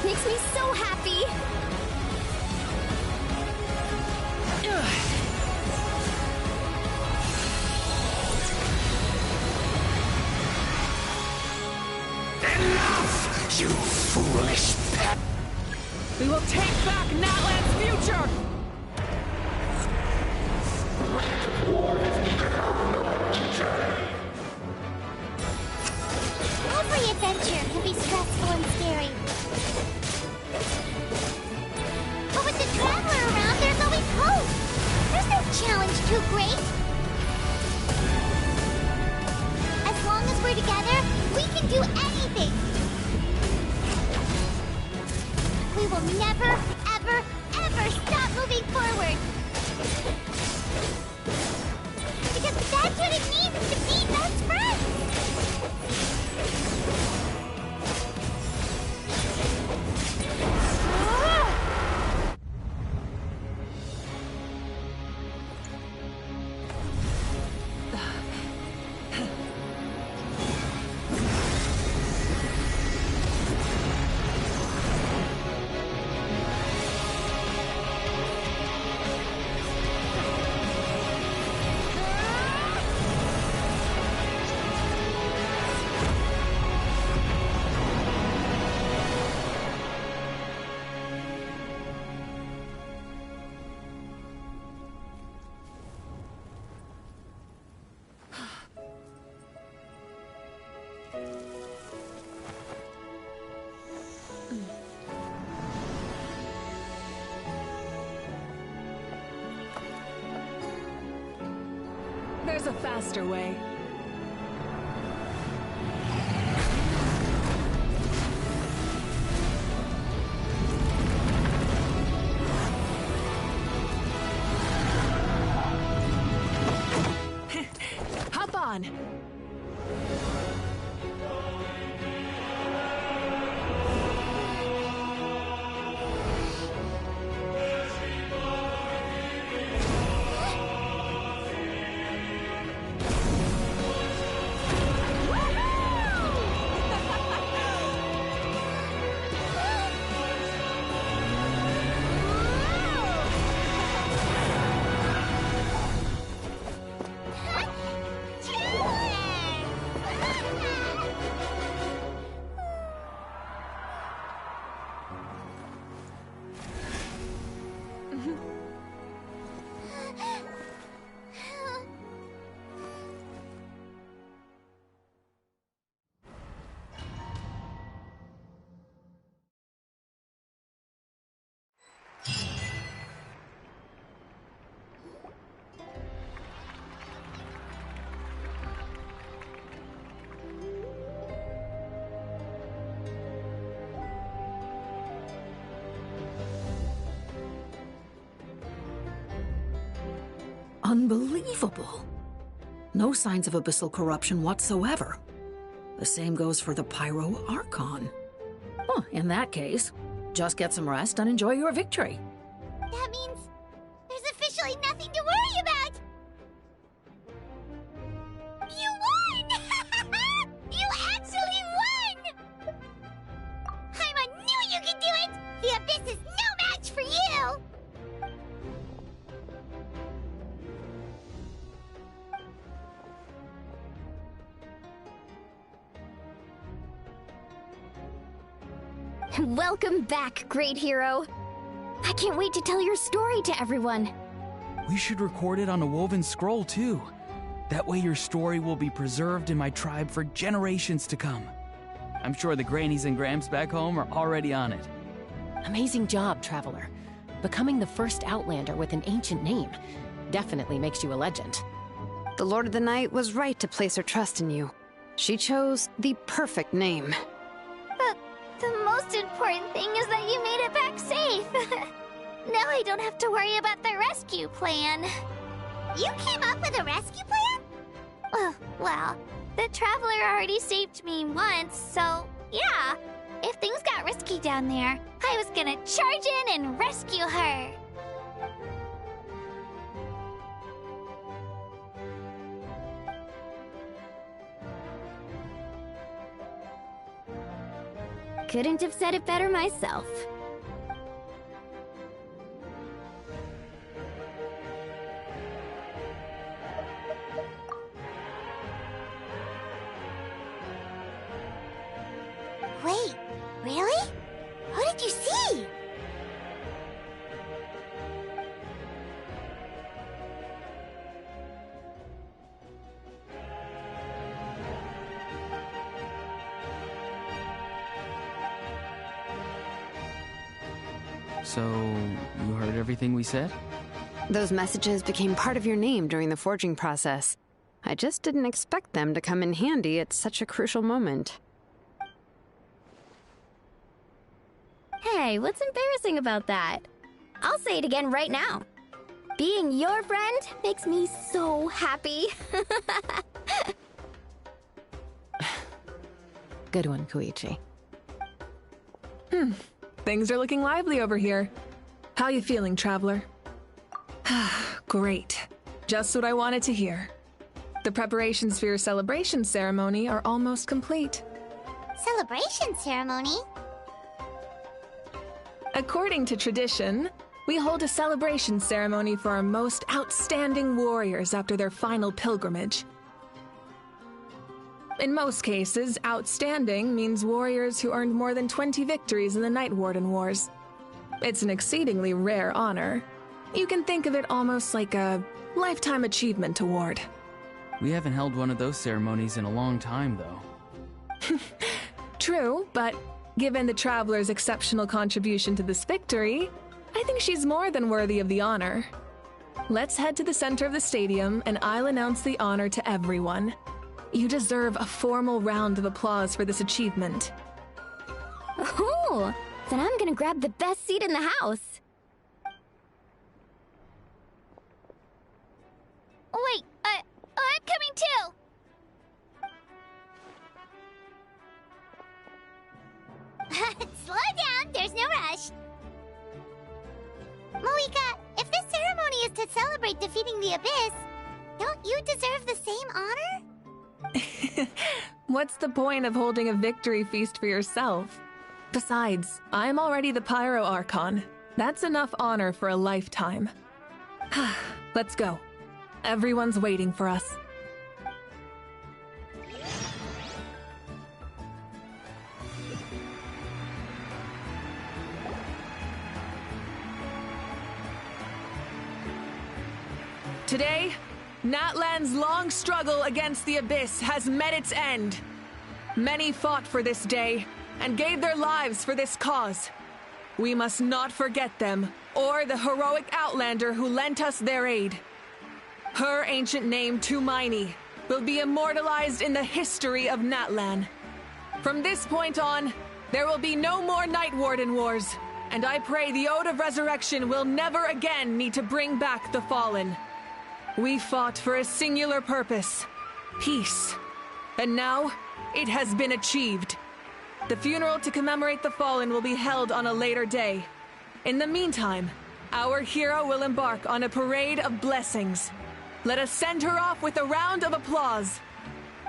makes me so happy!
Enough, you foolish pet!
We will take back Natlan's future!
Every adventure can be stressful and scary. But with the Traveler around, there's always hope. There's no challenge too great. As long as we're together, we can do anything. We will never, ever, ever stop moving forward. Because that's what it means to be best friends.
There's a faster way. Hop on!
Unbelievable. No signs of abyssal corruption whatsoever. The same goes for the Pyro Archon. Well, in that case, just get some rest and enjoy your victory.
That means there's officially nothing to worry about! You won! You actually won! Paimon knew you could do it! The Abyss is no match for you!
Welcome back, great hero. I can't wait to tell your story to everyone.
We should record it on a woven scroll, too. That way your story will be preserved in my tribe for generations to come. I'm sure the grannies and gramps back home are already on it.
Amazing job, Traveler. Becoming the first Outlander with an ancient name definitely makes you a legend.
The Lord of the Night was right to place her trust in you. She chose the perfect name.
The most important thing is that you made it back safe. Now I don't have to worry about the rescue plan.
You came up with a rescue plan?
Well, the Traveler already saved me once, so yeah. If things got risky down there, I was gonna charge in and rescue her.
Couldn't have said it better myself.
Wait, really? What did you see?
So, you heard everything we said?
Those messages became part of your name during the forging process. I just didn't expect them to come in handy at such a crucial moment.
Hey, what's embarrassing about that? I'll say it again right now. Being your friend makes me so happy.
Good one, Koichi.
Things are looking lively over here. How you feeling, Traveler? Great. Just what I wanted to hear. The preparations for your celebration ceremony are almost complete.
Celebration ceremony?
According to tradition, we hold a celebration ceremony for our most outstanding warriors after their final pilgrimage. In most cases, outstanding means warriors who earned more than 20 victories in the Night Warden Wars. It's an exceedingly rare honor. You can think of it almost like a lifetime achievement award.
We haven't held one of those ceremonies in a long time, though.
True, but given the Traveler's exceptional contribution to this victory, I think she's more than worthy of the honor. Let's head to the center of the stadium and I'll announce the honor to everyone. You deserve a formal round of applause for this achievement.
Oh, then I'm gonna grab the best seat in the house.
Wait, I'm coming too!
Slow down, there's no rush. Moika, if this ceremony is to celebrate defeating the Abyss, don't you deserve the same honor?
What's the point of holding a victory feast for yourself? Besides, I'm already the Pyro Archon. That's enough honor for a lifetime. Let's go. Everyone's waiting for us. Today, Natlan's long struggle against the Abyss has met its end. Many fought for this day and gave their lives for this cause. We must not forget them or the heroic Outlander who lent us their aid. Her ancient name, Tumaini, will be immortalized in the history of Natlan. From this point on, there will be no more Night Warden Wars, and I pray the Ode of Resurrection will never again need to bring back the Fallen. We fought for a singular purpose, peace. And now, it has been achieved. The funeral to commemorate the fallen will be held on a later day. In the meantime, our hero will embark on a parade of blessings. Let us send her off with a round of applause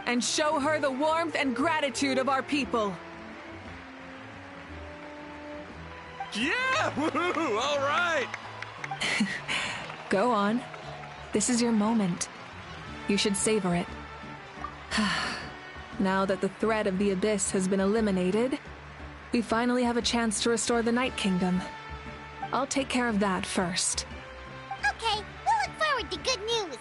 and show her the warmth and gratitude of our people.
Yeah! Woohoo! All right!
Go on. This is your moment. You should savor it. Now that the threat of the Abyss has been eliminated, we finally have a chance to restore the Night Kingdom. I'll take care of that first.
Okay, we'll look forward to good news.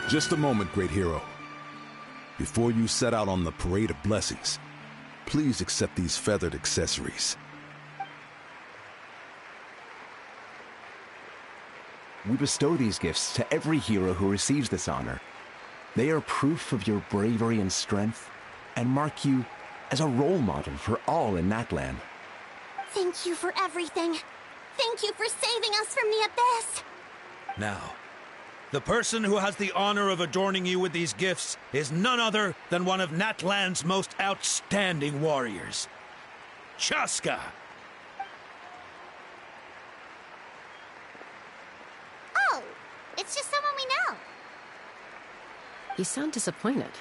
Just a moment, great hero. Before you set out on the Parade of Blessings, please accept these feathered accessories.
We bestow these gifts to every hero who receives this honor. They are proof of your bravery and strength, and mark you as a role model for all in Natlan.
Thank you for everything. Thank you for saving us from the Abyss.
Now, the person who has the honor of adorning you with these gifts is none other than one of Natlan's most outstanding warriors, Chaska.
Oh, it's just someone we know.
You sound disappointed.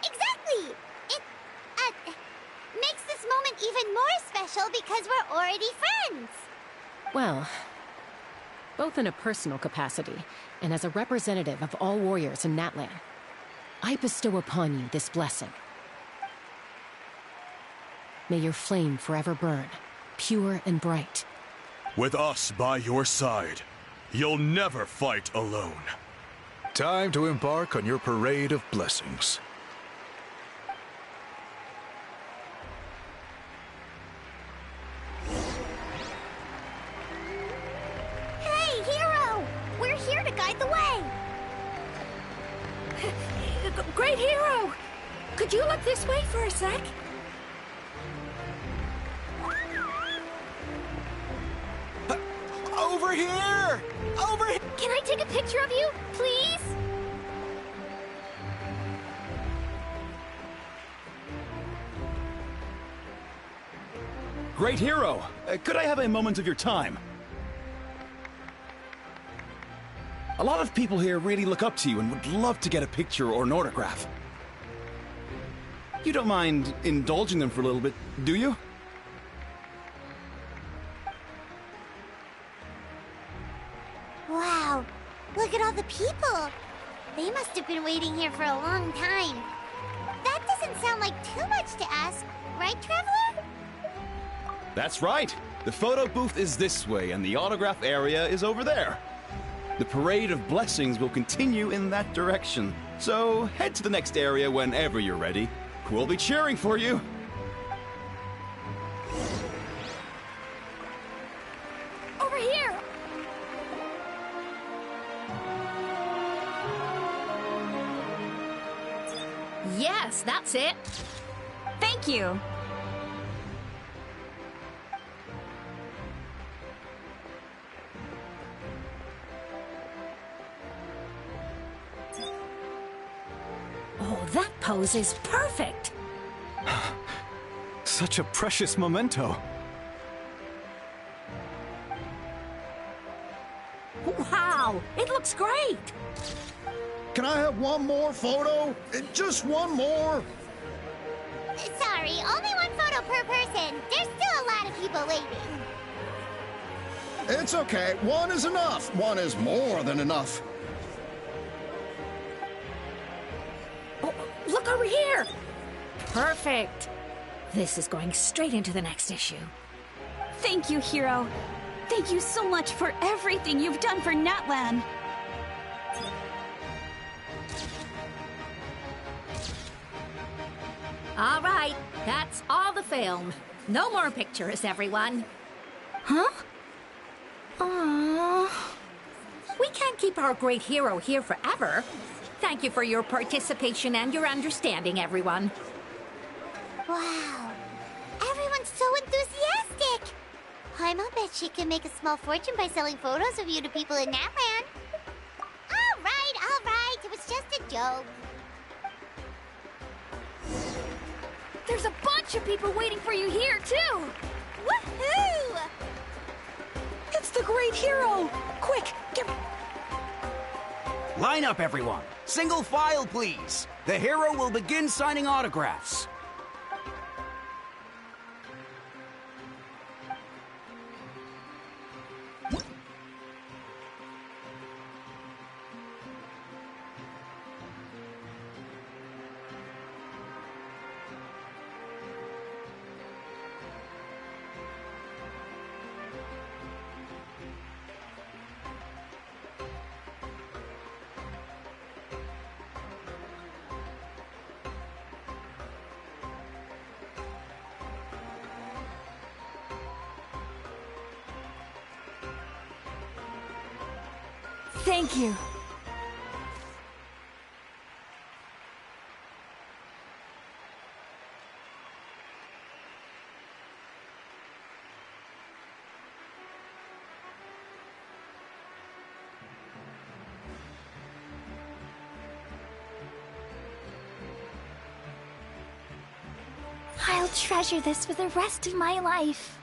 Exactly! It, makes this moment even more special because we're already friends.
Well, both in a personal capacity and as a representative of all warriors in Natlan, I bestow upon you this blessing. May your flame forever burn, pure and bright.
With us by your side, you'll never fight alone.
Time to embark on your Parade of Blessings.
Hey, hero! We're here to guide the way.
Great hero! Could you look this way for a sec?
Over here! Over here!
Can I take a picture of you, please?
Great hero! Could I have a moment of your time? A lot of people here really look up to you and would love to get a picture or an autograph. You don't mind indulging them for a little bit, do you?
Wow, look at all the people. They must have been waiting here for a long time. That doesn't sound like too much to ask, right, Traveler?
That's right! The photo booth is this way, and the autograph area is over there. The Parade of Blessings will continue in that direction, so head to the next area whenever you're ready. We'll be cheering for you!
Over here!
Yes, that's it.
Thank you.
Oh, that pose is perfect!
Such a precious memento.
Wow! It looks great!
Can I have one more photo? Just one more?
Sorry, only one photo per person. There's still a lot of people waiting.
It's okay. One is enough. One is more than enough.
Oh, look over here! Perfect! This is going straight into the next issue.
Thank you, hero. Thank you so much for everything you've done for Natlan.
All right, that's all the film. No more pictures, everyone.
Huh? Aww. We can't keep our great hero here forever. Thank you for your participation and your understanding, everyone.
Wow. Everyone's so enthusiastic. Paimon bet she can make a small fortune by selling photos of you to people in Natlan. All right. It was just a joke.
There's a bunch of people waiting for you here, too! Woohoo!
It's the great hero! Quick, get...
Line up, everyone. Single file, please. The hero will begin signing autographs.
Thank you.
I'll treasure this for the rest of my life.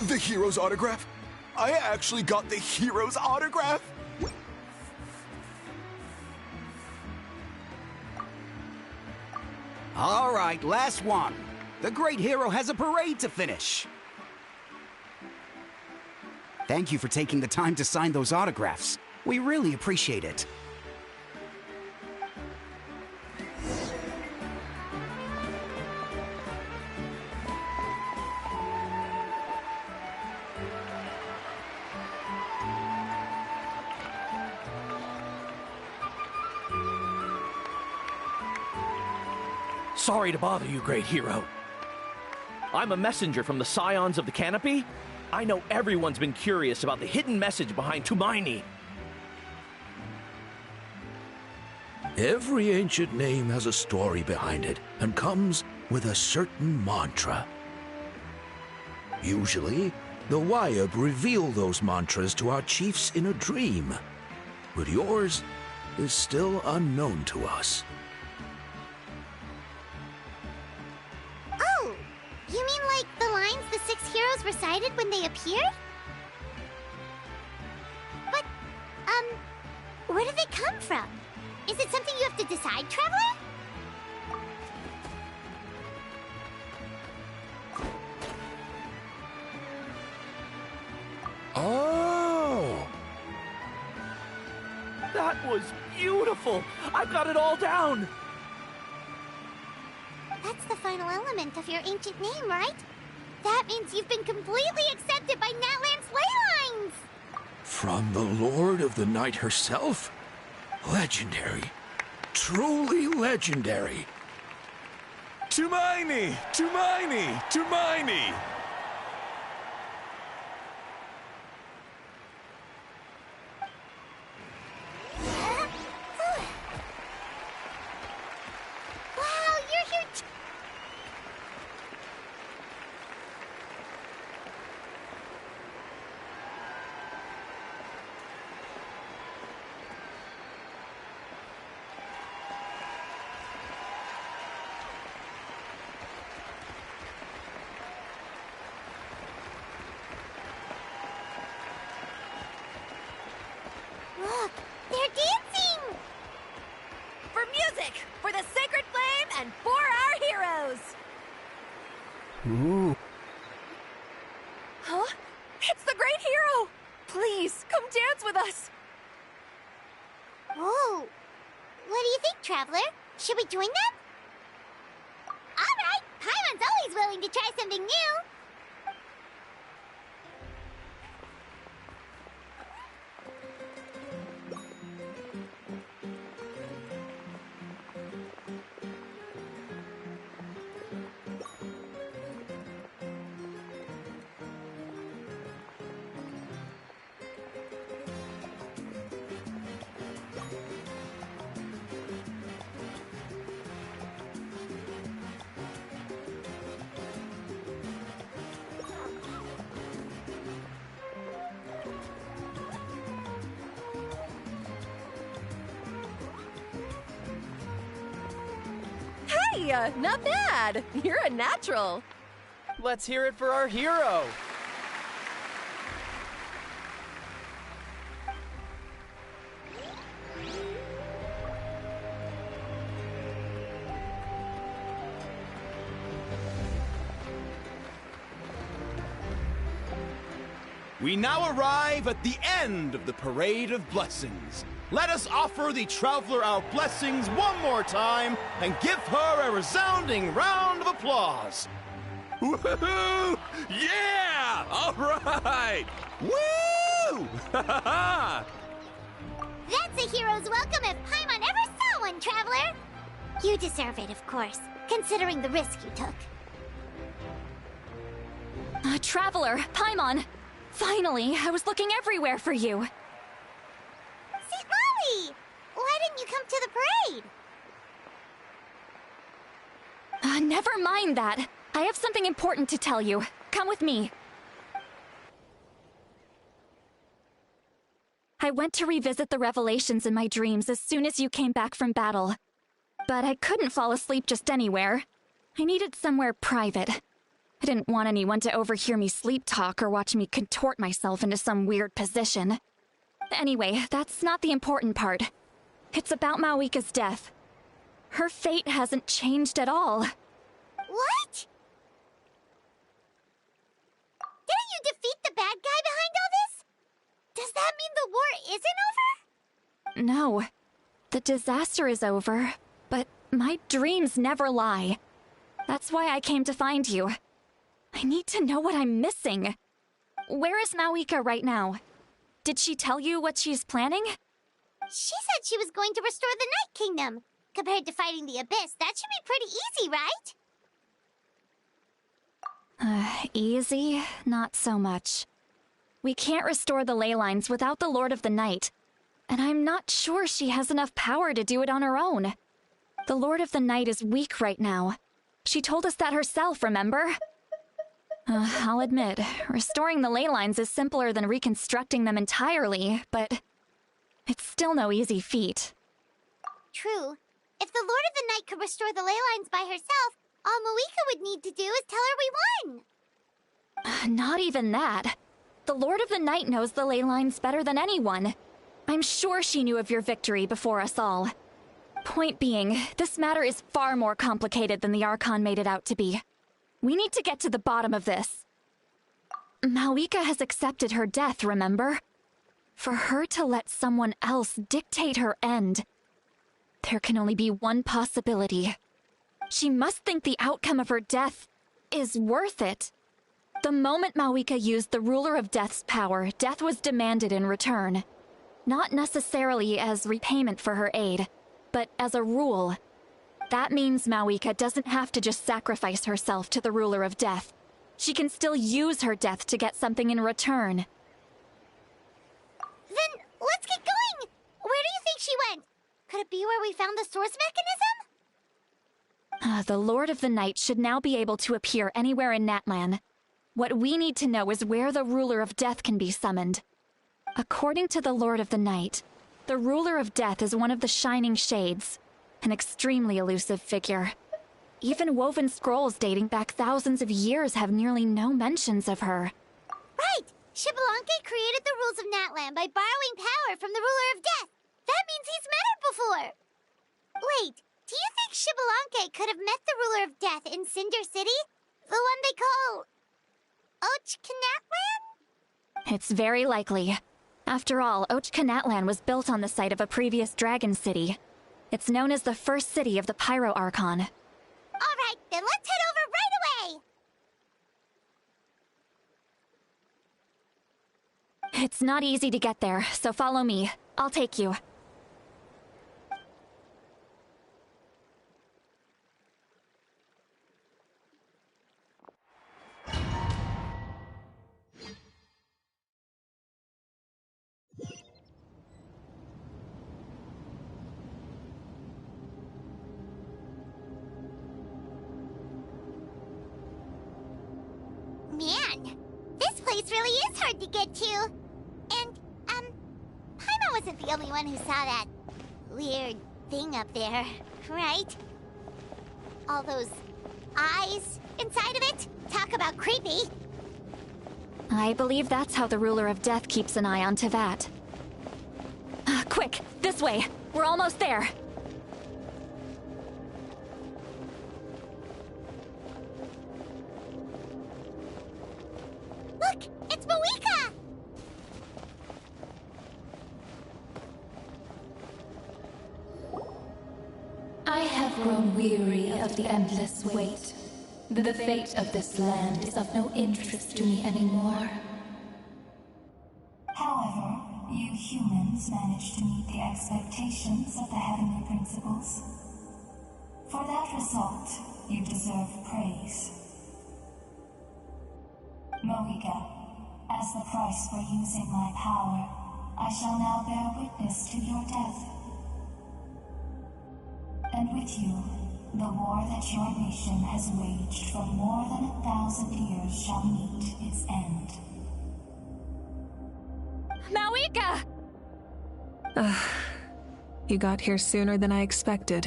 The hero's autograph? I actually got the hero's autograph?
All right, last one. The great hero has a parade to finish. Thank you for taking the time to sign those autographs. We really appreciate it.
Sorry to bother you, great hero. I'm a messenger from the Scions of the Canopy. I know everyone's been curious about the hidden message behind Tumaini.
Every ancient name has a story behind it and comes with a certain mantra. Usually, the Wayab reveal those mantras to our chiefs in a dream, but yours is still unknown to us.
Oh, you mean like the lines the 6 heroes recited when they appeared? But, where did they come from? Is it something you have to decide, Traveler?
Oh!
That was beautiful! I've got it all down!
That's the final element of your ancient name, right? That means you've been completely accepted by Natlan's ley lines!
From the Lord of the Night herself? Legendary. Truly legendary.
Tumaini! Tumaini! Tumaini!
Wow, you're here Look, they're dancing!
For music, for the sacred flame, and for our heroes!
Ooh.
Huh? It's the great hero! Please, come dance with us!
Whoa! What do you think, Traveler? Should we join them? Alright! Paimon's always willing to try something new!
Hey, not bad. You're a natural.
Let's hear it for our hero.
We now arrive at the end of the Parade of Blessings. Let us offer the Traveler our blessings one more time and give her a resounding round of applause.
Woohoo! Yeah! All right! Woo!
That's a hero's welcome if Paimon ever saw one, Traveler! You deserve it, of course, considering the risk you took.
Traveler, Paimon! Finally, I was looking everywhere for you.
St. Molly! Why didn't you come to the parade?
Never mind that. I have something important to tell you. Come with me. I went to revisit the revelations in my dreams as soon as you came back from battle. But I couldn't fall asleep just anywhere. I needed somewhere private. I didn't want anyone to overhear me sleep talk or watch me contort myself into some weird position. Anyway, that's not the important part. It's about Mawika's death. Her fate hasn't changed at all.
What? Didn't you defeat the bad guy behind all this? Does that mean the war isn't over?
No. The disaster is over, but my dreams never lie. That's why I came to find you. I need to know what I'm missing. Where is Mawika right now? Did she tell you what she's planning?
She said she was going to restore the Night Kingdom. Compared to fighting the Abyss, that should be pretty easy, right?
Easy? Not so much. We can't restore the ley lines without the Lord of the Night, and I'm not sure she has enough power to do it on her own. The Lord of the Night is weak right now. She told us that herself, remember? I'll admit, restoring the ley lines is simpler than reconstructing them entirely, but it's still no easy feat.
True. If the Lord of the Night could restore the ley lines by herself, all Mawika would need to do is tell her we won.
Not even that. The Lord of the Night knows the ley lines better than anyone. I'm sure she knew of your victory before us all. Point being, this matter is far more complicated than the Archon made it out to be. We need to get to the bottom of this. Mawika has accepted her death, remember? For her to let someone else dictate her end, there can only be one possibility. She must think the outcome of her death is worth it. The moment Mawika used the Ruler of Death's power, death was demanded in return. Not necessarily as repayment for her aid, but as a rule. That means Mawika doesn't have to just sacrifice herself to the Ruler of Death. She can still use her death to get something in return.
Then let's get going! Where do you think she went? Could it be where we found the source mechanism?
The Lord of the Night should now be able to appear anywhere in Natlan. What we need to know is where the Ruler of Death can be summoned. According to the Lord of the Night, the Ruler of Death is one of the Shining Shades, an extremely elusive figure. Even woven scrolls dating back thousands of years have nearly no mentions of her.
Right! Xbalanque created the rules of Natlan by borrowing power from the Ruler of Death. That means he's met her before! Wait, do you think Xbalanque could have met the Ruler of Death in Cinder City? The one they call... Ochkanatlan?
It's very likely. After all, Ochkanatlan was built on the site of a previous dragon city. It's known as the first city of the Pyro Archon.
Alright, then let's head over right away!
It's not easy to get there, so follow me. I'll take you.
Man, this place really is hard to get to. And, Paimon wasn't the only one who saw that weird thing up there, right? All those eyes inside of it? Talk about creepy.
I believe that's how the ruler of death keeps an eye on Teyvat. Quick, this way! We're almost there!
Look! It's Moeka!
I have grown weary of the endless wait. The fate of this land is of no interest to me anymore.
However, you humans managed to meet the expectations of the Heavenly Principles. For that result, you deserve praise. Moeka, as the price for using my power, I shall now bear witness to your death. And with you, the war that your nation has waged for more than 1,000 years shall meet its end.
Moeka!
You got here sooner than I expected.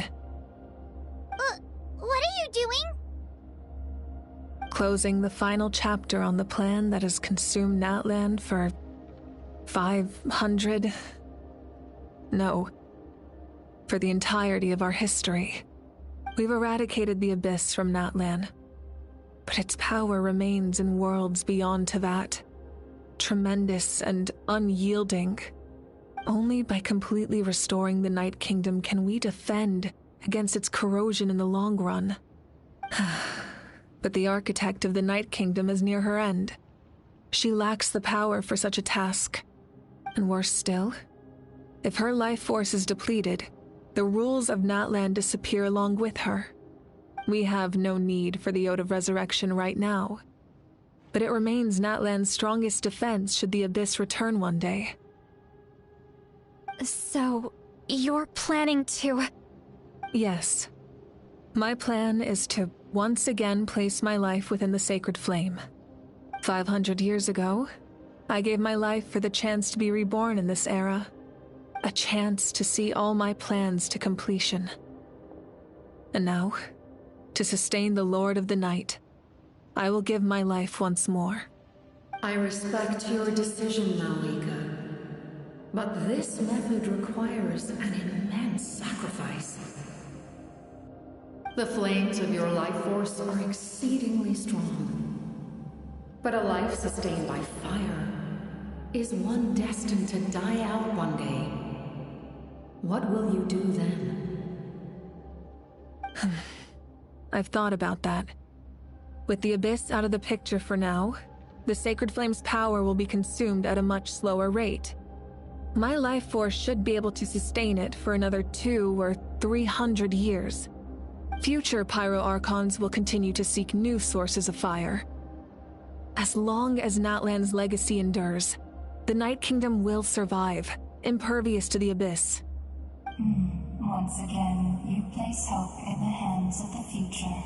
What are you doing?
Closing the final chapter on the plan that has consumed Natlan for 500... No. For the entirety of our history. We've eradicated the Abyss from Natlan, but its power remains in worlds beyond Teyvat. Tremendous and unyielding. Only by completely restoring the Night Kingdom can we defend against its corrosion in the long run. But the architect of the Night Kingdom is near her end. She lacks the power for such a task. And worse still, if her life force is depleted, the rules of Natlan disappear along with her. We have no need for the Ode of Resurrection right now, but it remains Natlan's strongest defense should the Abyss return one day.
So, you're planning to...
Yes. My plan is to once again place my life within the sacred flame. 500 years ago, I gave my life for the chance to be reborn in this era. A chance to see all my plans to completion. And now, to sustain the Lord of the Night, I will give my life once more.
I respect your decision, Moeka. But this method requires an immense sacrifice. The flames of your life force are exceedingly strong. But a life sustained by fire is one destined to die out one day. What will you do then?
I've thought about that. With the Abyss out of the picture for now, the Sacred Flame's power will be consumed at a much slower rate. My life force should be able to sustain it for another 200 or 300 years. Future Pyro Archons will continue to seek new sources of fire. As long as Natlan's legacy endures, the Night Kingdom will survive, impervious to the Abyss.
Once again, you place hope in the hands of the future.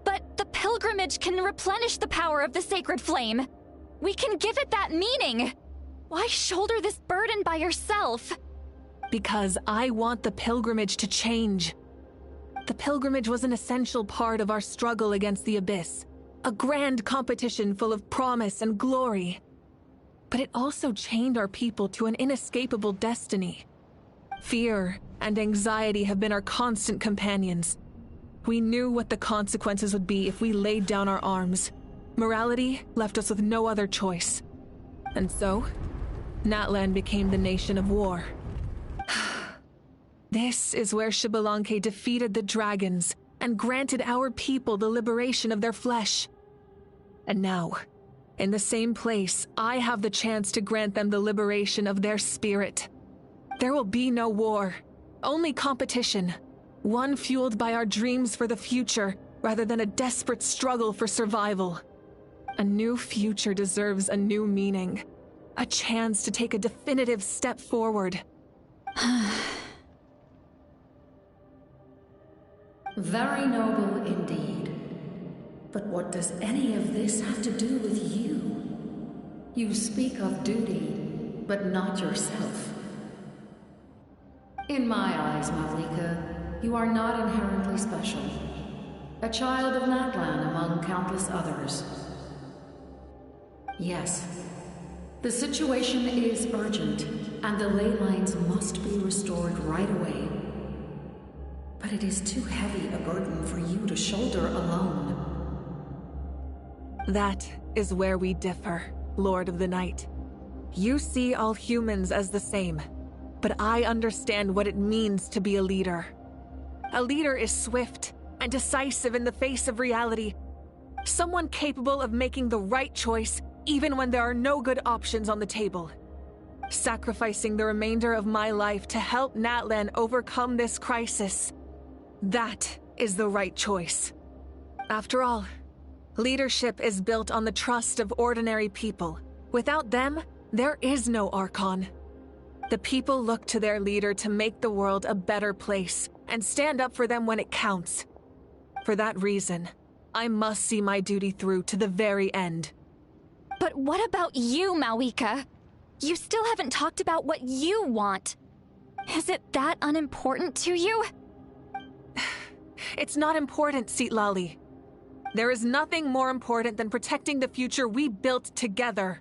But the pilgrimage can replenish the power of the sacred flame. We can give it that meaning. Why shoulder this burden by yourself?
Because I want the pilgrimage to change. The pilgrimage was an essential part of our struggle against the Abyss. A grand competition full of promise and glory. But it also chained our people to an inescapable destiny. Fear and anxiety have been our constant companions. We knew what the consequences would be if we laid down our arms. Morality left us with no other choice. And so, Natlan became the nation of war. This is where Xbalanque defeated the dragons and granted our people the liberation of their flesh. And now, in the same place, I have the chance to grant them the liberation of their spirit. There will be no war, only competition, one fueled by our dreams for the future rather than a desperate struggle for survival. A new future deserves a new meaning, a chance to take a definitive step forward.
Very noble indeed. But what does any of this have to do with you? You speak of duty, but not yourself. In my eyes, Malika, you are not inherently special. A child of Natlan among countless others. Yes, the situation is urgent, and the ley lines must be restored right away. But it is too heavy a burden for you to shoulder alone.
That is where we differ, Lord of the Night. You see all humans as the same, but I understand what it means to be a leader. A leader is swift and decisive in the face of reality. Someone capable of making the right choice even when there are no good options on the table. Sacrificing the remainder of my life to help Natlan overcome this crisis. That is the right choice. After all, leadership is built on the trust of ordinary people. Without them, there is no Archon. The people look to their leader to make the world a better place and stand up for them when it counts. For that reason, I must see my duty through to the very end.
But what about you, Malika? You still haven't talked about what you want. Is it that unimportant to you?
It's not important, Citlali. There is nothing more important than protecting the future we built together.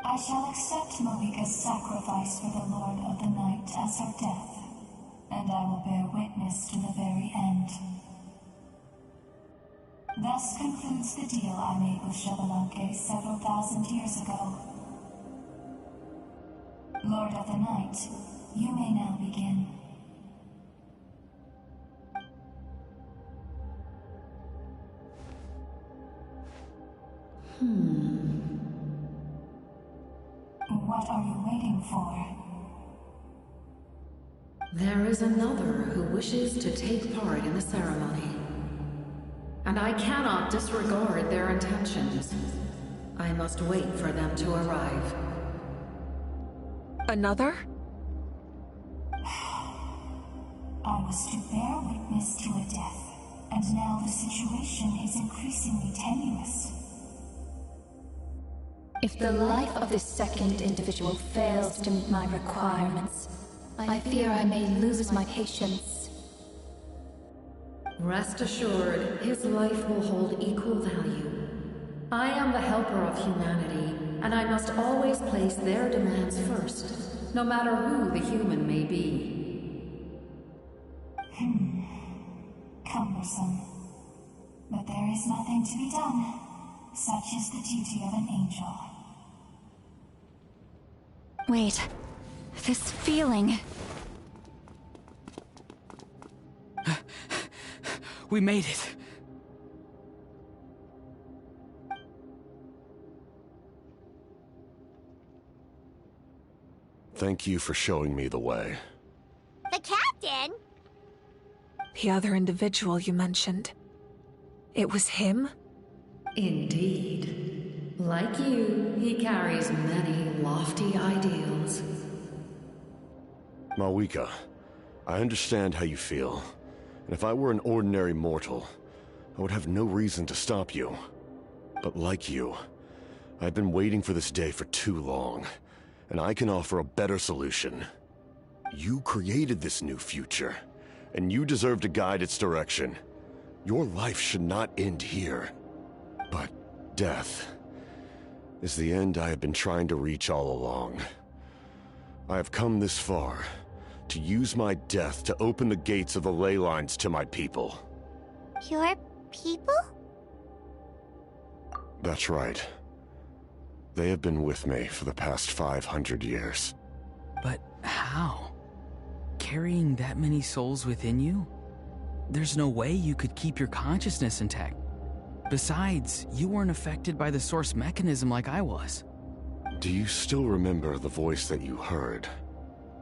I shall accept Malika's sacrifice for the Lord of the Night as her death, and I will bear witness to the very end. Thus concludes the deal I made with Xbalanque several thousand years ago. Lord of the Night, you may now begin. What are you waiting for?
There is another who wishes to take part in the ceremony. And I cannot disregard their intentions. I must wait for them to arrive.
Another?
I was to bear witness to a death, and now the situation is increasingly tenuous.
If the life of this second individual fails to meet my requirements, I fear I may lose my patience.
Rest assured, his life will hold equal value. I am the helper of humanity, and I must always place their demands first, no matter who the human may be.
Cumbersome. But there is nothing to be done. Such is the duty of an angel.
Wait, this feeling...
We made it.
Thank you for showing me the way.
The captain?
The other individual you mentioned. It was him?
Indeed. Like you, he carries many lofty ideals.
Malika, I understand how you feel. And if I were an ordinary mortal, I would have no reason to stop you. But like you, I've been waiting for this day for too long, and I can offer a better solution. You created this new future, and you deserve to guide its direction. Your life should not end here. But death, is the end I have been trying to reach all along. I have come this far to use my death to open the gates of the ley lines to my people.
Your people?
That's right. They have been with me for the past 500 years.
But how? Carrying that many souls within you? There's no way you could keep your consciousness intact. Besides, you weren't affected by the source mechanism like I was.
Do you still remember the voice that you heard?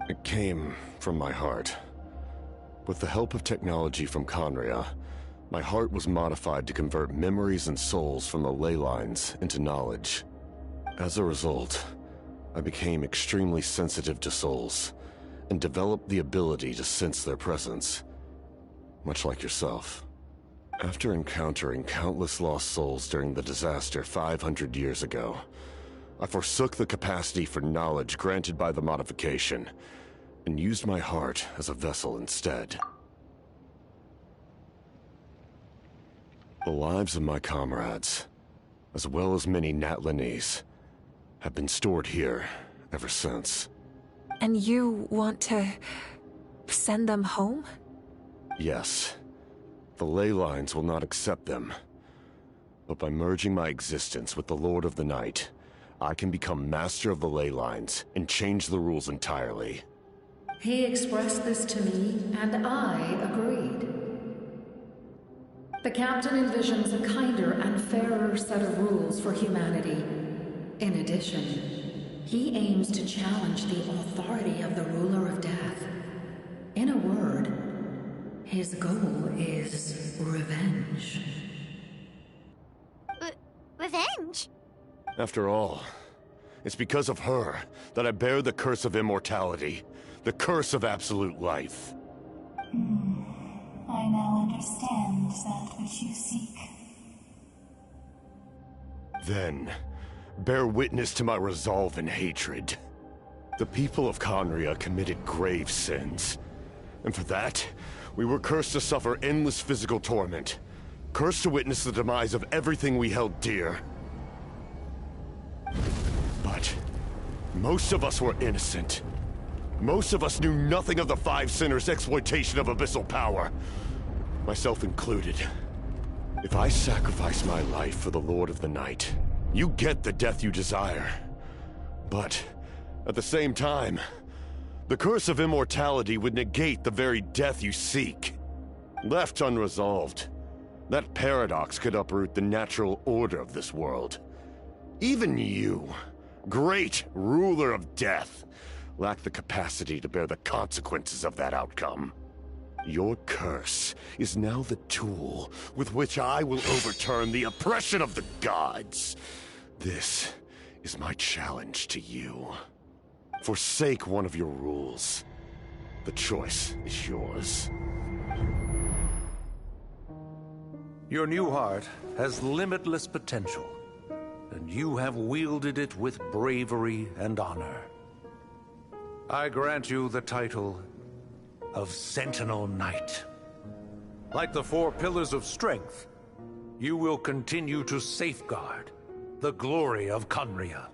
It came from my heart. With the help of technology from Conria, my heart was modified to convert memories and souls from the ley lines into knowledge. As a result, I became extremely sensitive to souls, and developed the ability to sense their presence, much like yourself. After encountering countless lost souls during the disaster 500 years ago, I forsook the capacity for knowledge granted by the modification, and used my heart as a vessel instead. The lives of my comrades, as well as many Natlanese, have been stored here ever since.
And you want to send them home?
Yes. The ley lines will not accept them. But by merging my existence with the Lord of the Night, I can become master of the ley lines and change the rules entirely.
He expressed this to me, and I agreed. The Captain envisions a kinder and fairer set of rules for humanity. In addition, he aims to challenge the authority of the Ruler of Death. In a word, his goal is revenge.
Revenge?
After all, it's because of her that I bear the curse of immortality, the curse of absolute life.
I now understand that which you seek.
Then, bear witness to my resolve and hatred. The people of Conria committed grave sins, and for that, we were cursed to suffer endless physical torment, cursed to witness the demise of everything we held dear. But most of us were innocent. Most of us knew nothing of the Five Sinners' exploitation of abyssal power, myself included. If I sacrifice my life for the Lord of the Night, you get the death you desire. But at the same time, the curse of immortality would negate the very death you seek. Left unresolved, that paradox could uproot the natural order of this world. Even you, great ruler of death, lack the capacity to bear the consequences of that outcome. Your curse is now the tool with which I will overturn the oppression of the gods. This is my challenge to you. Forsake one of your rules. The choice is yours.
Your new heart has limitless potential, and you have wielded it with bravery and honor. I grant you the title of Sentinel Knight. Like the four pillars of strength, you will continue to safeguard the glory of Conria.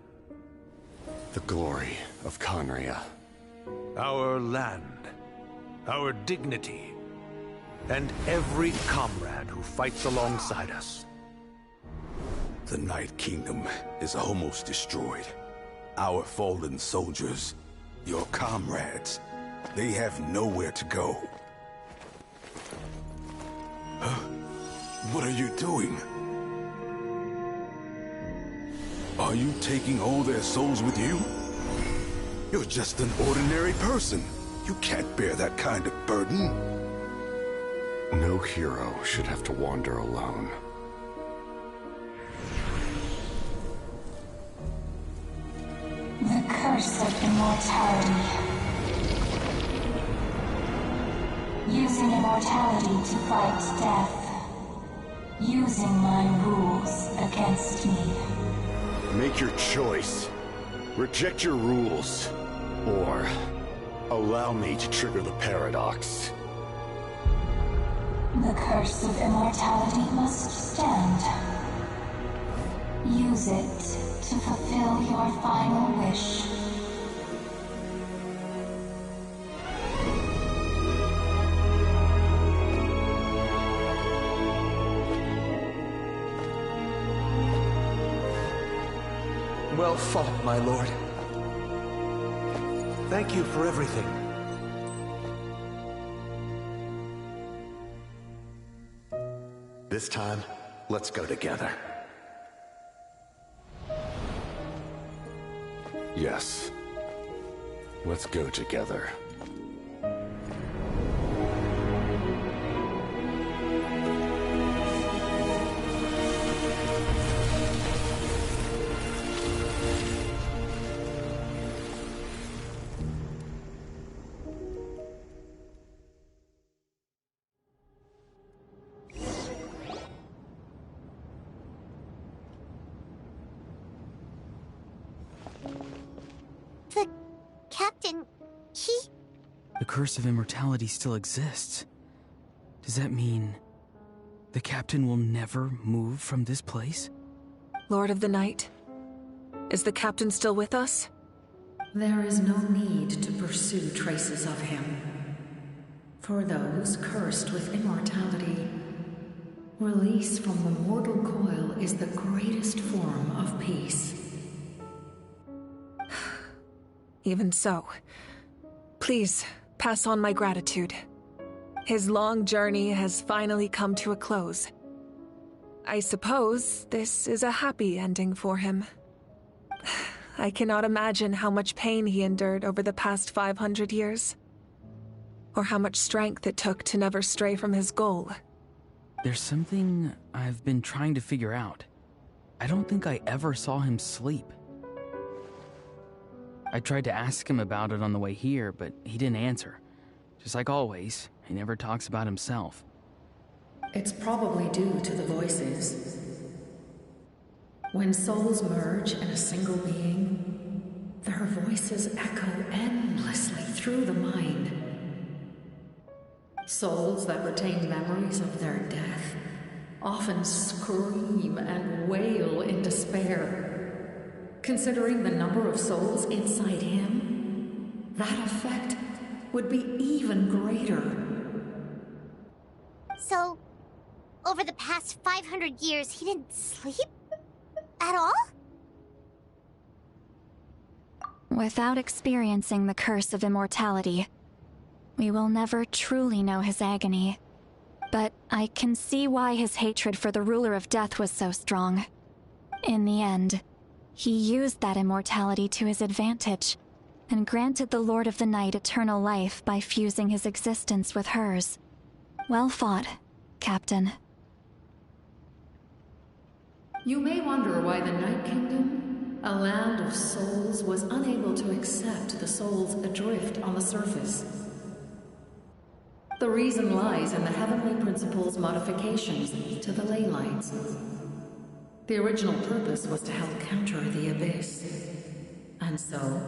The glory of Conria.
Our land, our dignity, and every comrade who fights alongside us.
The Night Kingdom is almost destroyed. Our fallen soldiers, your comrades, they have nowhere to go. What are you doing? Are you taking all their souls with you? You're just an ordinary person. You can't bear that kind of burden.
No hero should have to wander alone.
The curse of immortality. Using immortality to fight death. Using my rules against me.
Make your choice. Reject your rules. Or allow me to trigger the paradox.
The curse of immortality must stand. Use it to fulfill your final wish.
Well fought, my lord. Thank you for everything.
This time, let's go together.
Yes. Let's go together.
The captain, he...
The curse of immortality still exists. Does that mean the captain will never move from this place?
Lord of the Night, is the captain still with us?
There is no need to pursue traces of him. For those cursed with immortality, release from the mortal coil is the greatest form of peace.
Even so, please pass on my gratitude. His long journey has finally come to a close. I suppose this is a happy ending for him. I cannot imagine how much pain he endured over the past 500 years, or how much strength it took to never stray from his goal.
There's something I've been trying to figure out. I don't think I ever saw him sleep. I tried to ask him about it on the way here, but he didn't answer. Just like always, he never talks about himself.
It's probably due to the voices. When souls merge in a single being, their voices echo endlessly through the mind. Souls that retain memories of their death often scream and wail in despair. Considering the number of souls inside him, that effect would be even greater.
So, over the past 500 years, he didn't sleep? At all?
Without experiencing the curse of immortality, we will never truly know his agony. But I can see why his hatred for the ruler of death was so strong. In the end, he used that immortality to his advantage, and granted the Lord of the Night eternal life by fusing his existence with hers. Well fought, Captain.
You may wonder why the Night Kingdom, a land of souls, was unable to accept the souls adrift on the surface. The reason lies in the Heavenly Principle's modifications to the ley lines. The original purpose was to help counter the Abyss, and so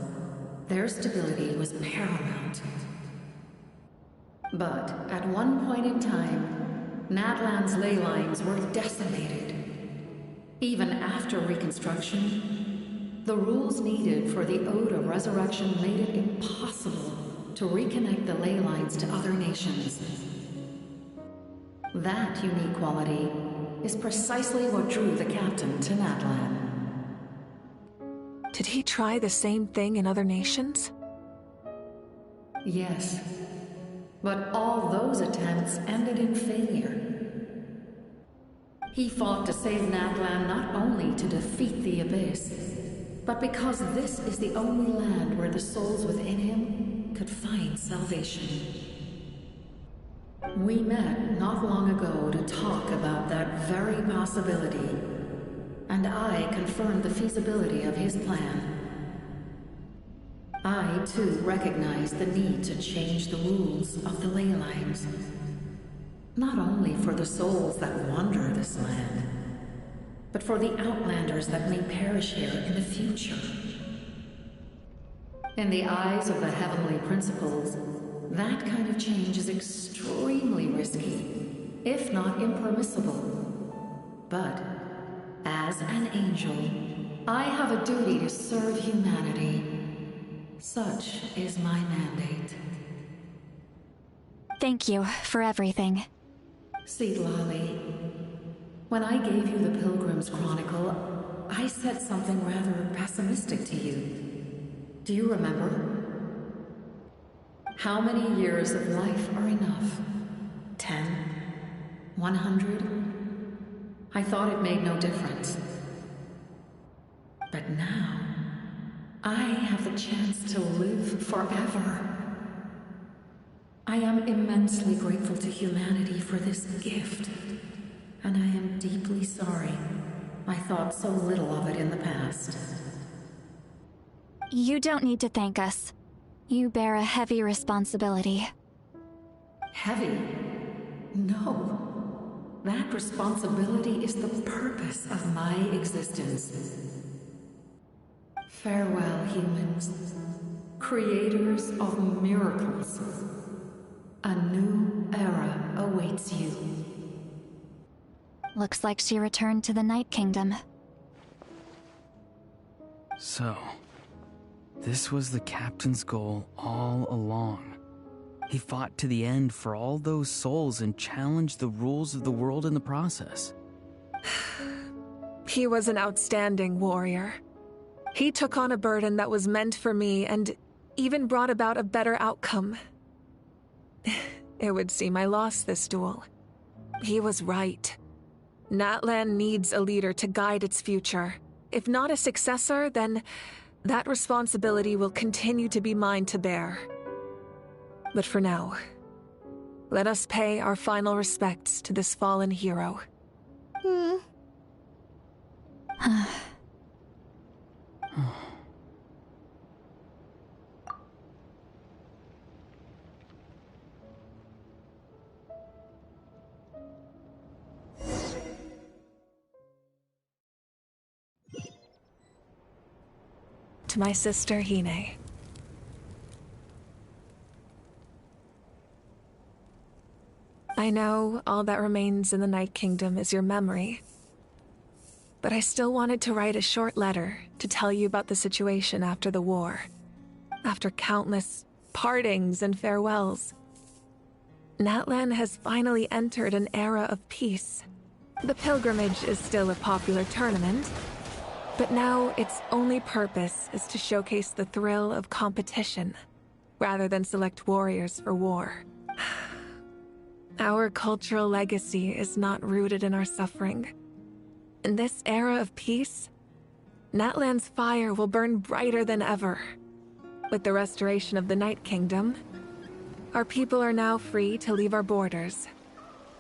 their stability was paramount. But at one point in time, Natlan's ley lines were decimated. Even after reconstruction, the rules needed for the Ode of Resurrection made it impossible to reconnect the ley lines to other nations. That unique quality is precisely what drew the captain to Natlan.
Did he try the same thing in other nations?
Yes, but all those attempts ended in failure. He fought to save Natlan not only to defeat the Abyss, but because this is the only land where the souls within him could find salvation. We met not long ago to talk about that very possibility, and I confirmed the feasibility of his plan. I, too, recognize the need to change the rules of the ley lines. Not only for the souls that wander this land, but for the outlanders that may perish here in the future. In the eyes of the Heavenly Principles, that kind of change is extremely risky, if not impermissible. But As an angel, I have a duty to serve humanity. Such is my mandate.
Thank you for everything.
Seed Lolly, when I gave you the Pilgrim's Chronicle, I said something rather pessimistic to you. Do you remember? How many years of life are enough? 10? 100? I thought it made no difference. But now, I have the chance to live forever. I am immensely grateful to humanity for this gift, and I am deeply sorry I thought so little of it in the past.
You don't need to thank us. You bear a heavy responsibility.
Heavy? No. That responsibility is the purpose of my existence. Farewell, humans. Creators of miracles. A new era awaits you.
Looks like she returned to the Night Kingdom.
So, this was the captain's goal all along. He fought to the end for all those souls and challenged the rules of the world in the process.
He was an outstanding warrior. He took on a burden that was meant for me and even brought about a better outcome. It would seem I lost this duel. He was right. Natlan needs a leader to guide its future. If not a successor, then that responsibility will continue to be mine to bear. But for now, let us pay our final respects to this fallen hero. To my sister, Hine. I know all that remains in the Night Kingdom is your memory, but I still wanted to write a short letter to tell you about the situation after the war. After countless partings and farewells, Natlan has finally entered an era of peace. The pilgrimage is still a popular tournament, but now its only purpose is to showcase the thrill of competition, rather than select warriors for war. Our cultural legacy is not rooted in our suffering. In this era of peace, Natlan's fire will burn brighter than ever. With the restoration of the Night Kingdom, our people are now free to leave our borders,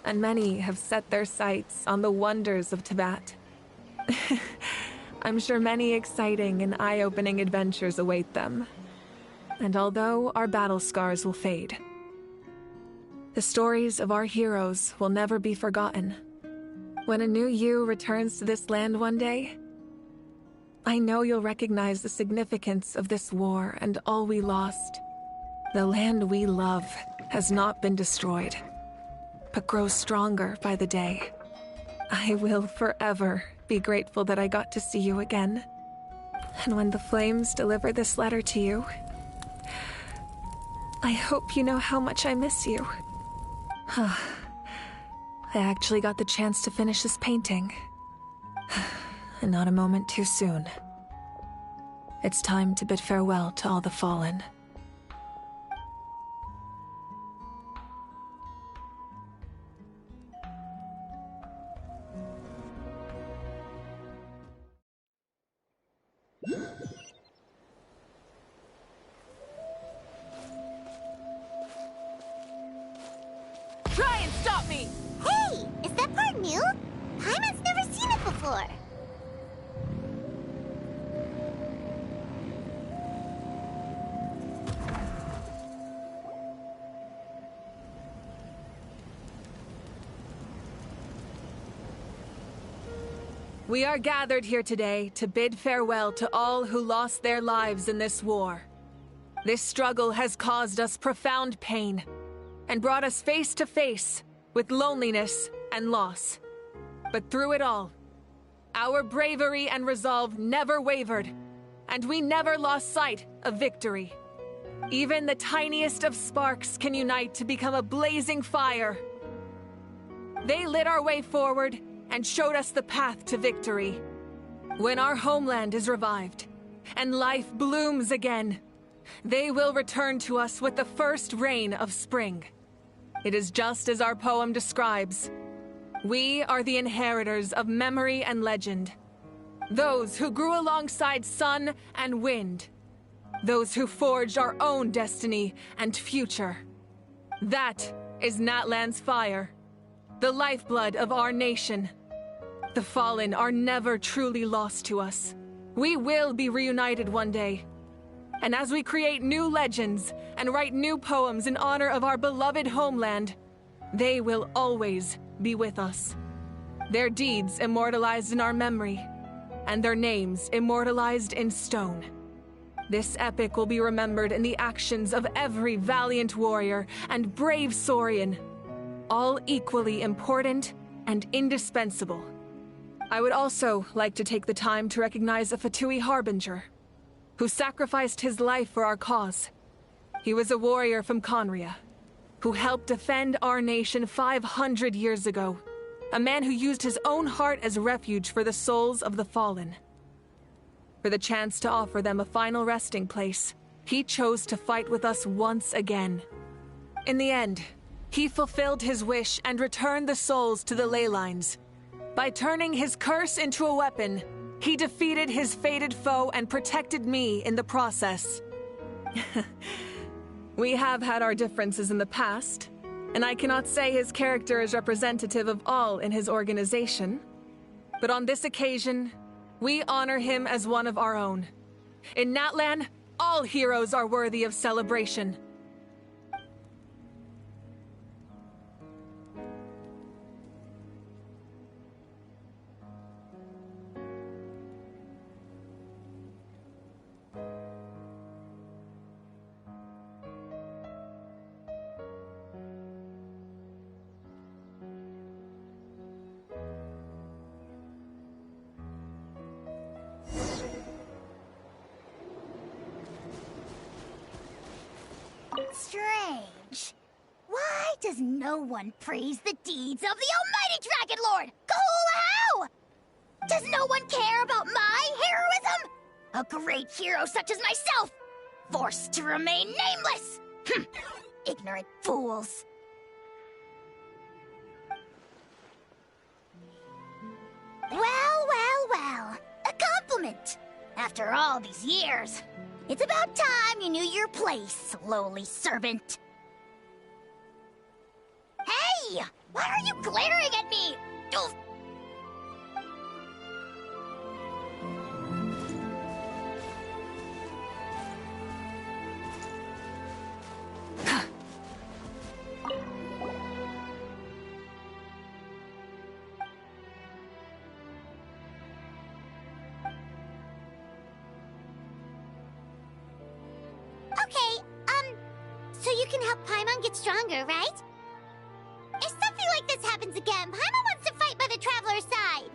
and many have set their sights on the wonders of Tibet. I'm sure many exciting and eye-opening adventures await them. And although our battle scars will fade, the stories of our heroes will never be forgotten. When a new you returns to this land one day, I know you'll recognize the significance of this war and all we lost. The land we love has not been destroyed, but grows stronger by the day. I will forever be grateful that I got to see you again. And when the flames deliver this letter to you, I hope you know how much I miss you. I actually got the chance to finish this painting. And not a moment too soon. It's time to bid farewell to all the fallen.
Try and stop me!
Hey! Is that part new? Paimon's never seen it before.
We are gathered here today to bid farewell to all who lost their lives in this war. This struggle has caused us profound pain and brought us face to face with loneliness and loss. But through it all, Our bravery and resolve never wavered, and we never lost sight of victory. Even the tiniest of sparks can unite to become a blazing fire. They lit our way forward and showed us the path to victory. When our homeland is revived and life blooms again, they will return to us with the first rain of spring. It is just as our poem describes. We are the inheritors of memory and legend. Those who grew alongside sun and wind. Those who forged our own destiny and future. That is Natlan's fire, the lifeblood of our nation. The fallen are never truly lost to us. We will be reunited one day. And as we create new legends and write new poems in honor of our beloved homeland, they will always be with us. Their deeds immortalized in our memory, and their names immortalized in stone. This epic will be remembered in the actions of every valiant warrior and brave Saurian, all equally important and indispensable. I would also like to take the time to recognize a Fatui Harbinger, who sacrificed his life for our cause. He was a warrior from Conria, who helped defend our nation 500 years ago, a man who used his own heart as refuge for the souls of the fallen. For the chance to offer them a final resting place, he chose to fight with us once again. In the end, he fulfilled his wish and returned the souls to the ley lines. By turning his curse into a weapon, he defeated his fated foe and protected me in the process. We have had our differences in the past, and I cannot say his character is representative of all in his organization. But on this occasion, we honor him as one of our own. In Natlan, all heroes are worthy of celebration.
Strange. Why does no one praise the deeds of the almighty Dragon Lord, Kahula? Does no one care about my heroism? A great hero such as myself, forced to remain nameless. Ignorant fools. Well. A compliment. After all these years. It's about time you knew your place, lowly servant. Hey! Why are you glaring at me? Oof. So you can help Paimon get stronger, right? If something like this happens again, Paimon wants to fight by the Traveler's side.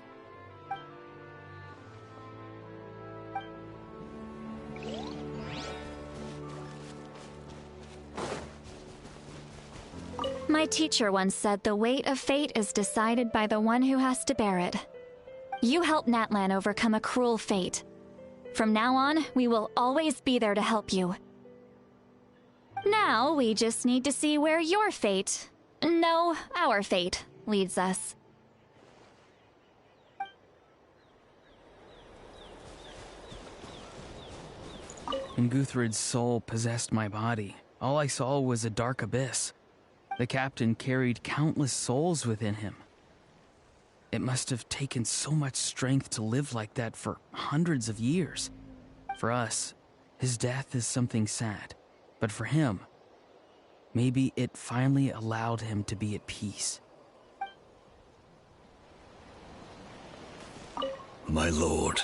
My teacher once said the weight of fate is decided by the one who has to bear it. You helped Natlan overcome a cruel fate. From now on, we will always be there to help you. Now, we just need to see where your fate, no, our fate, leads us.
When Guthred's soul possessed my body, all I saw was a dark abyss. The captain carried countless souls within him. It must have taken so much strength to live like that for hundreds of years. For us, his death is something sad. But for him, maybe it finally allowed him to be at peace.
My lord,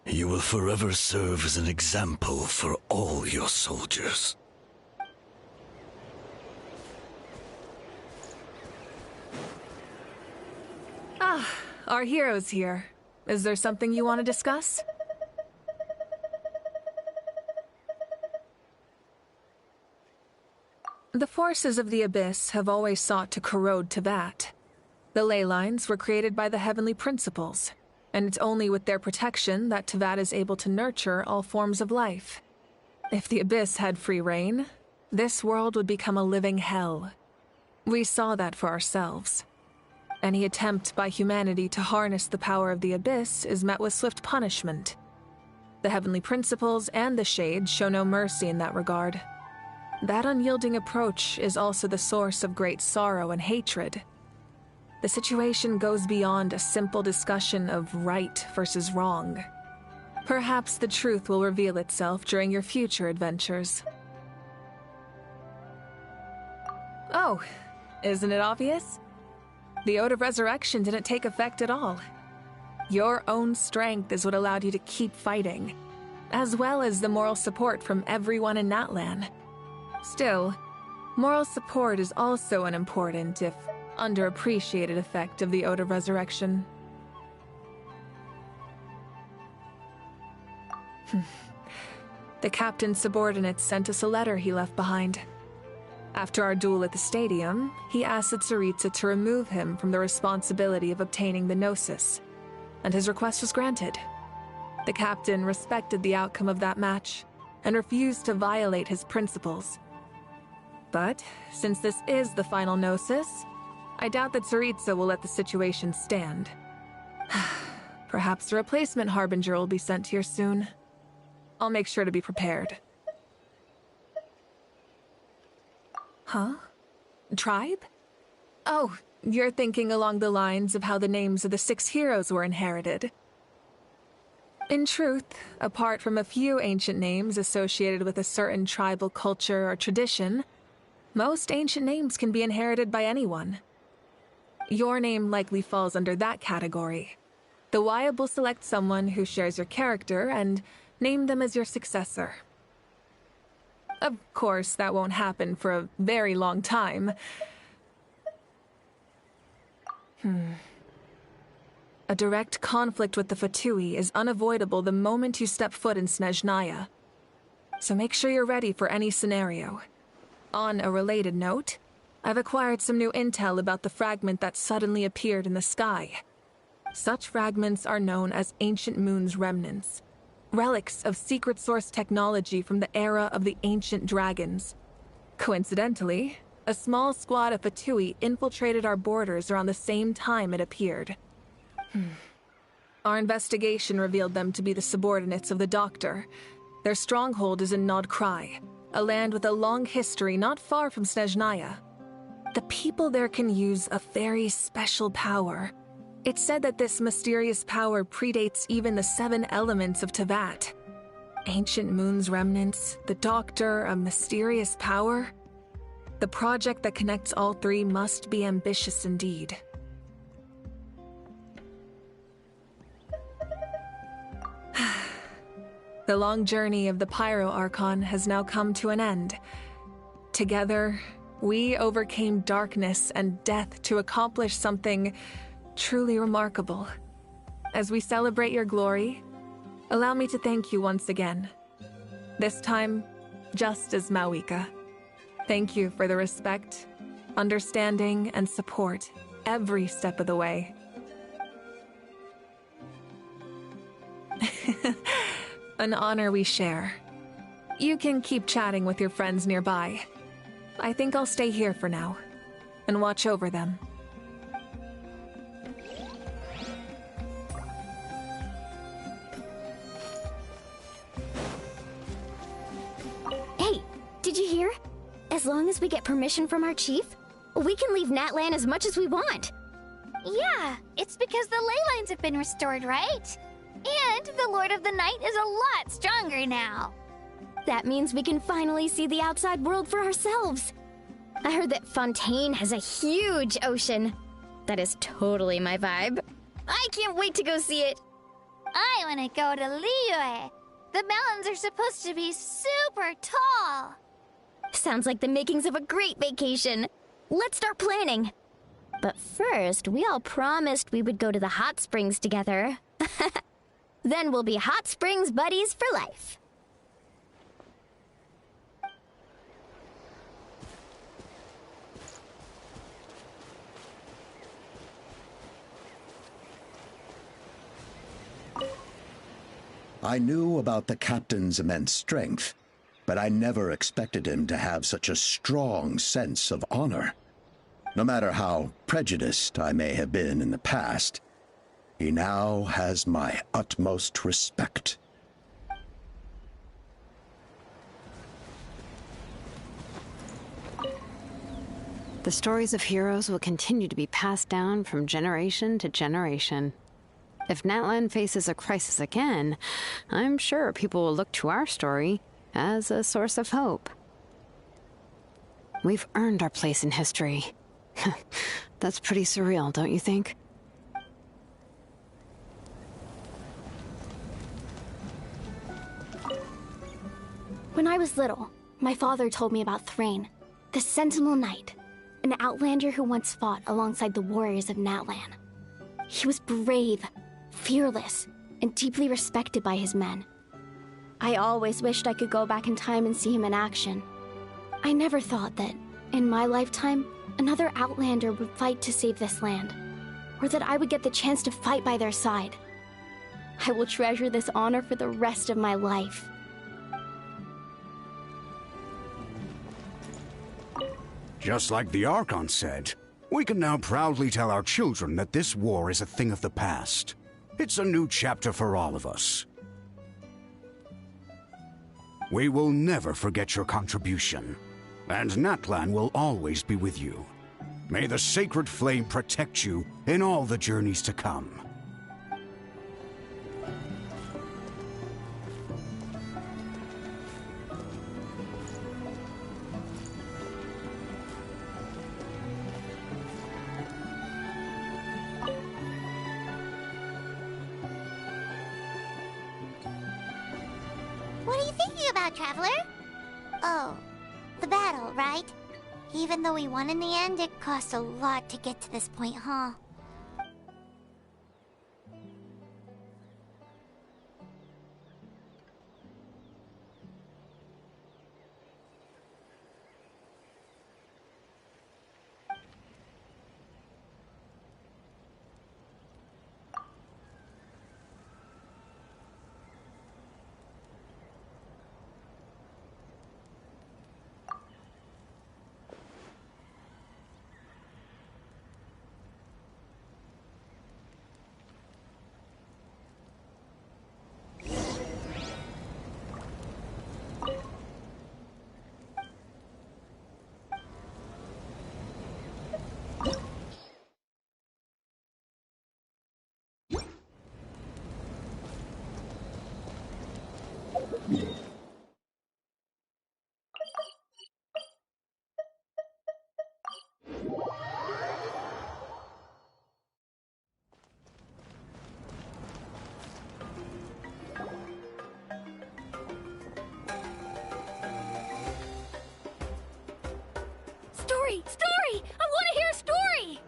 you will forever serve as an example for all your soldiers.
Ah, our hero's here. Is there something you want to discuss? The forces of the Abyss have always sought to corrode Teyvat. The ley lines were created by the Heavenly Principles, and it's only with their protection that Teyvat is able to nurture all forms of life. If the Abyss had free reign, this world would become a living hell. We saw that for ourselves. Any attempt by humanity to harness the power of the Abyss is met with swift punishment. The Heavenly Principles and the Shades show no mercy in that regard. That unyielding approach is also the source of great sorrow and hatred. The situation goes beyond a simple discussion of right versus wrong. Perhaps the truth will reveal itself during your future adventures. Oh, isn't it obvious? The Ode of Resurrection didn't take effect at all. Your own strength is what allowed you to keep fighting, as well as the moral support from everyone in Natlan. Still, moral support is also an important, if underappreciated, effect of the Ode of Resurrection. The captain's subordinates sent us a letter he left behind. After our duel at the stadium, he asked the Tsaritsa to remove him from the responsibility of obtaining the Gnosis, and his request was granted. The captain respected the outcome of that match, and refused to violate his principles. But, since this is the final Gnosis, I doubt that Tsaritsa will let the situation stand. Perhaps a replacement Harbinger will be sent here soon. I'll make sure to be prepared. Huh? Tribe? Oh, you're thinking along the lines of how the names of the 6 heroes were inherited. In truth, apart from a few ancient names associated with a certain tribal culture or tradition, most ancient names can be inherited by anyone. Your name likely falls under that category. The Wyab will select someone who shares your character and name them as your successor. Of course, that won't happen for a very long time. A direct conflict with the Fatui is unavoidable the moment you step foot in Snezhnaya. So make sure you're ready for any scenario. On a related note, I've acquired some new intel about the fragment that suddenly appeared in the sky. Such fragments are known as Ancient Moon's remnants, relics of secret source technology from the era of the ancient dragons. Coincidentally, a small squad of Fatui infiltrated our borders around the same time it appeared. Our investigation revealed them to be the subordinates of the Doctor. Their stronghold is in Nod Krai, a land with a long history not far from Snezhnaya. The people there can use a very special power. It's said that this mysterious power predates even the 7 elements of Teyvat. Ancient Moon's remnants, the Doctor, a mysterious power. The project that connects all 3 must be ambitious indeed. The long journey of the Pyro Archon has now come to an end. Together, we overcame darkness and death to accomplish something truly remarkable. As we celebrate your glory, allow me to thank you once again. This time, just as Mawika. Thank you for the respect, understanding, and support every step of the way. An honor we share. You can keep chatting with your friends nearby. I think I'll stay here for now, and watch over them.
Hey, did you hear? As long as we get permission from our chief, we can leave Natlan as much as we want.
Yeah, it's because the ley lines have been restored, right? And the Lord of the Night is a lot stronger now.
That means we can finally see the outside world for ourselves. I heard that Fontaine has a huge ocean. That is totally my vibe. I can't wait to go see it.
I want to go to Liyue. The mountains are supposed to be super tall.
Sounds like the makings of a great vacation. Let's start planning. But first, we all promised we would go to the hot springs together. Then we'll be hot springs buddies for life.
I knew about the captain's immense strength, but I never expected him to have such a strong sense of honor. No matter how prejudiced I may have been in the past, he now has my utmost respect.
The stories of heroes will continue to be passed down from generation to generation. If Natlan faces a crisis again, I'm sure people will look to our story as a source of hope. We've earned our place in history. That's pretty surreal, don't you think?
When I was little, my father told me about Thrain, the Sentinel Knight, an outlander who once fought alongside the warriors of Natlan. He was brave, fearless, and deeply respected by his men. I always wished I could go back in time and see him in action. I never thought that, in my lifetime, another outlander would fight to save this land, or that I would get the chance to fight by their side. I will treasure this honor for the rest of my life.
Just like the Archon said, we can now proudly tell our children that this war is a thing of the past. It's a new chapter for all of us. We will never forget your contribution, and Natlan will always be with you. May the sacred flame protect you in all the journeys to come.
What are you thinking about, Traveler? Oh, the battle, right? Even though we won in the end, it cost a lot to get to this point, huh?
Story! Story! I want to hear a story!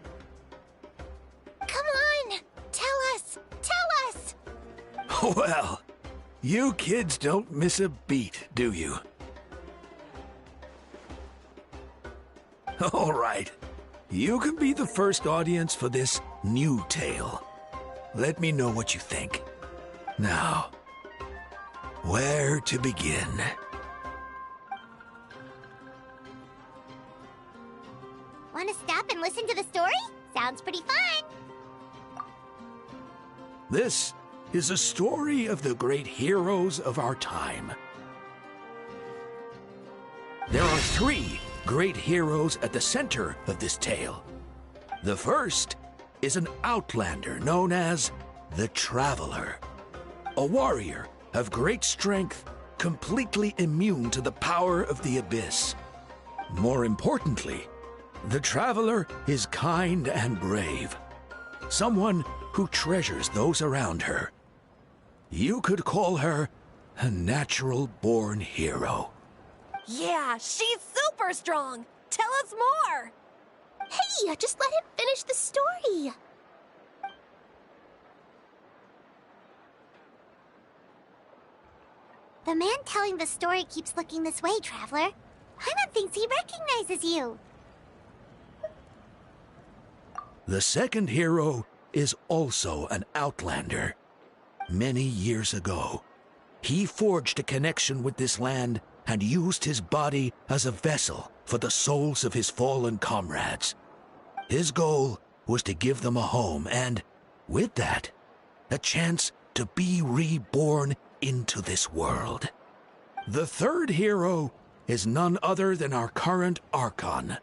Come on! Tell us! Tell us!
Well, you kids don't miss a beat, do you? All right. You can be the first audience for this new tale. Let me know what you think. Now, where to begin?
Want to stop and listen to the story? Sounds pretty fun!
This is a story of the great heroes of our time. There are 3 great heroes at the center of this tale. The first is an outlander known as the Traveler, a warrior of great strength, completely immune to the power of the Abyss. More importantly, the Traveler is kind and brave, someone who treasures those around her. You could call her a natural-born hero.
Yeah, she's super strong! Tell us more!
Hey, just let him finish the story.
The man telling the story keeps looking this way, Traveler. Paimon thinks he recognizes you.
The second hero is also an Outlander. Many years ago, he forged a connection with this land and used his body as a vessel for the souls of his fallen comrades. His goal was to give them a home and, with that, a chance to be reborn into this world. The third hero is none other than our current Archon,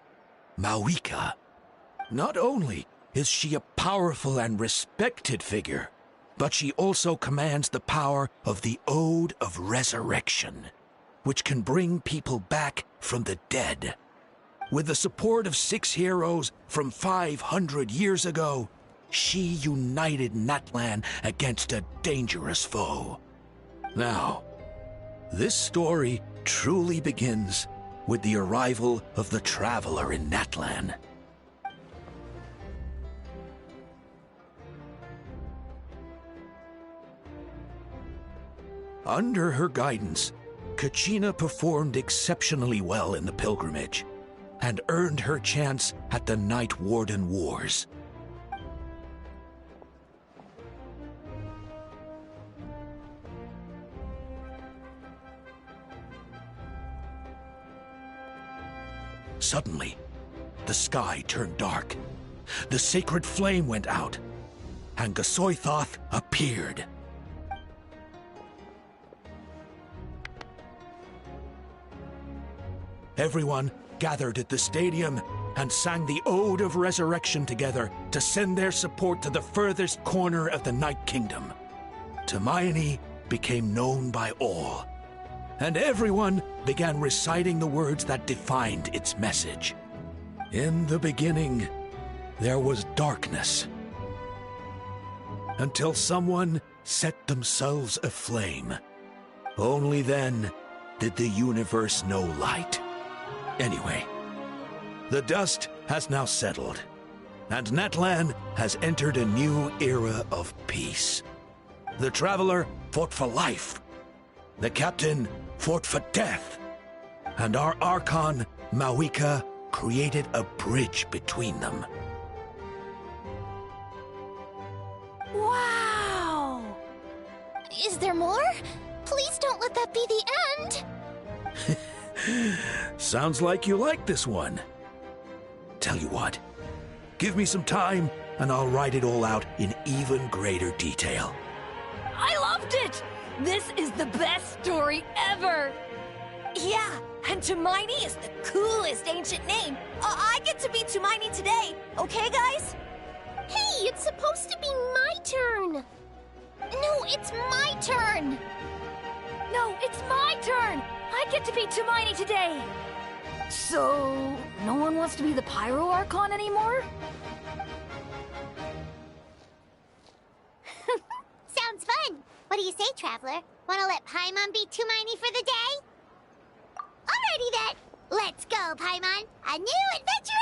Mawika. Not only is she a powerful and respected figure, but she also commands the power of the Ode of Resurrection, which can bring people back from the dead. With the support of 6 heroes from 500 years ago, she united Natlan against a dangerous foe. Now, this story truly begins with the arrival of the Traveler in Natlan. Under her guidance, Kachina performed exceptionally well in the pilgrimage and earned her chance at the Night Warden Wars. Suddenly, the sky turned dark. The sacred flame went out, and Gasoithoth appeared. Everyone gathered at the stadium and sang the Ode of Resurrection together to send their support to the furthest corner of the Night Kingdom. Hermione became known by all, and everyone began reciting the words that defined its message. In the beginning, there was darkness, until someone set themselves aflame. Only then did the universe know light. Anyway, the dust has now settled, and Natlan has entered a new era of peace. The Traveler fought for life, the Captain fought for death, and our Archon, Mawika, created a bridge between them.
Wow! Is there more? Please don't let that be the end!
Sounds like you like this one. Tell you what, give me some time and I'll write it all out in even greater detail.
I loved it! This is the best story ever! Yeah, and Tumaini is the coolest ancient name. I get to be Tumaini today, okay, guys?
Hey, it's supposed to be my turn! No, it's my turn!
No, it's my turn! I get to be Tumaini today! So, no one wants to be the Pyro Archon anymore?
Sounds fun! What do you say, Traveler? Wanna let Paimon be Tumaini for the day? Alrighty then! Let's go, Paimon! A new adventure